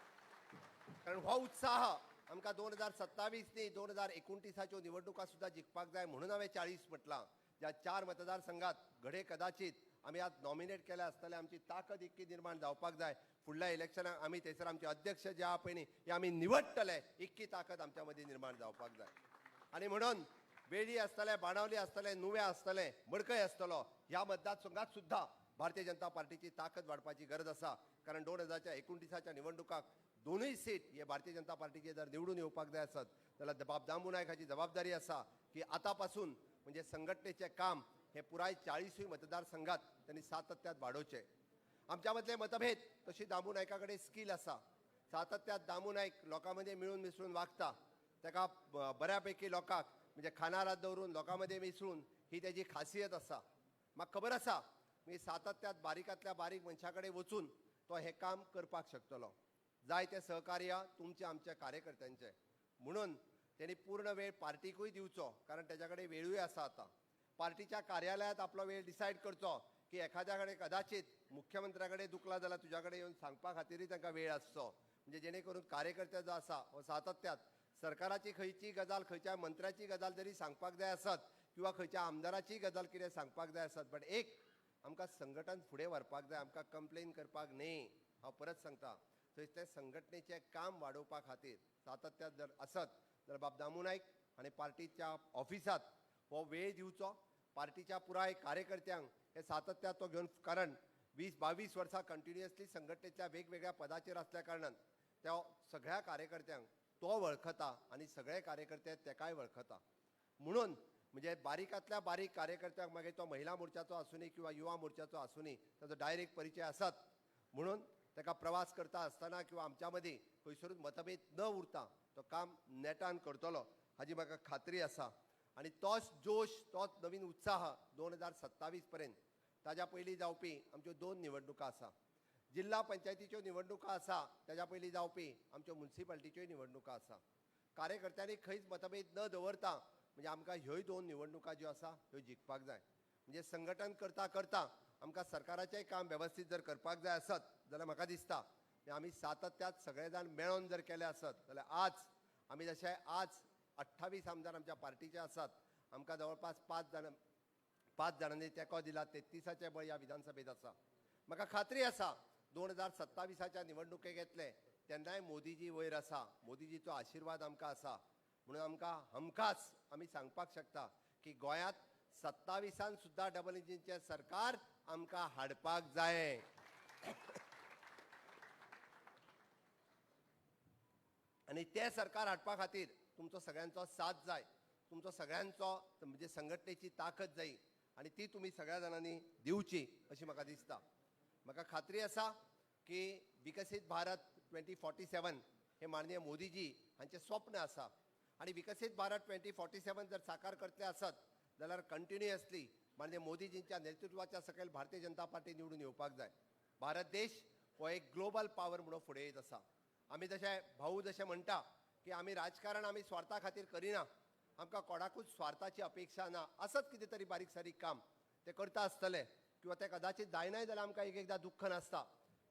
कारण हो उत्साह आमकां 2027 न्ही 2029च्यो निवडणुका सुद्दां जिखपाक जाय म्हणून हांवें 40 म्हटलां ज्या 4 मतदारसंघात घडे कदाचित आमी आज नॉमिनेट केले आसतले आमची ताकद इतकी निर्माण जावपाक जाय फुडल्या इलेक्शनाक आमी थंयसर आमचे अध्यक्ष जे आहा पळय न्ही हे आमी निवडटले इतकी ताकद आमच्या मदीं निर्माण जावपाक जाय आनी म्हणून वेळी आसतले बाणावली आसतले नुवें आसतले मडकय आसतलो ह्या मतदारसंघात सुद्दां भारतीय जनता पार्टीची ताकद वाडपाची गरज आसा कारण 2029च्या निवडणुकाक दोनूय सीट हे भारतीय जनता पार्टीचे जर निवडून येवपाक जाय आसत जाल्यार बाब दामू नायक हाची जबाबदारी आसा की आतां पासून म्हणजे संघटनेचें काम हे पुराय 40 मतदारसंघात त्यांनी सातत्यात वाडोवचें आमच्या मदले मतभेद तशी दामू नायका कडेन स्कील आसा सातत्यात दामू नायक लोकां मदीं मिळून मिसळून वागता ताका बऱ्यापैकी लोकांक म्हणजे खानारात दवरून लोकां मदीं मिसळून ही त्याची खासियत आसा म्हाका खबर आसा मी सातत्यात बारीकांतल्या बारीक मनशा कडेन वचून तो हे काम करपाक शकतलो जाय ते सहकार्य तुमचे आमच्या कार्यकर्त्यांचे म्हणून त्यांनी पूर्ण वेळ पार्टीकूय दिवचो कारण त्याच्या कडेन वेळूय आसा आतां पार्टीच्या कार्यालयात आपलो वेळ डिसायड करचो की एखाद्या कडेन कदाचित मुख्यमंत्र्या कडेन दुखला जाल्यार तुज्या कडेन येवन सांगपा खातीरय तांकां वेळ आसचो म्हणजे जेणे करून कार्यकर्ते जो आसा हो सातत्यात सरकाराची खंयची गजाल खंयच्या मंत्र्याची गजाल जरी सांगपाक जाय आसत किंवा खंयच्या आमदाराची गजाल कितें सांगपाक जाय आसत बट एक आमकां संघटन फुडें व्हरपाक जाय आमकां कंप्लेन करपाक न्ही हांव परत सांगता थंय ते संघटनेचें काम वाडोवपा खातीर सातत्यात जर आसत जाल्यार बाब दामू नायक आनी पार्टीच्या ऑफिसांत हो वेळ दिवचो पार्टीच्या पुराय कार्यकर्त्यांक हे सातत्यात तो घेवन कारण 20-22 वर्सां कंटिन्युअसली संघटनेच्या वेगवेगळ्या पदाचेर आसल्या कारणान त्या सगळ्या कार्यकर्त्यांक तो वळखता आनी सगळे कार्यकर्ते तेकाय वळखता म्हणून म्हणजे बारीकांतल्या बारीक कार्यकर्त्यांक मागीर तो महिला मोर्चाचो आसूनी किंवा युवा मोर्चाचो आसूनी ताचो डायरेक्ट परिचय आसत म्हणून ताका प्रवास करता आसतना किंवा आमच्या मदीं खंयसरूच मतभेद न उरता तो काम नेटान करतलो हाजी म्हाका खात्री आसा आनी तोच जोश तोच नवीन उत्साह 2027 पर्यंत ताज्या पयलीं जावपी आमच्यो 2 निवडणुका आसा जिल्हा पंचायतीच्यो निवडणुका आसा ताज्या पयलीं जावपी आमच्यो म्युन्सिपालिटीच्योय निवडणुका आसा कार्यकर्त्यांनी खंयच मतभेद न दवरता म्हणजे आमकां ह्योय 2 निवडणुका ज्यो आसा ह्यो जिखपाक जाय म्हणजे संघटन करता करता आमकां सरकाराचेंय काम वेवस्थीत जर करपाक जाय आसत जाल्यार म्हाका दिसता आमी सातत्यात सगळे जाण मेळोन जर केले आसत जाल्यार आज आमी जशे आज 28 आमदार आमच्या पार्टीचे आसात आमकां जवळपास 5 जाणांनी तेंको दिला 33चे बळ ह्या विधानसभेत आसा म्हाका खात्री आसा 2027च्या निवडणुकेक येतले तेन्नाय मोदीजी वयर आसा मोदीजीचो आशिर्वाद आमकां आसा म्हणून आमकां हमखास आमी सांगपाक शकता की गोंयांत 27 सुद्दां डबल इंजिनचें सरकार आमकां हाडपाक जाय आनी तें सरकार हाडपा खातीर तुमचो सगळ्यांचो साथ जाय तुमचो सगळ्यांचो म्हणजे संघटनेची ताकद जाय आनी ती तुमी सगळ्या जाणांनी दिवची अशी म्हाका दिसता म्हाका खात्री आसा की विकसीत भारत 2047 हे माननीय मोदीजी हांचें स्वप्न आसा आनी विकसीत भारत 2047 जर साकार करतले आसत जाल्यार कंटिन्युअसली माननीय मोदीजींच्या नेतृत्वाच्या सकयल भारतीय जनता पार्टी निवडून येवपाक जाय भारत देश हो एक ग्लोबल पावर म्हणून फुडें येत आसा आमी जशे भाऊ जशे म्हणटा की आमी राजकारण आमी स्वार्था खातीर करिना आमकां कोणाकूच स्वार्थाची अपेक्षा ना आसत कितें तरी बारीक सारीक काम ते करता आसतले किंवा ते कदाचित जायनाय जाल्यार आमकां एक एकदां दुख्ख नासता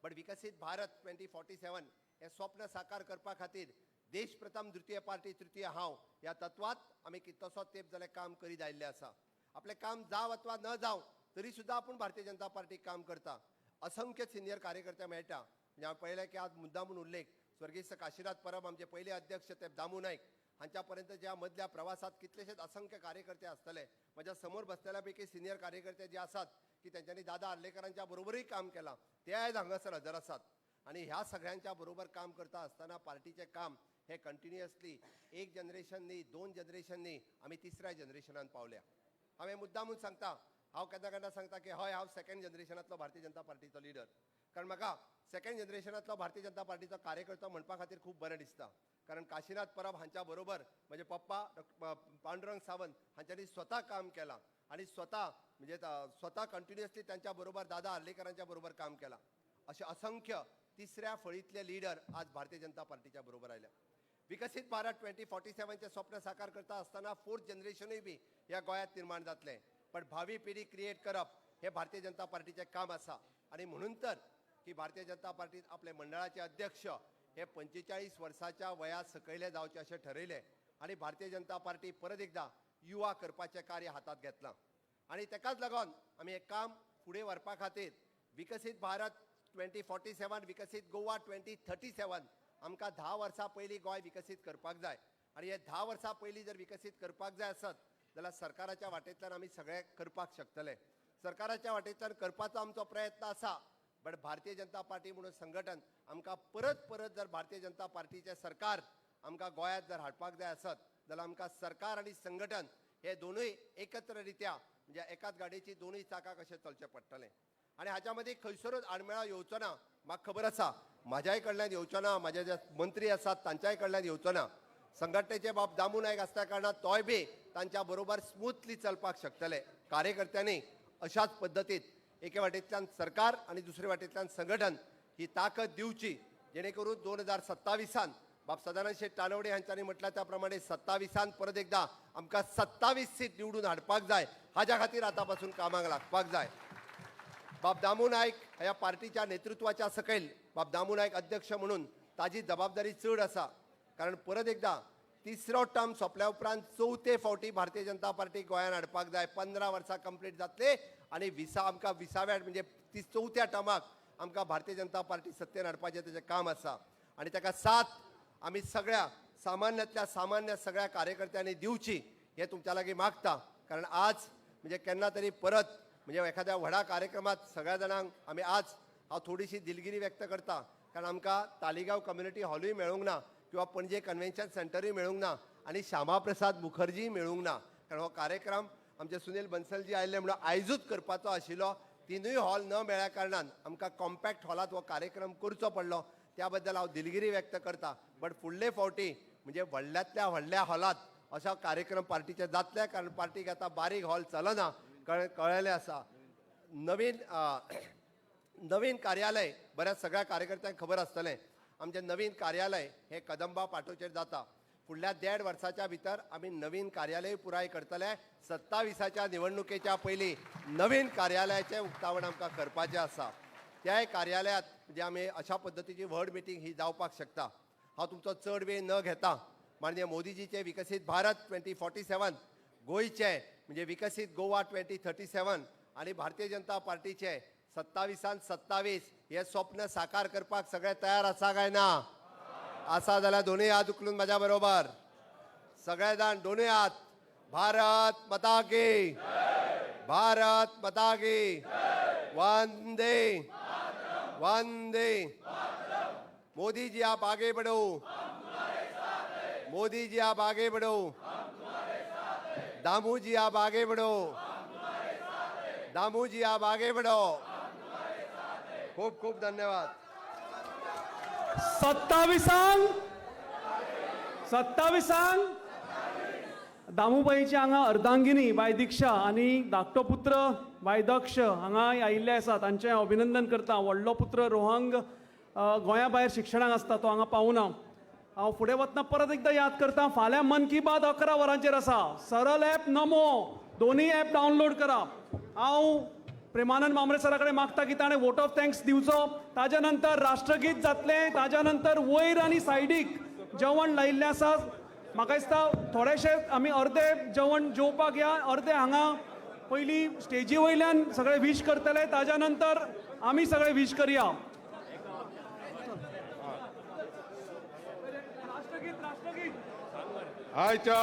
बट विकसीत भारत 2047 हे स्वप्न साकार करपा खातीर देश प्रथम द्वितीय पार्टी तृतीय हांव ह्या तत्वांत आमी कितलोसो तेंप जाल्यार काम करीत आयिल्ले आसा आपलें काम जावं अथवा न जावं तरी सुद्दां आपूण भारतीय जनता पार्टीक काम करता असंख्य सिनियर कार्यकर्ते मेळटा म्हणजे हांवें पळयलें की आज मुद्दामून उल्लेख स्वर्गीय काशिनाथ परब आमचे पयले अध्यक्ष ते दामू नायक हांच्या पर्यंत ज्या मदल्या प्रवासात कितलेशेच असंख्य कार्यकर्ते आसतले म्हज्या समोर बसलेल्या पैकी सिनियर कार्यकर्ते जे आसात की त्यांच्यानी दादा आर्लेकरांच्या बरोबरही काम केलां ते आयज हांगासर हजर आसात आणि ह्या सगळ्यांच्या बरोबर काम करता आसतना पार्टीचें काम हे कंटिन्युअसली एक जनरेशन न्ही 2 जनरेशन न्ही आमी तिसऱ्या जनरेशनान पावल्या. हांवें मुद्दामून सांगता हांव केन्ना केन्ना सांगता की हय हांव सेकंड जनरेशनांतलो भारतीय जनता पार्टीचो लिडर कारण म्हाका सेकंड जनरेशनांतलो भारतीय जनता पार्टीचो कार्यकर्तो म्हणपा खातीर खूब बरें दिसता कारण काशीनाथ परब हांच्या बरोबर म्हजे पप्पा पांडुरंग सावंत हांच्यांनी स्वता काम केलां आणि स्वता कंटिन्युअसली त्यांच्या बरोबर दादा आर्लेकरांच्या बरोबर काम केलां. असे असंख्य तिसऱ्या फळीतले लिडर आज भारतीय जनता पार्टीच्या बरोबर आयल्या. विकसित भारत 2047चे स्वप्न साकार करता आसतना 4th जनरेशनूय बी ह्या गोंयांत निर्माण जातलें पण भावी पिढी क्रिएट करप हे भारतीय जनता पार्टीचें काम आसा आणि म्हणून तर की भारतीय जनता पार्टीत आपले मंडळाचे अध्यक्ष हे 45 वर्साच्या वया सकयले जावचे अशें ठरयलें आणि भारतीय जनता पार्टी परत एकदा युवा करपाचें कार्य हातात घेतलां आणि तेकाच लागून आमी एक काम फुडें व्हरपा खातीर विकसित भारत 2047 विकसित गोवा 2037 आमकां 10 वर्सां पयलीं गोंय विकसीत करपाक जाय आणि हे 10 वर्सां पयलीं जर विकसीत करपाक जाय आसत जाल्यार सरकाराच्या वाटेंतल्यान आमी सगळें करपाक शकतले. सरकाराच्या वाटेंतल्यान करपाचो आमचो प्रयत्न आसा बट भारतीय जनता पार्टी म्हणून संघटन आमकां परत जर भारतीय जनता पार्टीचें सरकार आमकां गोंयांत जर हाडपाक जाय आसत जाल्यार आमकां सरकार आनी संघटन हे दोनूय एकत्र रित्या म्हणजे एकाच गाडयेची दोनूय चाकां कशें चलचें पडटलें आणि हाच्या मदीं खंयसरूच आडमेळा येवचो ना. म्हाका खबर आसा म्हाज्याय कडल्यान येवचो ना म्हाजे जे मंत्री आसात तांच्याय कडल्यान येवचो ना. संघटनेचे बाब दामू नायक आसल्या कारणान तोय बी तांच्या बरोबर स्मूथली चलपाक शकतले. कार्यकर्त्यांनी अशाच पद्दतीत एके वाटेंतल्यान सरकार आणि दुसरे वाटेंतल्यान संघटन ही ताकद दिवची जेणे करून 2027 बाब सदानंद शेठ तानवडे हांच्यांनी म्हटल्या त्या प्रमाणे 27 परत एकदा आमकां 27 सीट निवडून हाडपाक जाय हाच्या खातीर आतां पासून कामाक लागपाक जाय. बाब दामू नायक ह्या पार्टीच्या नेतृत्वाच्या सकयल बाब दामू नायक अध्यक्ष म्हणून ताजी जबाबदारी चड आसा कारण परत एकदा तिसरो टर्म सोंपल्या उपरांत 4थे फावटी भारतीय जनता पार्टी गोंयांत हाडपाक जाय. 15 वर्सां कंप्लीट जातले आणि आमकां 20व्या म्हणजे 4थ्या टर्माक आमकां भारतीय जनता पार्टी सत्तेन हाडपाचें तेजें काम आसा आणि ताका साथ आमी सगळ्या सामान्यांतल्या सामान्य सगळ्या कार्यकर्त्यांनी दिवची हे तुमच्या लागीं मागता कारण आज म्हणजे केन्ना तरी परत म्हणजे एखाद्या व्हडा कार्यक्रमात सगळ्या जाणांक आमी आज हांव थोडीशी दिलगिरी व्यक्त करता कारण आमकां तालिगांव कम्युनिटी हॉलूय मेळूंक ना किंवा पणजे कन्वेन्शन सेंटरूय मेळूंक ना आणि श्यामा प्रसाद मुखर्जीय मेळूंक ना कारण हो कार्यक्रम आमचे सुनील बन्सलजी आयिल्ले म्हणून आयजूच करपाचो आशिल्लो. तिनूय हॉल न मेळ्ळ्या कारणान आमकां कॉम्पॅक्ट हॉलांत हो कार्यक्रम करचो पडलो त्या बद्दल हांव दिलगिरी व्यक्त करता. बट फुडले फावटी म्हणजे व्हडल्यांतल्या व्हडल्या हॉलांत अशा कार्यक्रम पार्टीचे जातले कारण पार्टीक आतां बारीक हॉल चलना कळलेलें आसा. नवीन कार्यालय बऱ्याच सगळ्या कार्यकर्त्यांक खबर आसतलें आमचें नवीन कार्यालय हे कदंबा पाटोचेर जाता. फुडल्या 1.5 वर्साच्या भितर आमी नवीन कार्यालय पुराय करतले. 27च्या निवडणुकेच्या पयलीं नवीन कार्यालयाचें उक्तावण आमकां करपाचें आसा. त्याय कार्यालयात म्हणजे आमी अशा पद्दतीची व्हड मिटींग ही जावपाक शकता. हांव तुमचो चड वेळ न घेता माननीय मोदीजीचे विकसीत भारत 2047 गोंयचे म्हणजे विकसीत गोवा 2037 आणि भारतीय जनता पार्टीचे 27 हे स्वप्न साकार करपाक सगळे तयार आसा काय ना? आसा जाल्यार दोनूय हात उखलून म्हाज्या बरोबर सगळे जाण दोनूय हात. भारत माता की भारत माता की वंदे वंदे. मोदी जी आप आगे बढ़ो मोदी जी आप आगे बढ़ो दामू जी आप आगे बढ़ो दामू जी आप आगे बढ़ो. खूप खूप धन्यवाद. 27 दामूबाईची हांगा अर्धांगिनी बाय दिक्षा आणि धाकटो पुत्र बाय दक्ष हांगा आयिल्ले आसा तांचें अभिनंदन करता. व्हडलो पुत्र रोहंग गोंया भायर शिक्षणाक आसता तो हांगा पावूना. हांव फुडें वतना परत एकदां याद करता फाल्यां मन की बात 11 वरांचेर आसा. सरल ॲप नमो दोनूय ॲप डावनलोड करात. हांव प्रेमानंद मांबरे सरा कडेन मागता की ताणें वोट ऑफ थँक्स दिवचो. ताज्या नंतर राष्ट्रगीत जातलें. ताज्या नंतर वयर आनी सायडीक जेवण लायिल्लें आसा. म्हाका दिसता थोडेशे आमी अर्दे जेवण जेवपाक या अर्दे हांगा पयलीं स्टेजी वयल्यान सगळे विश करतले ताज्या नंतर आमी सगळे विश करया. आयच्या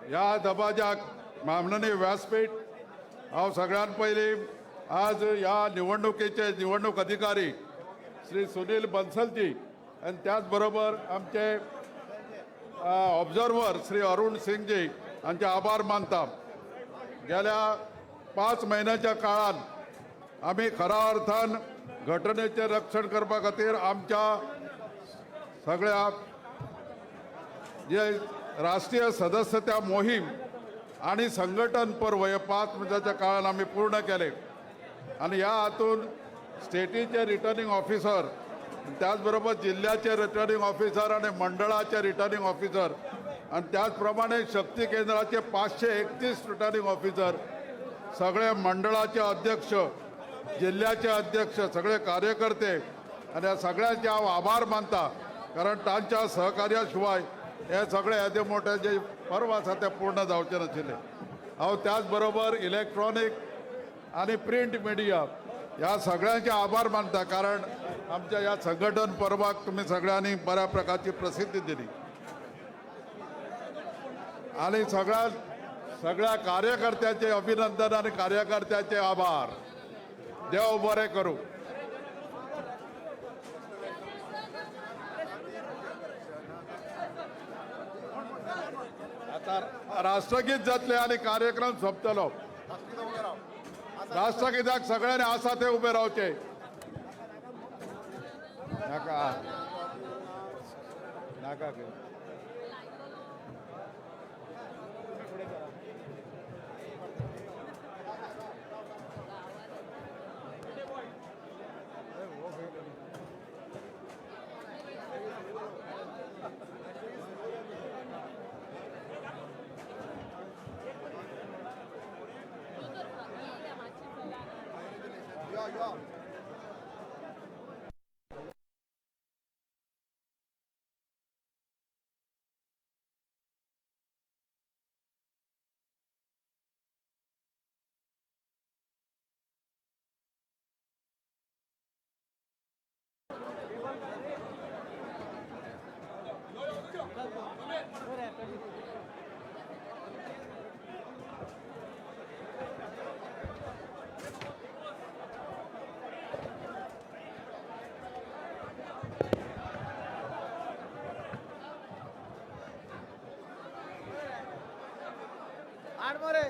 ह्या दबाज्याक मामनानी व्यासपीठ हांव सगळ्यात पयलीं आज ह्या निवडणुकीचे निवडणूक अधिकारी श्री सुनील बन्सलजी आणि त्याचबरोबर आमचे ऑब्झर्वर श्री अरुण सिंगजी हांचे आभार मानता. गेल्या 5 म्हयन्याच्या काळात आमी खऱ्या अर्थान घटनेचें रक्षण करपा खातीर आमच्या सगळ्या जे राष्ट्रीय सदस्यता मोहीम आणि संघटन पर्व हे 5 म्हयन्याच्या काळान आमी पूर्ण केले. आणि ह्या हातून स्टेटीचे रिटर्निंग ऑफिसर, त्याचबरोबर जिल्ह्याचे रिटर्निंग ऑफिसर आणि मंडळाचे रिटर्निंग ऑफिसर आणि त्याचप्रमाणे शक्ती केंद्राचे 531 रिटर्निंग ऑफिसर, सगळे मंडळाचे अध्यक्ष, जिल्ह्याचे अध्यक्ष, सगळे कार्यकर्ते आणि ह्या सगळ्यांचे हांव आभार मानता. कारण तांच्या सहकार्या शिवाय हे सगळे येदे मोठे जे पर्व आसा ते पूर्ण जावचे नाशिल्ले. हांव त्याचबरोबर इलेक्ट्रॉनिक आणि प्रिंट मिडिया ह्या सगळ्यांचे आभार मानता. कारण आमच्या ह्या संघटन पर्वाक तुम्ही सगळ्यांनी बऱ्या प्रकारची प्रसिद्धी दिली. आणि सगळ्या कार्यकर्त्याचे अभिनंदन आणि कार्यकर्त्याचे आभार. देव बरें करूं. आता राष्ट्रगीत जातले आणि कार्यक्रम सोंपतलो. राष्ट्रगीताक सगळ्यांनी आसा ते उबे रावचे. नाका नाका आठ मोरे